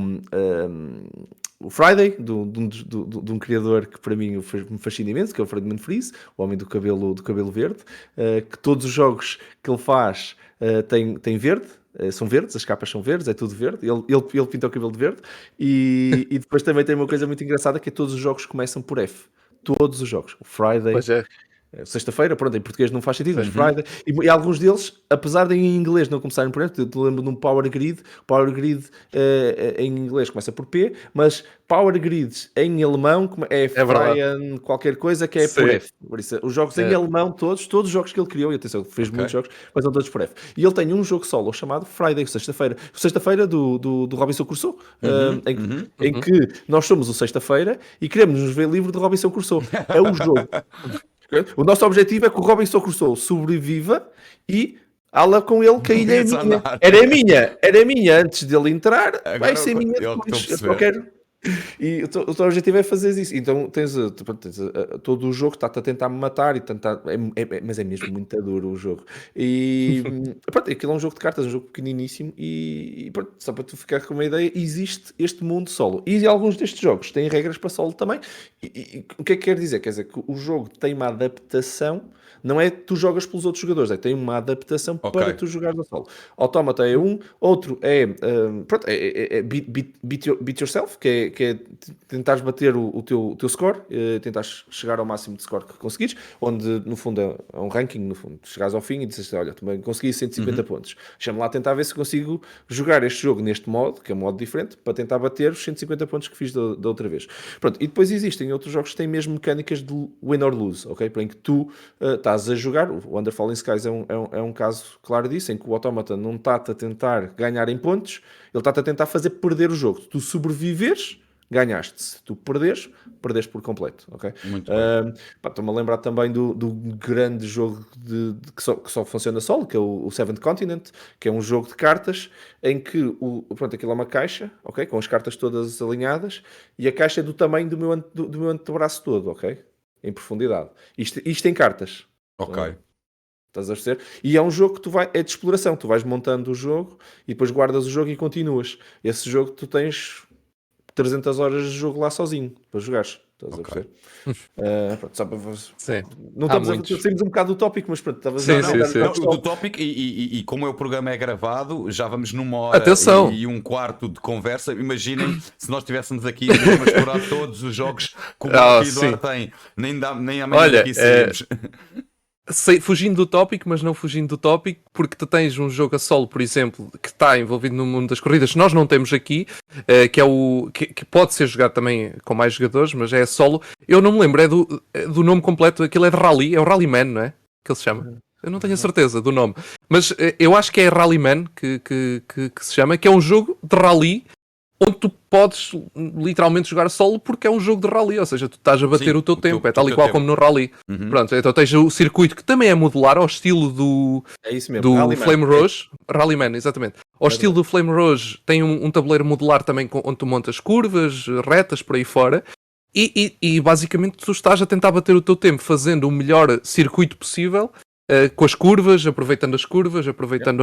Friday, de um criador que para mim me fascina imenso, que é o Fredman Freeze, o homem do cabelo verde, que todos os jogos que ele faz têm verde. São verdes, as capas são verdes, é tudo verde. Ele pinta o cabelo de verde. E depois também tem uma coisa muito engraçada, que é todos os jogos começam por F. Todos os jogos. O Friday, Pois é. sexta-feira, pronto, em português não faz sentido, mas Friday, e alguns deles, apesar de em inglês não começarem por F, eu lembro de um Power Grid em inglês começa por P, mas Power Grids em alemão é Freien, qualquer coisa que é por F. Por isso, os jogos em alemão, todos os jogos que ele criou, e atenção, fez muitos jogos, mas são todos por F. E ele tem um jogo solo chamado Friday, sexta-feira do Robinson Crusoe, em que nós somos o sexta-feira e queremos nos ver livre de Robinson Crusoe. É o jogo. O nosso objetivo é que o Robinson Crusoe sobreviva e ala com ele que a ilha é minha. Era minha antes dele entrar, vai ser minha depois. Eu só quero. E o teu objetivo é fazer isso. Então tens todo o jogo está-te a tentar me matar e tentar, mas é mesmo muito duro o jogo. E pronto, aquilo é um jogo de cartas, um jogo pequeniníssimo. E pronto, só para tu ficar com uma ideia, existe este mundo solo. E alguns destes jogos têm regras para solo também. E o que é que quer dizer? Quer dizer que o jogo tem uma adaptação. Não é tu jogas pelos outros jogadores, tem uma adaptação para tu jogares a solo. Autómata é outro é, beat yourself, que é tentares bater o teu score, tentares chegar ao máximo de score que conseguires, onde no fundo é um ranking, no fundo, chegares ao fim e dizes, olha, também consegui 150 pontos. Chama lá a tentar ver se consigo jogar este jogo neste modo, que é um modo diferente, para tentar bater os 150 pontos que fiz da outra vez. Pronto, e depois existem outros jogos que têm mesmo mecânicas de win or lose, ok? Para em que tu estás a jogar, o Under Falling Skies é um caso claro disso, em que o autómata não está-te a tentar ganhar em pontos, ele está-te a tentar fazer perder o jogo. Tu sobreviveres, ganhaste. Se tu perdeste por completo, ok? Muito bem. Estou-me a lembrar também do grande jogo que só funciona solo, que é o Seventh Continent, que é um jogo de cartas em que aquilo é uma caixa, ok? Com as cartas todas alinhadas, e a caixa é do tamanho do meu antebraço todo, ok? Em profundidade. Isto em cartas. Ok. Estás a perceber? E é um jogo que é de exploração. Tu vais montando o jogo e depois guardas o jogo e continuas. Esse jogo tu tens 300 horas de jogo lá sozinho para jogares. Estás a perceber? Pronto, só para Sim. não estamos a sairmos um bocado do tópico, mas pronto, estavas Sim, a sim. Não, do tópico, e como o programa é gravado, já vamos numa hora Atenção. e um quarto de conversa. Imaginem se nós estivéssemos aqui a explorar todos os jogos que o Marco e Eduardo têm. Nem amanhã Olha, aqui saímos. Fugindo do tópico, mas não fugindo do tópico, porque tu tens um jogo a solo, por exemplo, que está envolvido no mundo das corridas, que nós não temos aqui, que é que pode ser jogado também com mais jogadores, mas é solo. Eu não me lembro, é do nome completo, aquilo é de Rally, é o Rallyman, não é? Que ele se chama. Eu não tenho a certeza do nome, mas eu acho que é Rallyman que se chama, que é um jogo de rally onde tu podes literalmente jogar solo porque é um jogo de rally, ou seja, tu estás a bater o teu tempo, é tal e qual como no rally. Pronto, então tens o circuito que também é modular ao estilo do Flame Rouge, Rallyman, exatamente. Ao estilo do Flame Rouge tem um tabuleiro modular também onde tu montas curvas, retas, por aí fora. E basicamente tu estás a tentar bater o teu tempo fazendo o melhor circuito possível, com as curvas, aproveitando as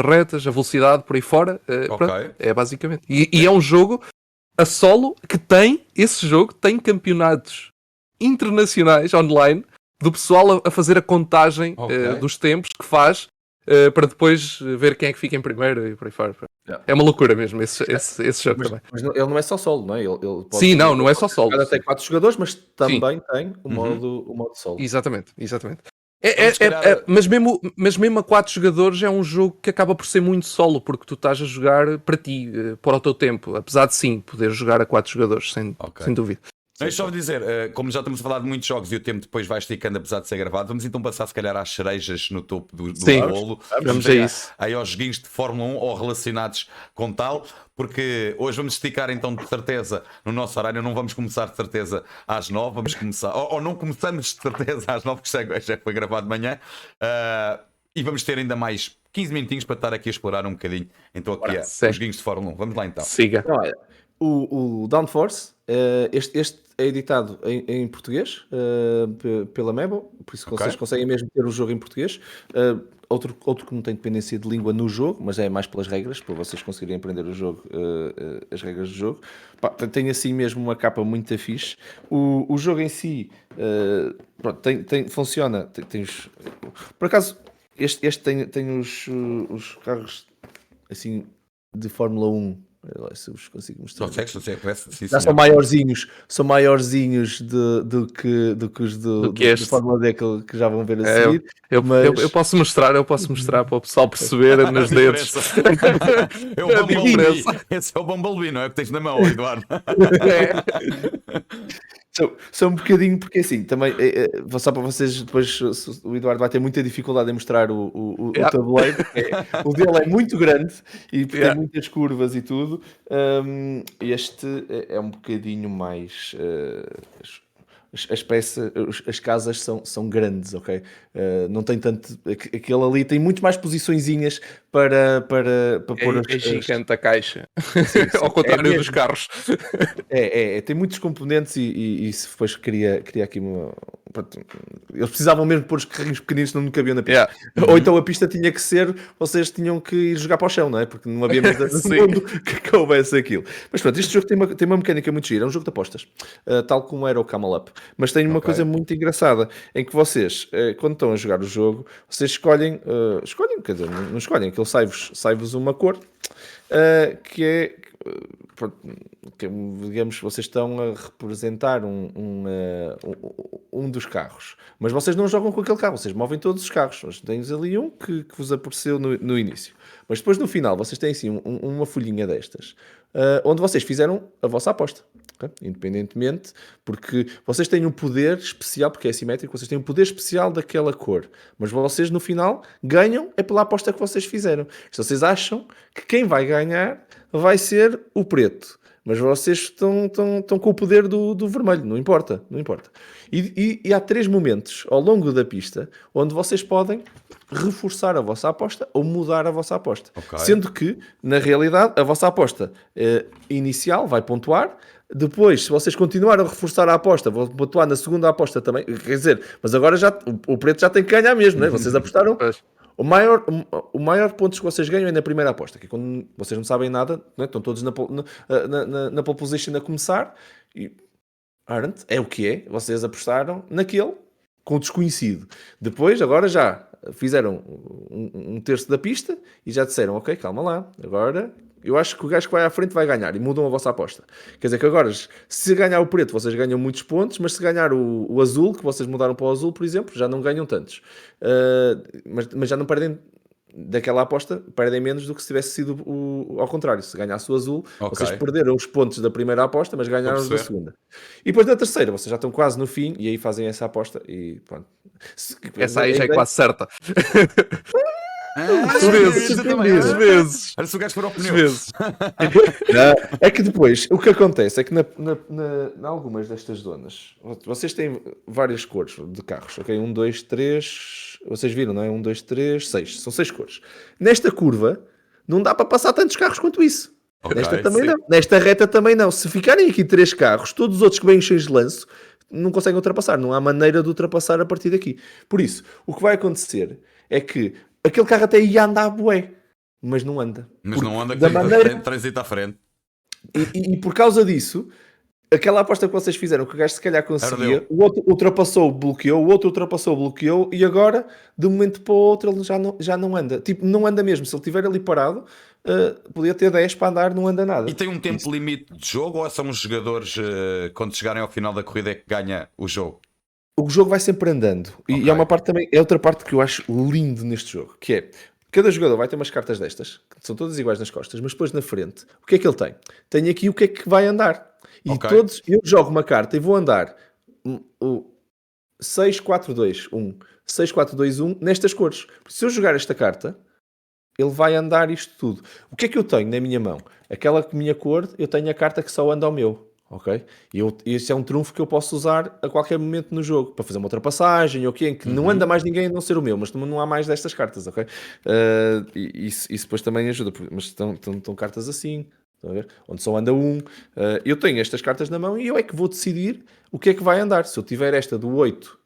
retas, a velocidade por aí fora. Pronto, é basicamente. E é um jogo a solo que esse jogo tem campeonatos internacionais online do pessoal a fazer a contagem dos tempos que faz para depois ver quem é que fica em primeiro e por aí fora. É uma loucura mesmo esse jogo também. Mas ele não é só solo, não é? Ele pode sim, não é só solo. Cada tem 4 jogadores, mas também tem o modo solo. Exatamente. Mas mesmo a 4 jogadores é um jogo que acaba por ser muito solo, porque tu estás a jogar para ti, para o teu tempo, apesar de sim poder jogar a 4 jogadores, sem dúvida. Deixa eu dizer, como já estamos a falar de muitos jogos e o tempo depois vai esticando, apesar de ser gravado, vamos então passar se calhar às cerejas no topo do bolo. Vamos a isso. Aí aos joguinhos de Fórmula 1 ou relacionados com tal, porque hoje vamos esticar então de certeza no nosso horário, não vamos começar de certeza às 9, vamos começar, ou não começamos de certeza às 9, que já foi gravado de manhã, e vamos ter ainda mais 15 minutinhos para estar aqui a explorar um bocadinho então aqui os joguinhos de Fórmula 1. Vamos lá então. Siga. Então, olha, o Downforce, este é editado em português pela Mebo, por isso vocês conseguem mesmo ter o jogo em português. Outro que não tem dependência de língua no jogo, mas é mais pelas regras, para vocês conseguirem aprender o jogo, as regras do jogo. Tem assim mesmo uma capa muito fixe. O jogo em si funciona. Por acaso, este tem os carros assim de Fórmula 1. Se os consigo mostrar. Já são maiorzinhos do que os do Fórmula D que já vão ver a seguir. Eu posso mostrar para o pessoal perceber nos dedos. É o Bumblebee. Esse é o Bumblebee, não é? Que tens na mão, Eduardo. São um bocadinho, porque assim, também, só para vocês, depois o Eduardo vai ter muita dificuldade em mostrar o tabuleiro, o dele é muito grande e tem muitas curvas e tudo. Este é um bocadinho mais... as casas são grandes, ok? Não tem tanto... Aquele ali tem muito mais posiçõezinhas para pôr... É gigante a caixa. Sim. Ao contrário dos carros. Tem muitos componentes e depois queria aqui uma... Eles precisavam mesmo pôr os carrinhos pequeninos, senão não cabiam na pista. Ou então a pista tinha que ser... Vocês tinham que ir jogar para o chão, não é? Porque não havia mais no mundo que coubesse aquilo. Mas pronto, este jogo tem uma mecânica muito gira. É um jogo de apostas. Tal como era o Camel Up. Mas tem uma coisa muito engraçada, em que vocês, quando estão a jogar o jogo, vocês escolhem, quer dizer, não escolhem, aquilo sai-vos uma cor, que digamos, vocês estão a representar um dos carros, mas vocês não jogam com aquele carro, vocês movem todos os carros. Tens ali um que vos apareceu no início, mas depois no final vocês têm assim uma folhinha destas, onde vocês fizeram a vossa aposta. Independentemente, porque vocês têm um poder especial, porque é assimétrico, vocês têm um poder especial daquela cor, mas vocês no final ganham pela aposta que vocês fizeram. Se vocês acham que quem vai ganhar vai ser o preto. Mas vocês estão com o poder do vermelho, não importa. E há 3 momentos ao longo da pista onde vocês podem reforçar a vossa aposta ou mudar a vossa aposta. Ok. Sendo que, na realidade, a vossa aposta inicial vai pontuar. Depois, se vocês continuarem a reforçar a aposta, vão pontuar na segunda aposta também. Quer dizer, mas agora já, o preto já tem que ganhar mesmo, né? Vocês apostaram. O maior pontos que vocês ganham é na primeira aposta, que é quando vocês não sabem nada, né? Estão todos na pole position a começar e é o que é. Vocês apostaram naquele com o desconhecido. Depois, agora já fizeram um terço da pista e já disseram, ok, calma lá, agora eu acho que o gajo que vai à frente vai ganhar e mudam a vossa aposta. Quer dizer que agora, se ganhar o preto, vocês ganham muitos pontos, mas se ganhar o azul, que vocês mudaram para o azul, por exemplo, já não ganham tantos. Mas já não perdem daquela aposta, perdem menos do que se tivesse sido ao contrário. Se ganhasse o azul, vocês perderam os pontos da primeira aposta, mas ganharam os da segunda. E depois da terceira, vocês já estão quase no fim e aí fazem essa aposta e pronto. Essa aí já é quase certa. Às vezes. Olha, se o gajo for ao pneu. É que depois, o que acontece é que em algumas destas zonas, vocês têm várias cores de carros, ok? 1, 2, 3, vocês viram, não é? 1, 2, 3, 6, são 6 cores. Nesta curva, não dá para passar tantos carros quanto isso. Nesta também não. Nesta reta também não. Se ficarem aqui 3 carros, todos os outros que vêm cheios de lance, não conseguem ultrapassar. Não há maneira de ultrapassar a partir daqui. Por isso, o que vai acontecer é que aquele carro até ia andar bué, mas não anda. Mas não anda, que transita à frente. E por causa disso, aquela aposta que vocês fizeram, que o gajo se calhar conseguia, o outro ultrapassou, bloqueou, o outro ultrapassou, bloqueou, e agora, de um momento para o outro, ele já não anda. Tipo, não anda mesmo. Se ele estiver ali parado, podia ter 10 para andar, não anda nada. E tem um tempo limite de jogo, ou são os jogadores, quando chegarem ao final da corrida, é que ganha o jogo? O jogo vai sempre andando. E há uma parte também, é outra parte que eu acho lindo neste jogo, que é, cada jogador vai ter umas cartas destas, que são todas iguais nas costas, mas depois na frente, o que é que ele tem? Tem aqui o que é que vai andar. E eu jogo uma carta e vou andar o 6, 4, 2, 1, 6, 4, 2, 1 nestas cores. Se eu jogar esta carta, ele vai andar isto tudo. O que é que eu tenho na minha mão? Aquela minha cor, eu tenho a carta que só anda ao meu. Ok? E esse é um trunfo que eu posso usar a qualquer momento no jogo para fazer uma ultrapassagem ou em que não anda mais ninguém a não ser o meu, mas não há mais destas cartas, ok? Isso depois também ajuda, mas estão cartas assim, estão a ver? Onde só anda um. Eu tenho estas cartas na mão e eu é que vou decidir o que é que vai andar. Se eu tiver esta do 8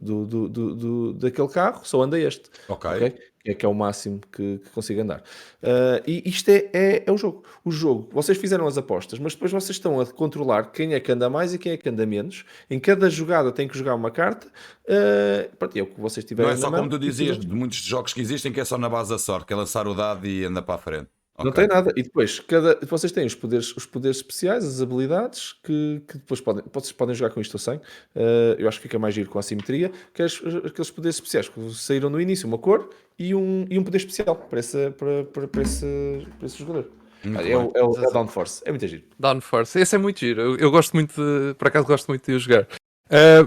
daquele carro, só anda este. Ok? Que é o máximo que consigo andar. E isto é o jogo. O jogo, vocês fizeram as apostas, mas depois vocês estão a controlar quem é que anda mais e quem é que anda menos. Em cada jogada tem que jogar uma carta. Pronto, é o que vocês tiverem. Não é só como tu dizias, de muitos jogos que existem, que é só na base da sorte, que é lançar o dado e andar para a frente. Não tem nada. E depois, vocês têm os poderes especiais, as habilidades, que depois vocês podem jogar com isto ou sem. Eu acho que fica mais giro com a simetria, que é aqueles poderes especiais que saíram no início, uma cor e um poder especial para esse jogador. É o Downforce. É muito giro. Downforce. Esse é muito giro. Eu gosto muito por acaso gosto muito de o jogar.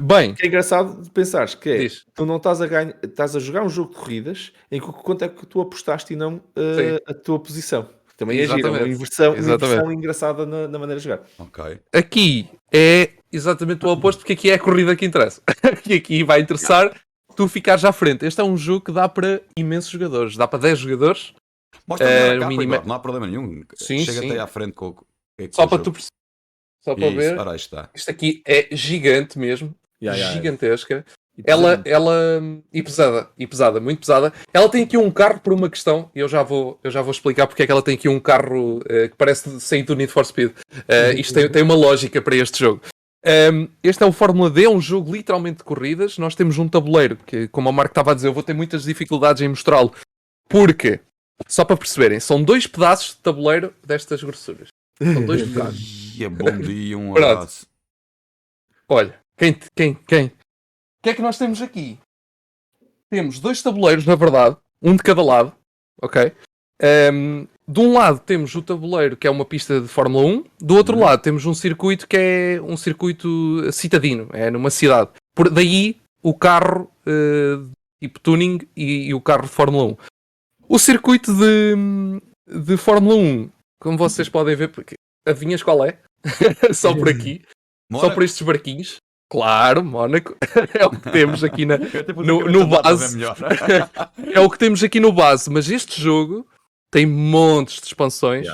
Bem, é engraçado de pensares que tu não estás a jogar um jogo de corridas em que quanto é que tu apostaste e não a tua posição. Também é giro, uma inversão engraçada na maneira de jogar. Aqui é exatamente o oposto, porque aqui é a corrida que interessa. Aqui vai interessar tu ficares à frente. Este é um jogo que dá para imensos jogadores, dá para 10 jogadores. Mostra não há problema nenhum. Chega até à frente com só para tu perceber. Só para ver. Ora, está. Isto aqui é gigante mesmo. Gigantesca. Ela e pesada, muito pesada. Ela tem aqui um carro por uma questão, e eu já vou explicar porque é que ela tem aqui um carro que parece sair do Need for Speed. Isto tem uma lógica para este jogo. Este é o Fórmula D, é um jogo literalmente de corridas. Nós temos um tabuleiro que, como o Marco estava a dizer, eu vou ter muitas dificuldades em mostrá-lo. Porque, só para perceberem, são 2 pedaços de tabuleiro destas grossuras. São 2 pedaços. É bom dia, um abraço. Olha, quem? O que é que nós temos aqui? Temos 2 tabuleiros, na verdade, um de cada lado, ok? De um lado temos o tabuleiro, que é uma pista de Fórmula 1, do outro lado temos um circuito que é um circuito citadino, é numa cidade. Daí o carro tipo tuning e o carro de Fórmula 1. O circuito de Fórmula 1 como vocês podem ver, porque adivinhas qual é? Só por aqui. Só por estes barquinhos. Claro, Mónaco. É o que temos aqui no base. É o que temos aqui no base. Mas este jogo tem montes de expansões,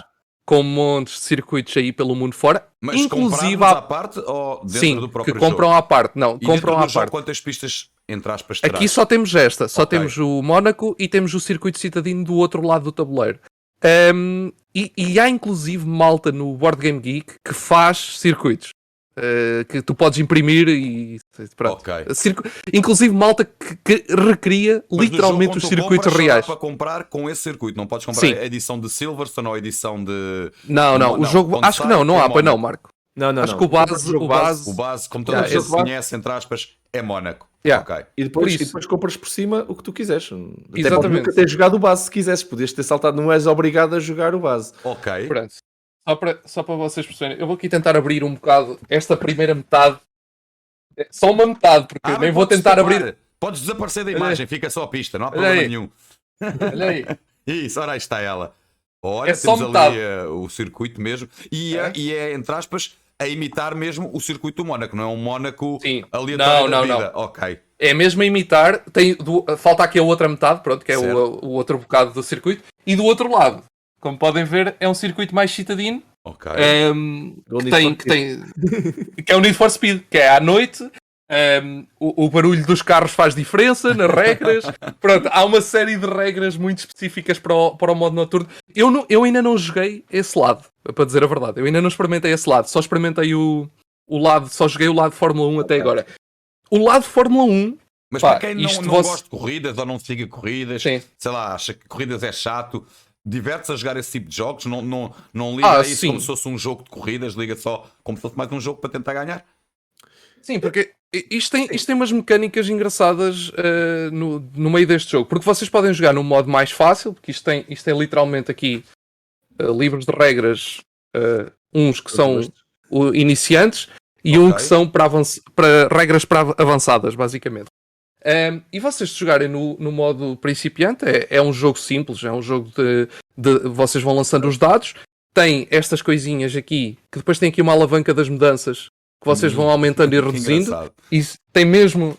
com montes de circuitos aí pelo mundo fora. Mas inclusive à parte ou dentro do próprio jogo? Sim, que compram à parte. Não, e compram à parte. Quantas pistas, entre aspas, terás? Aqui só temos esta. Só temos o Mónaco e temos o circuito citadino do outro lado do tabuleiro. E há inclusive malta no Board Game Geek que faz circuitos. Que tu podes imprimir e pronto. Inclusive malta que recria literalmente os circuitos reais. Para comprar com esse circuito, não podes comprar a edição de Silverstone ou a edição de... Não, o jogo acho que não há, pois não, Marco. Não. Acho que o base, como toda a gente conhece, entre aspas, é Mónaco. E depois compras por cima o que tu quiseres. Exatamente. Até nunca ter jogado o base se quisesses. Podias ter saltado, não és obrigado a jogar o base. Pronto. Só para vocês perceberem, eu vou aqui tentar abrir um bocado esta primeira metade. Só uma metade, porque nem vou tentar abrir. Podes desaparecer da imagem, fica só a pista, não há problema nenhum. Olha aí. Isso, ora aí está ela. Olha, só temos metade. Ali o circuito mesmo. E é, entre aspas, a imitar mesmo o circuito do Mónaco, não é um Mónaco aleatório da vida. Não. Ok. É mesmo a imitar. Falta aqui a outra metade, pronto, que é o outro bocado do circuito. E do outro lado, como podem ver, é um circuito mais citadino. Que é o Need for Speed, que é à noite. O barulho dos carros faz diferença nas regras. Pronto, há uma série de regras muito específicas para o modo noturno. Eu ainda não joguei esse lado, para dizer a verdade. Eu ainda não experimentei esse lado. Só experimentei o lado, só joguei o lado de Fórmula 1 até agora. O lado de Fórmula 1. Mas para quem não gosta de corridas ou não siga corridas, sei lá, acha que corridas é chato, diverte-se a jogar esse tipo de jogos, não liga a isso como se fosse um jogo de corridas, liga só como se fosse mais um jogo para tentar ganhar. Sim, porque isto tem umas mecânicas engraçadas no meio deste jogo. Porque vocês podem jogar no modo mais fácil, porque isto tem literalmente aqui livros de regras, uns que são iniciantes e um que são para regras para avançadas, basicamente. E vocês jogarem no modo principiante, é um jogo simples, é um jogo de vocês vão lançando os dados, tem estas coisinhas aqui, que depois tem aqui uma alavanca das mudanças, que vocês vão aumentando e reduzindo. E tem mesmo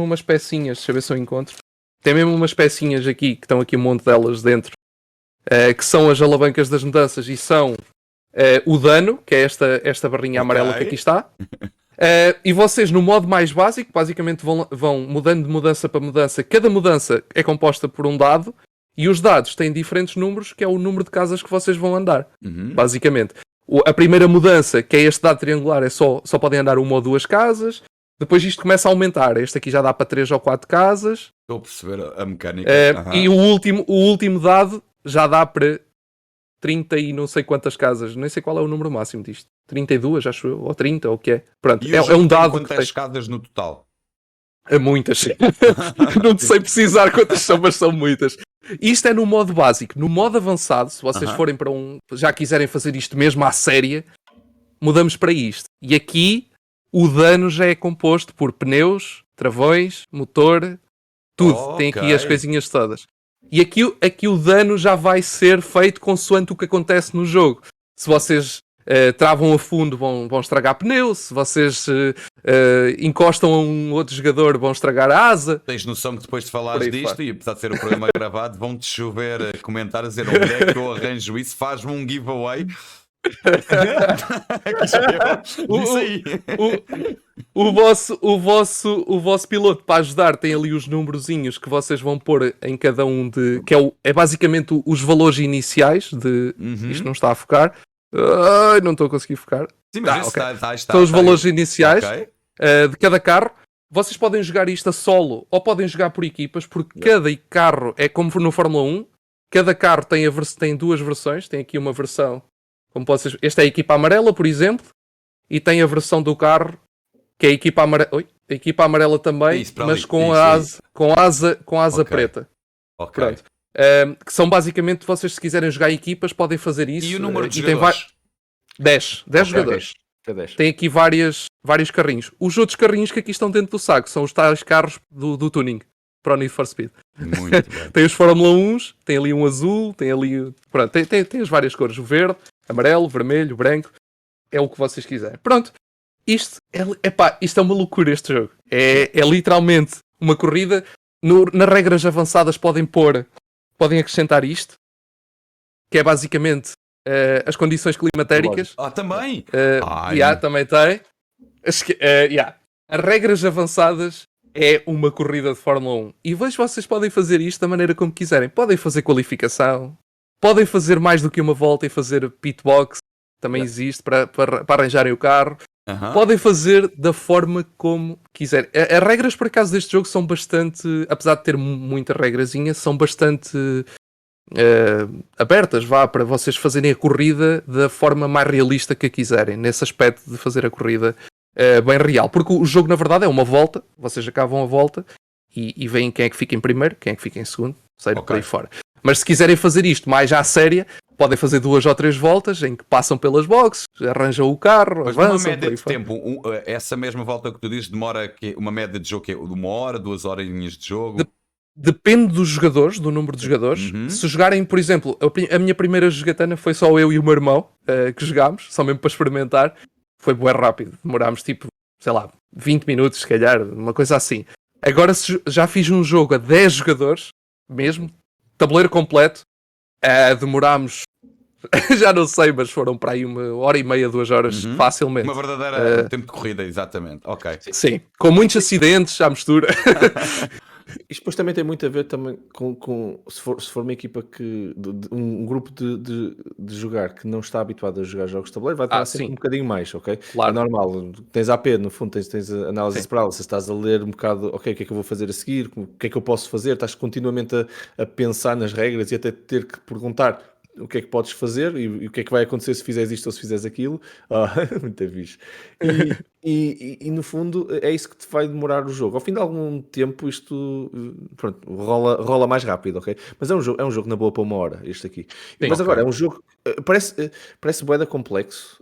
umas pecinhas, deixa eu ver se eu encontro. Tem mesmo umas pecinhas aqui, que estão aqui um monte delas dentro, que são as alavancas das mudanças e são o dano, que é esta barrinha amarela que aqui está. E vocês no modo mais básico, basicamente vão mudando de mudança para mudança. Cada mudança é composta por um dado e os dados têm diferentes números, que é o número de casas que vocês vão andar, basicamente. A primeira mudança, que é este dado triangular, só podem andar uma ou duas casas. Depois isto começa a aumentar. Este aqui já dá para 3 ou 4 casas. Estou a perceber a mecânica. E o último dado já dá para 30 e não sei quantas casas. Nem sei qual é o número máximo disto. 32, acho eu. Ou 30, ou o que é. Pronto, é um dado. Quantas casas no total? Muitas. Não sei precisar quantas são, mas são muitas. Isto é no modo básico. No modo avançado, se vocês forem para já quiserem fazer isto mesmo à séria, mudamos para isto. E aqui o dano já é composto por pneus, travões, motor, tudo. Tem aqui as coisinhas todas. E aqui o dano já vai ser feito consoante o que acontece no jogo. Se vocês travam a fundo, vão estragar pneu. Se vocês encostam a um outro jogador, vão estragar a asa. Tens noção que depois de falares disto, e apesar de ser o programa gravado, vão-te chover comentários a dizer onde é que eu arranjo isso, faz-me um giveaway. O vosso piloto, para ajudar, tem ali os numerozinhos que vocês vão pôr em cada um que é basicamente os valores iniciais de isto não está a focar. Não estou a conseguir focar. Sim, mas são os valores iniciais de cada carro. Vocês podem jogar isto a solo ou podem jogar por equipas, porque cada carro é como no Fórmula 1. Cada carro tem duas versões. Tem aqui uma versão, como vocês... Esta é a equipa amarela, por exemplo, e tem a versão do carro que é a equipa amarela. A equipa amarela também, mas com asa preta. Pronto. Que são basicamente, vocês se quiserem jogar equipas podem fazer isso. E o número de jogadores? 10 jogadores. 10. Tem aqui vários carrinhos. Os outros carrinhos que aqui estão dentro do saco são os tais carros do tuning. para o Need for Speed. Muito bem. Tem os Fórmula 1s, tem ali um azul, tem ali... Pronto, tem as várias cores. O verde, amarelo, vermelho, branco. É o que vocês quiserem. Pronto. Isto é uma loucura este jogo. É literalmente uma corrida. Nas regras avançadas podem acrescentar isto. Que é basicamente as condições climatéricas. Também? Também tem. As regras avançadas é uma corrida de Fórmula 1. E vejo vocês podem fazer isto da maneira como quiserem. Podem fazer qualificação. Podem fazer mais do que uma volta e fazer pitbox. Também existe para arranjarem o carro. Podem fazer da forma como quiserem. As regras, por acaso, deste jogo são bastante... Apesar de ter muita regrazinha, são bastante abertas, para vocês fazerem a corrida da forma mais realista que a quiserem. Nesse aspecto de fazer a corrida bem real. Porque o jogo, na verdade, é uma volta. Vocês acabam a volta e veem quem é que fica em primeiro, quem é que fica em segundo. Saíram por aí fora. Mas se quiserem fazer isto mais à séria, podem fazer 2 ou 3 voltas em que passam pelas boxes, arranjam o carro, mas avançam. Uma média de tempo, essa mesma volta que tu dizes demora uma média de jogo que é de 1 hora, 2 horinhas de jogo? Depende dos jogadores, do número de jogadores. Se jogarem, por exemplo, a minha primeira jogatana foi só eu e o meu irmão que jogámos, só mesmo para experimentar. Foi bué rápido, demorámos 20 minutos, se calhar, uma coisa assim. Agora já fiz um jogo a 10 jogadores, mesmo, tabuleiro completo, demorámos, já não sei, mas foram para aí 1h30, 2 horas, facilmente. Uma verdadeira tempo de corrida, exatamente. Ok. Sim, com muitos acidentes à mistura. Isto depois também tem muito a ver também com se for uma equipa um grupo de jogar que não está habituado a jogar jogos de tabuleiro, vai demorar sempre um bocadinho mais, ok? Claro. É normal, tens AP, no fundo tens análise de paralysis, estás a ler um bocado, ok, o que é que eu vou fazer a seguir, o que é que eu posso fazer, estás continuamente a pensar nas regras e até ter que perguntar o que é que podes fazer e o que é que vai acontecer se fizeres isto ou se fizeres aquilo. Muito fixe. E no fundo é isso que te vai demorar o jogo. Ao fim de algum tempo isto rola mais rápido, ok? Mas é um jogo na boa para 1 hora, este aqui. Sim, mas agora é um jogo parece bué da complexo,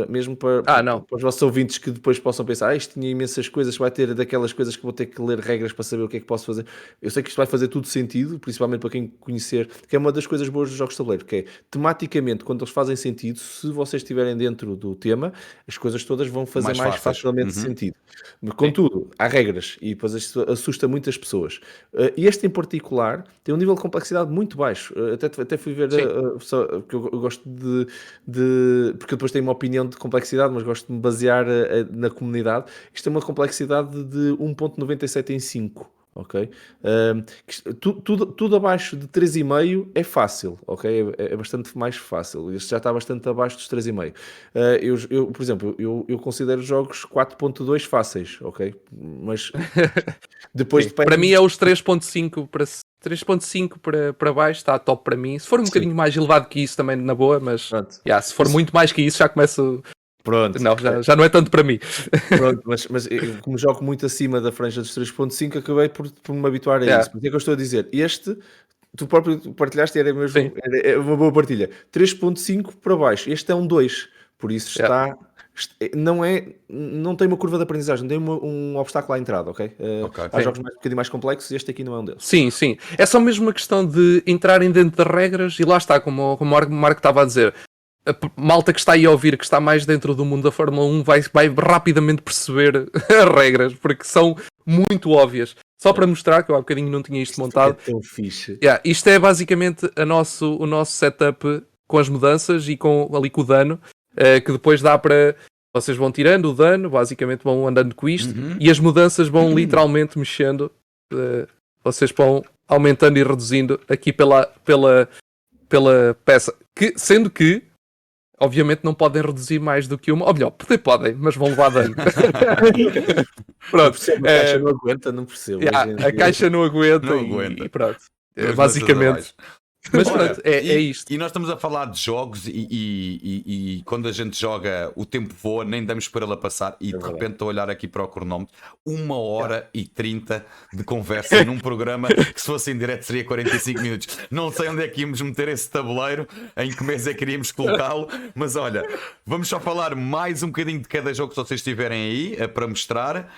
mesmo para os vossos ouvintes que depois possam pensar, isto tinha imensas coisas, vai ter daquelas coisas que vou ter que ler regras para saber o que é que posso fazer. Eu sei que isto vai fazer tudo sentido, principalmente para quem conhecer, que é uma das coisas boas dos jogos de tabuleiro, que é tematicamente, quando eles fazem sentido, se vocês estiverem dentro do tema, as coisas todas vão fazer mais facilmente sentido. Contudo, há regras e depois isto assusta muitas pessoas. E este em particular tem um nível de complexidade muito baixo. Até fui ver, porque eu gosto porque eu depois tenho uma opinião de complexidade, mas gosto de me basear na comunidade. Isto tem uma complexidade de 1.97 em 5. Ok? Tudo abaixo de 3,5 é fácil, ok? É bastante mais fácil. Este já está bastante abaixo dos 3,5. Eu, por exemplo, eu considero jogos 4.2 fáceis, ok? Mas depois depende... Para mim é os 3.5 para baixo, está top para mim. Se for um bocadinho mais elevado que isso também na boa, mas se for muito mais que isso já começo... Pronto. Não, já não é tanto para mim. Pronto, mas eu, como jogo muito acima da franja dos 3.5, acabei por me habituar a isso. Por que é que eu estou a dizer? Tu próprio partilhaste, era mesmo era uma boa partilha. 3.5 para baixo. Este é um 2. Por isso não tem uma curva de aprendizagem, tem um obstáculo à entrada, ok? Há jogos um bocadinho mais complexos e este aqui não é um deles. Sim. É só mesmo uma questão de entrarem dentro das regras e lá está, como o Marco estava a dizer. A malta que está aí a ouvir, que está mais dentro do mundo da Fórmula 1, vai rapidamente perceber as regras, porque são muito óbvias. Só para mostrar, que eu há bocadinho não tinha isto montado. É tão fixe. Isto é basicamente o nosso setup com as mudanças e com o dano, que depois dá para... Vocês vão tirando o dano, basicamente vão andando com isto, e as mudanças vão literalmente mexendo. Vocês vão aumentando e reduzindo aqui pela peça. Sendo que obviamente não podem reduzir mais do que uma. Ou melhor, podem, mas vão levar dano. Pronto. A caixa não aguenta, não percebo. A caixa não aguenta. E pronto. Basicamente. Mas Olha, pronto, é isto. e nós estamos a falar de jogos e quando a gente joga o tempo voa, nem damos para ela passar e de verdade. repente estou a olhar aqui para o cronómetro 1h30 de conversa num programa que se fosse em direto seria 45 minutos. Não sei onde é que íamos meter esse tabuleiro, em que mês é que iríamos colocá-lo, mas olha, vamos só falar mais um bocadinho de cada jogo que vocês tiverem aí para mostrar.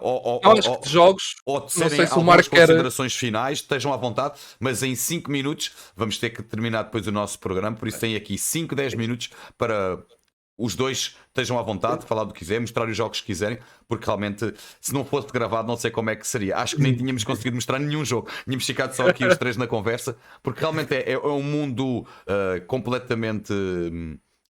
Eu acho que de jogos, ou de não serem sei se o algumas Marco quer. considerações finais, estejam à vontade, mas em 5 minutos vamos ter que terminar depois o nosso programa, por isso tem aqui 5, 10 minutos para os dois estejam à vontade, falar do que quiserem, mostrar os jogos que quiserem, porque realmente, se não fosse gravado, não sei como é que seria. Acho que nem tínhamos conseguido mostrar nenhum jogo, tínhamos ficado só aqui os três na conversa, porque realmente é um mundo completamente.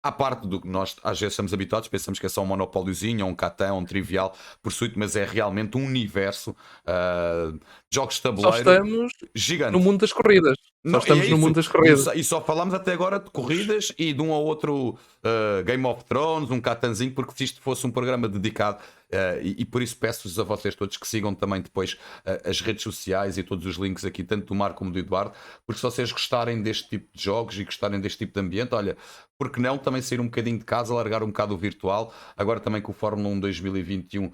À parte do que nós às vezes estamos habituados, pensamos que é só um monopóliozinho, ou um Catan, ou um Trivial Pursuit, mas é realmente um universo de jogos de Só tabuleiro estamos gigante. no mundo das corridas. Só Não, estamos é no isso. mundo das corridas. E só falámos até agora de corridas e de um ou outro Game of Thrones, um Catanzinho, porque se isto fosse um programa dedicado, e por isso peço-vos a vocês todos que sigam também depois as redes sociais e todos os links aqui, tanto do Marco como do Eduardo, porque se vocês gostarem deste tipo de jogos e gostarem deste tipo de ambiente, olha, porque não também sair um bocadinho de casa, largar um bocado o virtual, agora também com o Fórmula 1 2021.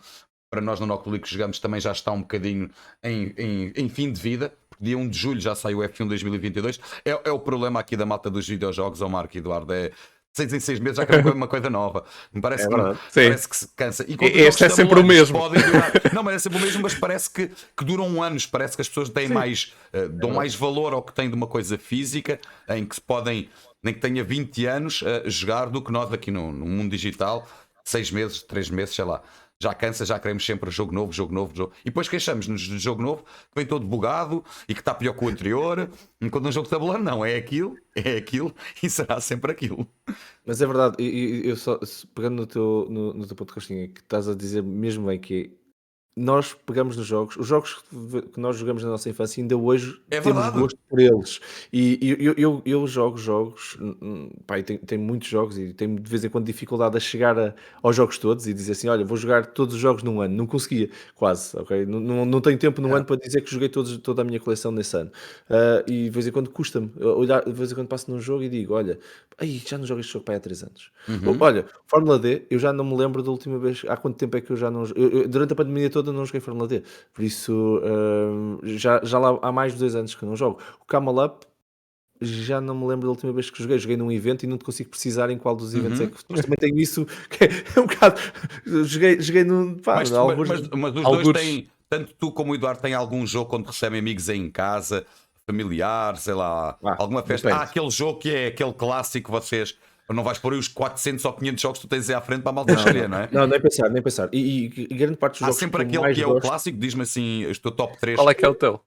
Para nós no Noctulico que jogamos também já está um bocadinho em fim de vida. Dia 1 de julho já sai o F1 2022. É o problema aqui da malta dos videojogos, ao Marco e Eduardo. É 6 em 6 meses já quero uma coisa nova. Me parece, parece que se cansa. E este é sempre o mesmo. Durar... Não, mas é sempre o mesmo, mas parece que duram anos. Parece que as pessoas têm mais, dão mais valor ao que têm de uma coisa física, em que se podem, nem que tenha 20 anos, jogar, do que nós aqui no mundo digital. 6 meses, 3 meses, sei lá. Já cansa, já queremos sempre jogo novo, jogo novo, jogo. E depois queixamos-nos de jogo novo, que vem todo bugado e que está pior que o anterior. Enquanto um jogo de tabuleiro, não, é aquilo e será sempre aquilo. Mas é verdade, eu só pegando no teu ponto, Costinha, que estás a dizer mesmo bem que nós pegamos nos jogos, os jogos que nós jogamos na nossa infância, ainda hoje É temos verdade. gosto por eles. E eu jogo jogos, pá, e tenho muitos jogos e tenho de vez em quando dificuldade a chegar aos jogos todos e dizer assim: olha, vou jogar todos os jogos num ano. Não conseguia, quase, ok? Não tenho tempo num ano para dizer que joguei toda a minha coleção nesse ano. E de vez em quando custa-me olhar, de vez em quando passo num jogo e digo: olha, aí já não jogo este jogo para aí há 3 anos. Olha, Fórmula D, eu já não me lembro da última vez, há quanto tempo é que eu já não. Durante a pandemia toda não joguei Fórmula D, por isso já lá há mais de 2 anos que eu não jogo. O Camel Up já não me lembro da última vez que joguei num evento e não te consigo precisar em qual dos eventos é que. Mas também tenho isso que é um bocado. Joguei num. Pá, Mas os dois têm, tanto tu como o Eduardo, têm algum jogo quando recebem amigos em casa, familiar, sei lá, alguma festa. Depende. Aquele jogo que é aquele clássico, vocês. Não vais pôr aí os 400 ou 500 jogos que tu tens aí à frente para a malta escolher, não é? Não, nem pensar. E grande parte dos Há jogos sempre que eu aquele mais que é o gosto. clássico, diz-me assim, o teu top 3. Qual é que é o teu?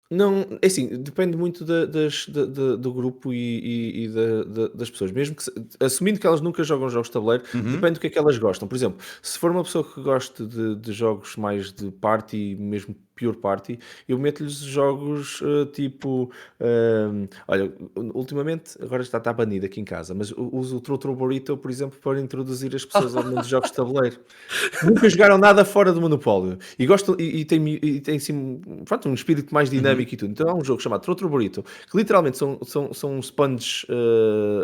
Não, é assim, depende muito do grupo e das pessoas. Mesmo que, assumindo que elas nunca jogam jogos de tabuleiro, depende do que é que elas gostam. Por exemplo, se for uma pessoa que gosta de jogos mais de party, mesmo pure party, eu meto-lhes jogos tipo. Olha, ultimamente, agora está banido aqui em casa, mas uso o Trotro Burrito, por exemplo, para introduzir as pessoas ao mundo de jogos de tabuleiro. Nunca jogaram nada fora do Monopólio e gostam e tem assim, pronto, um espírito mais dinâmico e tudo. Então há um jogo chamado Trotro Burrito, que literalmente são sponge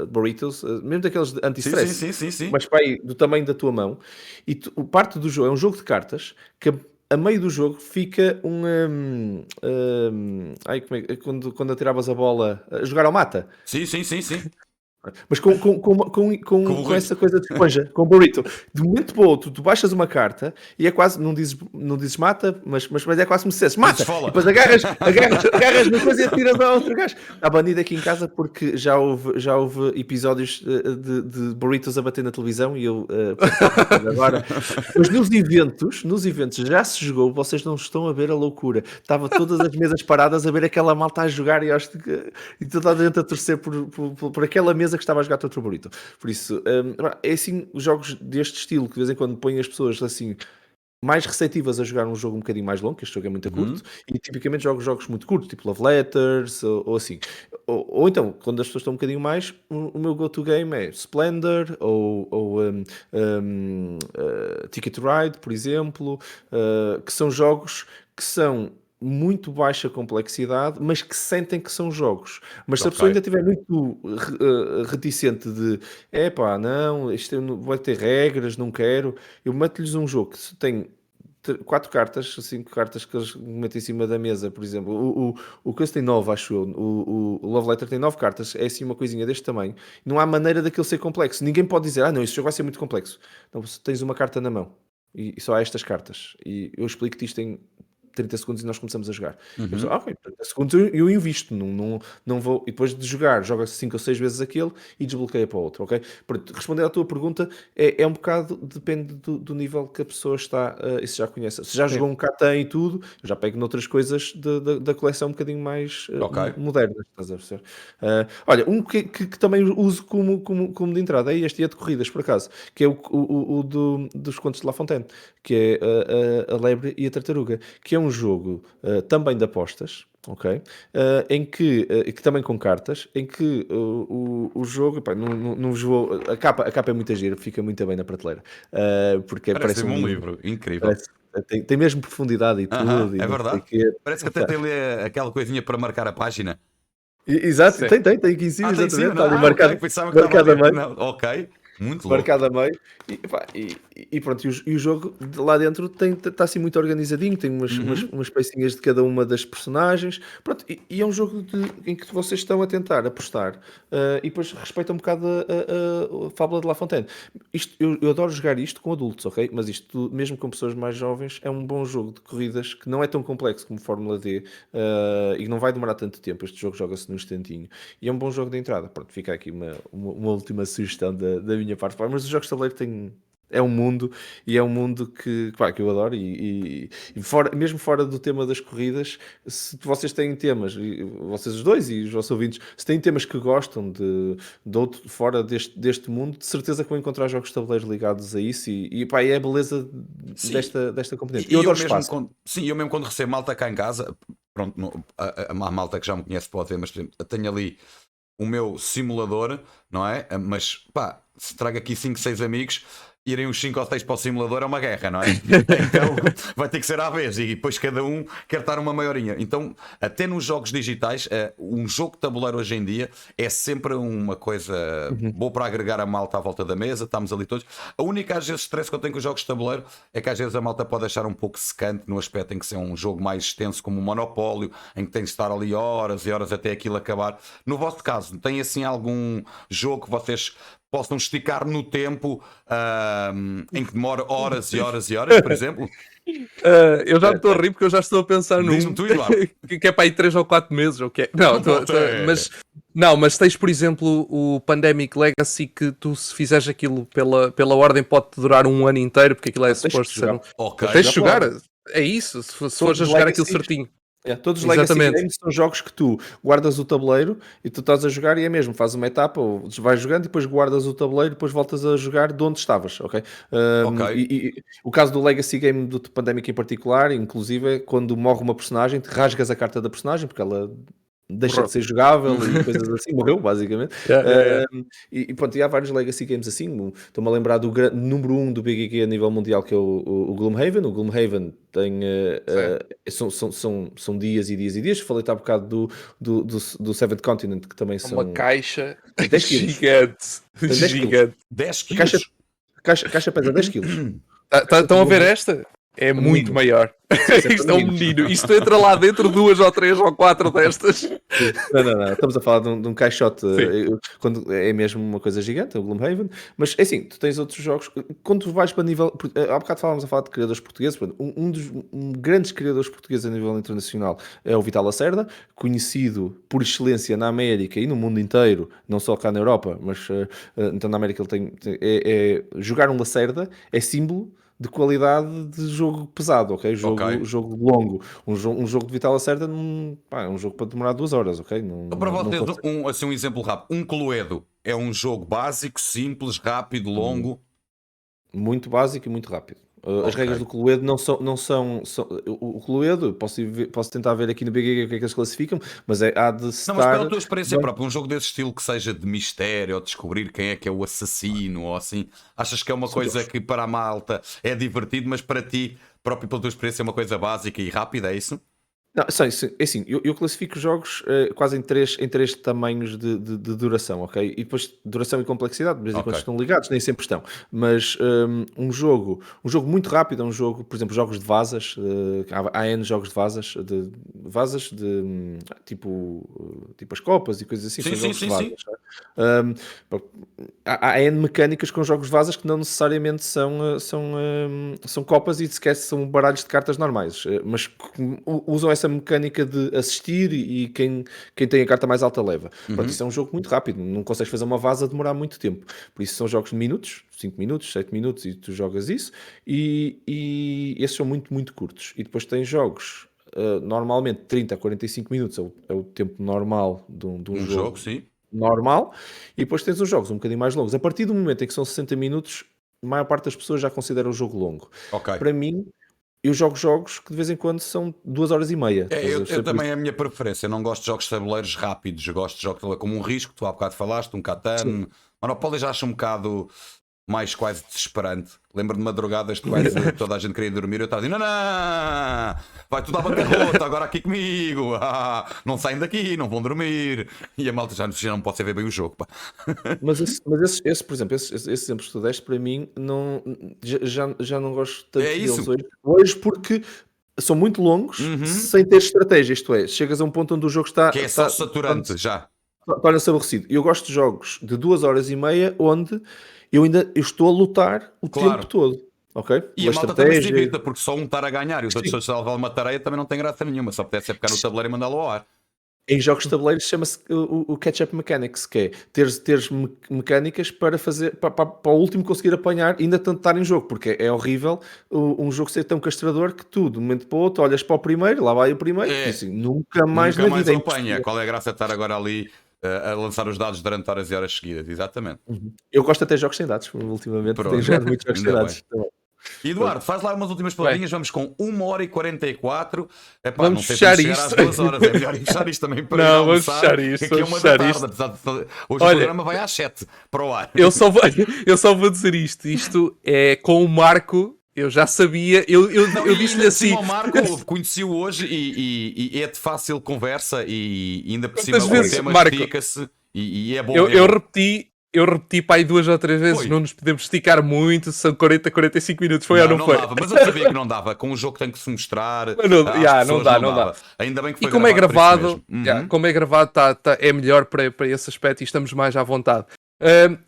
burritos, mesmo daqueles anti-stress, Sim. mas para aí, do tamanho da tua mão. E parte do jogo é um jogo de cartas que a meio do jogo fica quando atiravas a bola a jogar ao mata. Sim. Mas com essa coisa de esponja, com burrito. De um momento para o outro, tu baixas uma carta e é quase, não dizes mata, mas é quase como se dissesse mata! E depois agarras na coisa e atiras ao outro gajo. Está banido aqui em casa porque já houve episódios de burritos a bater na televisão e eu agora. Mas nos eventos já se jogou, vocês não estão a ver a loucura. Estava todas as mesas paradas a ver aquela malta a jogar e toda a gente a torcer por aquela mesa que estava a jogar outro burrito. Por isso, é assim, os jogos deste estilo que de vez em quando põem as pessoas assim mais receptivas a jogar um jogo um bocadinho mais longo, que este jogo é muito curto, e tipicamente jogo jogos muito curtos, tipo Love Letters, ou assim. Ou então, quando as pessoas estão um bocadinho mais, o meu go-to game é Splendor, ou Ticket to Ride, por exemplo, que são jogos que são muito baixa complexidade, mas que sentem que são jogos. Mas se a Ok. pessoa ainda estiver muito reticente de epá, não, isto vai ter regras, não quero, eu meto-lhes um jogo que tem 4 cartas, 5 cartas que eles metem em cima da mesa, por exemplo. O Coisa tem 9, acho eu. O Love Letter tem 9 cartas, é assim uma coisinha deste tamanho. Não há maneira daquilo ser complexo. Ninguém pode dizer, não, este jogo vai ser muito complexo. Então, você tens uma carta na mão e só há estas cartas. E eu explico-te isto em 30 segundos e nós começamos a jogar. E a pessoa, ok, 30 segundos eu invisto, não vou. E depois de jogar, joga 5 ou 6 vezes aquele e desbloqueia para o outro, ok? Pronto, responder à tua pergunta é um bocado, depende do nível que a pessoa está, e se já conhece. Se já jogou um Catan e tudo, eu já pego noutras coisas da coleção um bocadinho mais Ok. modernas, estás a perceber? Olha, um que também uso como de entrada é este, e é de corridas, por acaso, que é dos Contos de La Fontaine, que é a Lebre e a Tartaruga, que é um jogo também de apostas, ok? Que também com cartas, em que o jogo, epá, não vou, a capa é muito gira, fica muito bem na prateleira, porque parece Parece-me um um livro, livro, incrível. parece, tem mesmo profundidade e tudo, e É não sei o verdade. quê. Parece que até tem ali aquela coisinha para marcar a página. Exato, Sim. tem aqui em cima, Tem em exatamente, cima, está não? ali Ok, pensava que estava marcado a ali. meio. Não, ok, muito louco. Marcado a meio e pronto, e o jogo de lá dentro está assim muito organizadinho, tem umas pecinhas de cada uma das personagens, pronto, e é um jogo em que vocês estão a tentar apostar, e depois respeita um bocado a fábula de La Fontaine. Eu adoro jogar isto com adultos, ok? Mas isto, mesmo com pessoas mais jovens, é um bom jogo de corridas que não é tão complexo como Fórmula D, e não vai demorar tanto tempo. Este jogo joga-se num instantinho e é um bom jogo de entrada. Pronto, fica aqui uma última sugestão da minha parte. Mas os jogos de tabuleiro têm. É um mundo, e é um mundo que eu adoro, mesmo fora do tema das corridas, se vocês têm temas, e vocês os dois e os vossos ouvintes, se têm temas que gostam de outro, fora deste mundo, de certeza que vão encontrar jogos de tabuleiros ligados a isso, pá, é a beleza Sim. desta componente. E Eu eu adoro mesmo espaço. eu mesmo quando recebo malta cá em casa, pronto, a malta que já me conhece pode ver, mas por exemplo, eu tenho ali o meu simulador, não é? Mas pá, se trago aqui 5, 6 amigos, irem uns 5 ou 6 para o simulador é uma guerra, não é? Então vai ter que ser à vez e depois cada um quer estar uma maiorinha. Então, até nos jogos digitais, um jogo de tabuleiro hoje em dia é sempre uma coisa boa para agregar a malta à volta da mesa, estamos ali todos. A única às vezes stress que eu tenho com os jogos de tabuleiro é que às vezes a malta pode achar um pouco secante no aspecto em que se é um jogo mais extenso como o Monopólio, em que tem de estar ali horas e horas até aquilo acabar. No vosso caso, tem assim algum jogo que vocês possam esticar no tempo, em que demora horas e horas e horas, por exemplo? Eu já me estou a rir porque eu já estou a pensar Diz-me num tu, Eduardo. que é para aí 3 ou 4 meses, ou que é. Não, mas tens, por exemplo, o Pandemic Legacy, que tu, se fizeres aquilo pela ordem, pode-te durar um ano inteiro, porque aquilo é Tens de suposto ser jogar. Ok. Tens de jogar. Pode. É isso, se fores Todos a os jogar aquilo Legacies, certinho. todos os Legacy Exatamente. Games são jogos que tu guardas o tabuleiro e tu estás a jogar e é mesmo, fazes uma etapa ou vais jogando e depois guardas o tabuleiro e depois voltas a jogar de onde estavas, ok? Ok. O caso do Legacy Game do Pandemic em particular, inclusive, é quando morre uma personagem, te rasgas a carta da personagem porque ela deixa de ser jogável e coisas assim, morreu basicamente. Yeah. E pronto, e há vários Legacy Games assim. Estou-me a lembrar do número 1 do BGG a nível mundial, que é o Gloomhaven. O Gloomhaven tem, são dias e dias e dias. Falei-te há bocado do Seventh Continent, que também são Uma caixa 10 quilos. gigante. Tem 10 quilos. Gigante. 10 A caixa, quilos. a caixa pesa 10 quilos. Estão a ver esta? É muito maior. Isto é um menino. Isto entra lá dentro 2 ou 3 ou 4 destas. Não. Estamos a falar de um caixote, Sim. quando é mesmo uma coisa gigante, é o Gloomhaven. Mas é assim, tu tens outros jogos. Quando tu vais para nível. Há bocado falávamos a falar de criadores portugueses. Um dos grandes criadores portugueses a nível internacional é o Vital Lacerda, conhecido por excelência na América e no mundo inteiro, não só cá na Europa, mas então na América ele jogar um Lacerda é símbolo de qualidade de jogo pesado, ok? Jogo longo. Um jogo de Vital Lacerda é um jogo para demorar 2 horas, ok? Então, para vocês, assim, um exemplo rápido. Um Cluedo é um jogo básico, simples, rápido, longo. Muito básico e muito rápido. As regras do Cluedo não são o Cluedo, posso tentar ver aqui no BGG o que é que eles classificam, mas há de estar... Não, mas pela tua experiência própria, um jogo desse estilo que seja de mistério ou descobrir quem é que é o assassino ou assim, achas que é uma coisa que para a malta é divertido, mas para ti, próprio pela tua experiência, é uma coisa básica e rápida, é isso? Não, sim, é assim, eu classifico os jogos quase em três tamanhos de duração, ok? E depois duração e complexidade, de vez em Ok. quando estão ligados, nem sempre estão. Mas um jogo muito rápido é um jogo, por exemplo, jogos de vasas, há N jogos de vasas de tipo as copas e coisas assim, Sim, são sim, jogos de sim, sim. vasas. Pá, há N mecânicas com jogos de vasas que não necessariamente são copas e sequer são baralhos de cartas normais, mas usam essa mecânica de assistir e quem tem a carta mais alta leva. Pronto, isso é um jogo muito rápido, não consegues fazer uma vaza demorar muito tempo. Por isso são jogos de minutos, 5 minutos, 7 minutos e tu jogas isso e esses são muito, muito curtos. E depois tens jogos. Normalmente 30 a 45 minutos é o tempo normal de um Um jogo, jogo sim. normal, e depois tens os jogos um bocadinho mais longos. A partir do momento em que são 60 minutos, a maior parte das pessoas já considera o jogo longo. Ok. Para mim, eu jogo jogos que de vez em quando são 2 horas e meia. É, Estás a eu perceber? Por também isso, é a minha preferência. Eu não gosto de jogos de tabuleiros rápidos. Eu gosto de jogos de tabuleiro como um risco, tu há bocado falaste, um sim. Catan. Monopoly já acho um bocado mais quase desesperante. Lembro de madrugadas de quase toda a gente queria dormir. Eu estava a dizer: não, vai tudo à bancarrota, agora aqui comigo. Não saem daqui, não vão dormir. E a malta já não pode ver bem o jogo. Pá. Por exemplo, esses exemplos que tu deste, para mim, não, já não gosto É tanto deles isso. hoje porque são muito longos Uhum. sem ter estratégia. Isto é, chegas a um ponto onde o jogo Que é só saturante já. torna-se aborrecido. Eu gosto de jogos de 2 horas e meia onde eu estou a lutar o tempo Claro. todo, ok? E a Pela malta também se estratégia. irrita, porque só um estar a ganhar e os outros Sim. a salvar uma tareia também não tem graça nenhuma. Só pudesse é pegar no tabuleiro e mandá-lo ao ar. Em jogos de tabuleiros chama-se o catch-up mechanics, que é teres mecânicas para fazer para o último conseguir apanhar, ainda tanto estar em jogo, porque é horrível um jogo ser tão castrador que tu, de um momento para o outro, olhas para o primeiro, lá vai o primeiro, e É. assim, nunca mais Nunca na mais vida, é o apanha. impossível. Qual é a graça de estar agora ali a lançar os dados durante horas e horas seguidas? Exatamente. Uhum. Eu gosto até de jogos sem dados, ultimamente tenho Pronto, jogado muitos jogos sem ainda bem. dados. Também. Eduardo, Pronto. faz lá umas últimas Bem, palavrinhas. Vamos com 1h44. Epá, não vamos sei se vamos fechar chegar às isto. 2 horas. É melhor ir fechar isto também para ir Não, vamos almoçar. fechar isto. Que aqui é Vamos 1 da fechar tarde. isto. Hoje o Olha, programa vai às 7 para o ar. eu só vou dizer isto. Isto é com o Marco. Eu já sabia. Não, Eu e disse-lhe ainda por cima assim. o Marco conheci-o hoje e é de fácil conversa e ainda por cima Quantas o vezes, tema Marco? estica-se e é bom. Eu, É eu bom. repeti. Eu repeti para aí 2 ou 3 vezes. Foi. Não nos podemos esticar muito. São 40, 45 minutos. Foi ou Não, não não foi? dava, mas eu sabia que não dava. Com o jogo tem que se mostrar Mas não, às yeah, não pessoas, dá, não não dá. dava. Ainda bem que E foi como é gravado por isso gravado, mesmo. yeah, como é gravado é melhor para esse aspecto e estamos mais à vontade.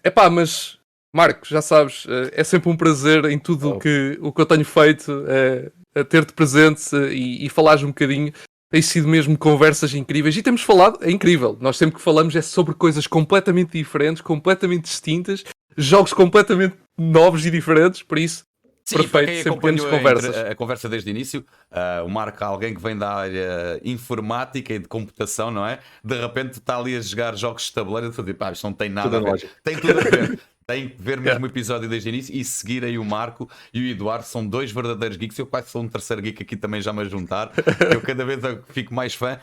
Epá, mas Marco, já sabes, é sempre um prazer em tudo Oh, o que eu tenho feito, a ter-te presente e falares um bocadinho. Tem sido mesmo conversas incríveis e temos falado, é incrível. Nós sempre que falamos é sobre coisas completamente diferentes, completamente distintas, jogos completamente novos e diferentes, por isso, Sim, e para perfeito, quem sempre grandes acompanhou conversas. a conversa desde o início, o Marco é alguém que vem da área informática e de computação, não é? De repente está ali a jogar jogos de tabuleiro e fazer, pá, isto não tem tudo nada a ver. lógico. Tem tudo a ver. Tem que ver mesmo Yeah. o episódio desde o início e seguir aí o Marco e o Eduardo, são dois verdadeiros geeks. Eu quase sou um terceiro geek aqui também já me a juntar. Eu cada vez fico mais fã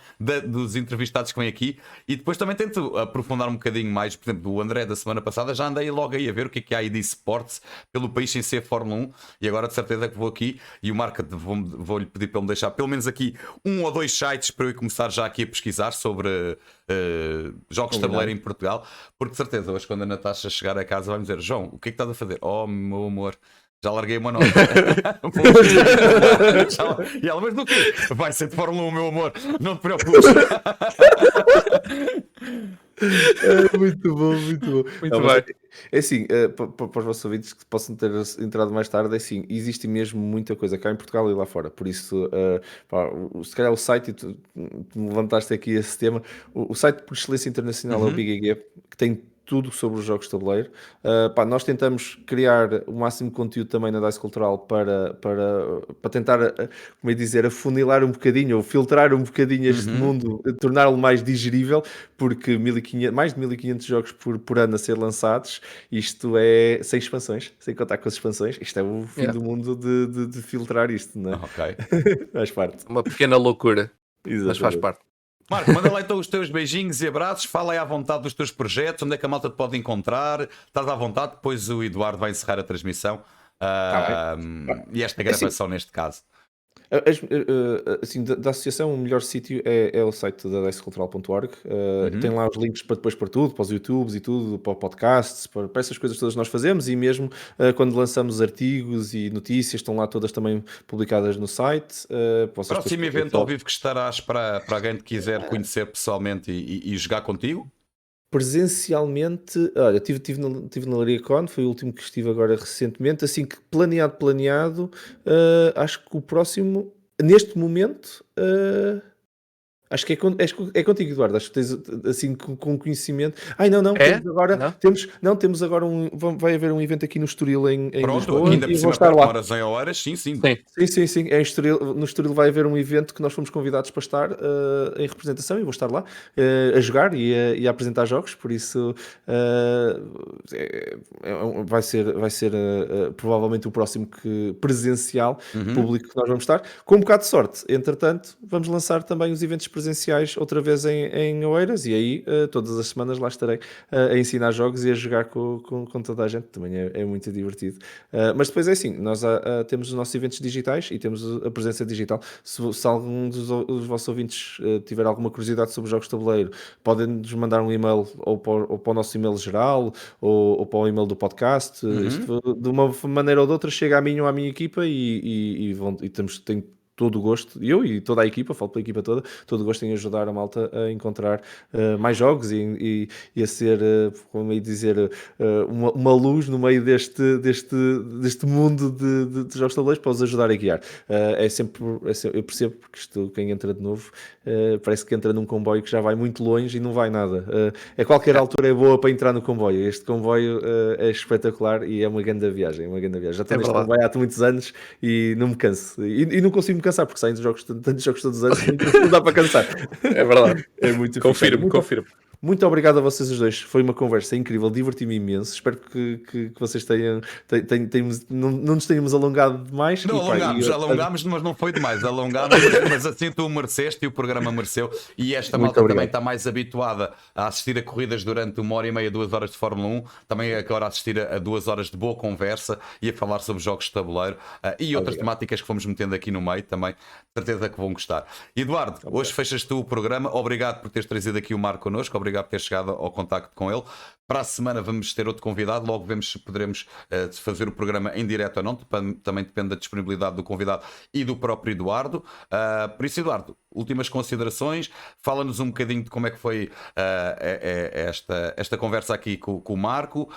dos entrevistados que vêm aqui e depois também tento aprofundar um bocadinho mais. Por exemplo, o André da semana passada já andei logo aí a ver o que é há aí de esportes pelo país sem ser Fórmula 1 e agora de certeza que vou aqui e o Marco vou-lhe pedir para me deixar pelo menos aqui 1 ou 2 sites para eu começar já aqui a pesquisar sobre jogos de tabuleiro em Portugal, porque de certeza hoje quando a Natasha chegar a casa vai-me dizer: João, o que é que estás a fazer? Oh, meu amor, já larguei uma nota. E ela, mas do quê? Vai ser de Fórmula 1, meu amor, não te preocupes. Muito bom, muito bom. Muito Não, mas bem. é assim, para os vossos ouvintes que possam ter entrado mais tarde, é assim, existe mesmo muita coisa cá em Portugal e lá fora. Por isso, pá, se calhar o site, e tu me levantaste aqui esse tema, o site por excelência internacional é o BGG, que tem tudo sobre os jogos de tabuleiro. Pá, nós tentamos criar o máximo de conteúdo também na Dice Cultural para tentar, como é dizer, afunilar um bocadinho ou filtrar um bocadinho este mundo, torná-lo mais digerível, porque 1500, mais de 1500 jogos por ano a ser lançados, isto é sem expansões, sem contar com as expansões, isto é o fim Yeah. do mundo de filtrar isto, não é? Ok. Faz parte. Uma pequena loucura, mas faz Exatamente. parte. Marco, manda lá então os teus beijinhos e abraços, fala aí à vontade dos teus projetos, onde é que a malta te pode encontrar, estás à vontade, depois o Eduardo vai encerrar a transmissão Tá e esta gravação neste caso. Assim, da associação, o melhor sítio é o site da dicecultural.org. Tem lá os links para depois para tudo, para os YouTubes e tudo, para podcasts, para essas coisas todas que nós fazemos, e mesmo quando lançamos artigos e notícias, estão lá todas também publicadas no site. Próximo evento ao vivo que estarás para alguém que quiser conhecer pessoalmente e jogar contigo? Presencialmente, olha, tive na LariaCon, foi o último que estive agora recentemente, assim que planeado, acho que o próximo, neste momento, acho que é contigo, Eduardo. Acho que tens assim com conhecimento. Ai, não, É? temos agora vai haver um evento aqui no Estoril em Pronto, Lisboa, ainda e por vou cima estar lá. horas em horas, sim. Sim. Sim. No Estoril vai haver um evento que nós fomos convidados para estar em representação, e vou estar lá a jogar e a apresentar jogos, por isso vai ser provavelmente o próximo presencial público que nós vamos estar. Com um bocado de sorte, entretanto, vamos lançar também os eventos presenciais outra vez em Oeiras, e aí todas as semanas lá estarei a ensinar jogos e a jogar com toda a gente. Também é muito divertido. Mas depois é assim, nós temos os nossos eventos digitais e temos a presença digital. Se algum dos vossos ouvintes tiver alguma curiosidade sobre jogos de tabuleiro, podem-nos mandar um e-mail ou para o nosso e-mail geral ou para o e-mail do podcast. Isto, de uma maneira ou de outra, chega a mim ou à minha equipa, e tenho todo o gosto, eu e toda a equipa, falo pela equipa toda, todo o gosto em ajudar a malta a encontrar mais jogos e a ser, como eu ia dizer, uma luz no meio deste mundo de jogos de tabuleiros, para os ajudar a guiar. Eu percebo, porque quem entra de novo parece que entra num comboio que já vai muito longe e não vai nada. A qualquer altura é boa para entrar no comboio. Este comboio é espetacular e é uma grande viagem. Já estou neste comboio há muitos anos e não me canso. E não consigo me cansar, porque saem tantos jogos todos os anos, não dá para cansar. É verdade. É muito Confirmo. Muito obrigado a vocês os dois. Foi uma conversa incrível, diverti-me imenso. Espero que vocês não nos tenhamos alongado demais. Não, alongámos, mas não foi demais. Alongámos, mas assim tu mereceste e o programa mereceu. E esta malta também está mais habituada a assistir a corridas durante 1h30, 2 horas de Fórmula 1. Também agora a assistir a 2 horas de boa conversa e a falar sobre jogos de tabuleiro e outras temáticas que fomos metendo aqui no meio também. Certeza que vão gostar. Eduardo, hoje fechas tu o programa. Obrigado por teres trazido aqui o Marco connosco. Obrigado por ter chegado ao contacto com ele. Para a semana vamos ter outro convidado. Logo vemos se poderemos fazer o programa em direto ou não. Também depende da disponibilidade do convidado e do próprio Eduardo. Por isso, Eduardo, últimas considerações. Fala-nos um bocadinho de como é que foi esta conversa aqui com o Marco.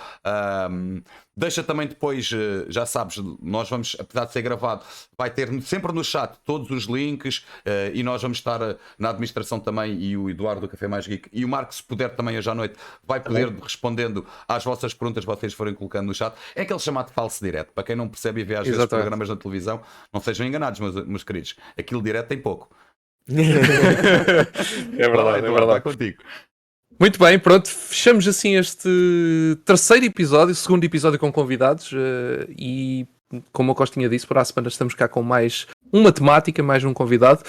Deixa também depois, já sabes, nós vamos, apesar de ser gravado, vai ter sempre no chat todos os links e nós vamos estar na administração também, e o Eduardo do Café Mais Geek e o Marco, se puder também hoje à noite, vai poder respondendo às vossas perguntas que vocês forem colocando no chat. É aquele chamado falso direto, para quem não percebe e vê às vezes programas na televisão, não sejam enganados, meus queridos, aquilo direto tem pouco. É verdade. Vai contigo. Muito bem, pronto, fechamos assim este segundo episódio com convidados e, como a Costinha disse, para a semana estamos cá com mais uma temática, mais um convidado,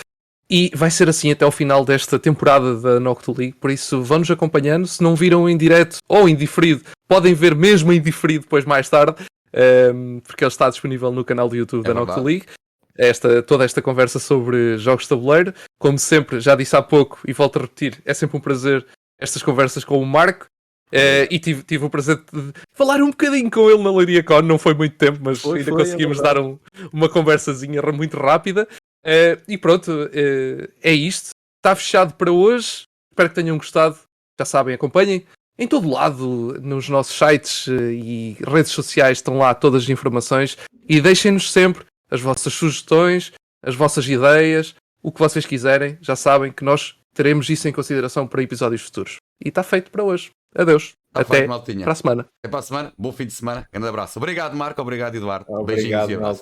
e vai ser assim até ao final desta temporada da Noctu League, por isso vão-nos acompanhando. Se não viram em direto ou em diferido, podem ver mesmo em diferido depois mais tarde, porque ele está disponível no canal do YouTube da Noctu League. Toda esta conversa sobre jogos de tabuleiro, como sempre, já disse há pouco e volto a repetir, é sempre um prazer estas conversas com o Marco, e tive o prazer de falar um bocadinho com ele na LariaCon. Não foi muito tempo, mas ainda conseguimos dar uma conversazinha muito rápida, e pronto, é isto, está fechado para hoje. Espero que tenham gostado. Já sabem, acompanhem em todo lado, nos nossos sites e redes sociais, estão lá todas as informações, e deixem-nos sempre as vossas sugestões, as vossas ideias, o que vocês quiserem. Já sabem que nós teremos isso em consideração para episódios futuros. E está feito para hoje. Adeus. Até para a semana. Até para a semana. Bom fim de semana. Grande abraço. Obrigado, Marco. Obrigado, Eduardo. Obrigado, beijinhos.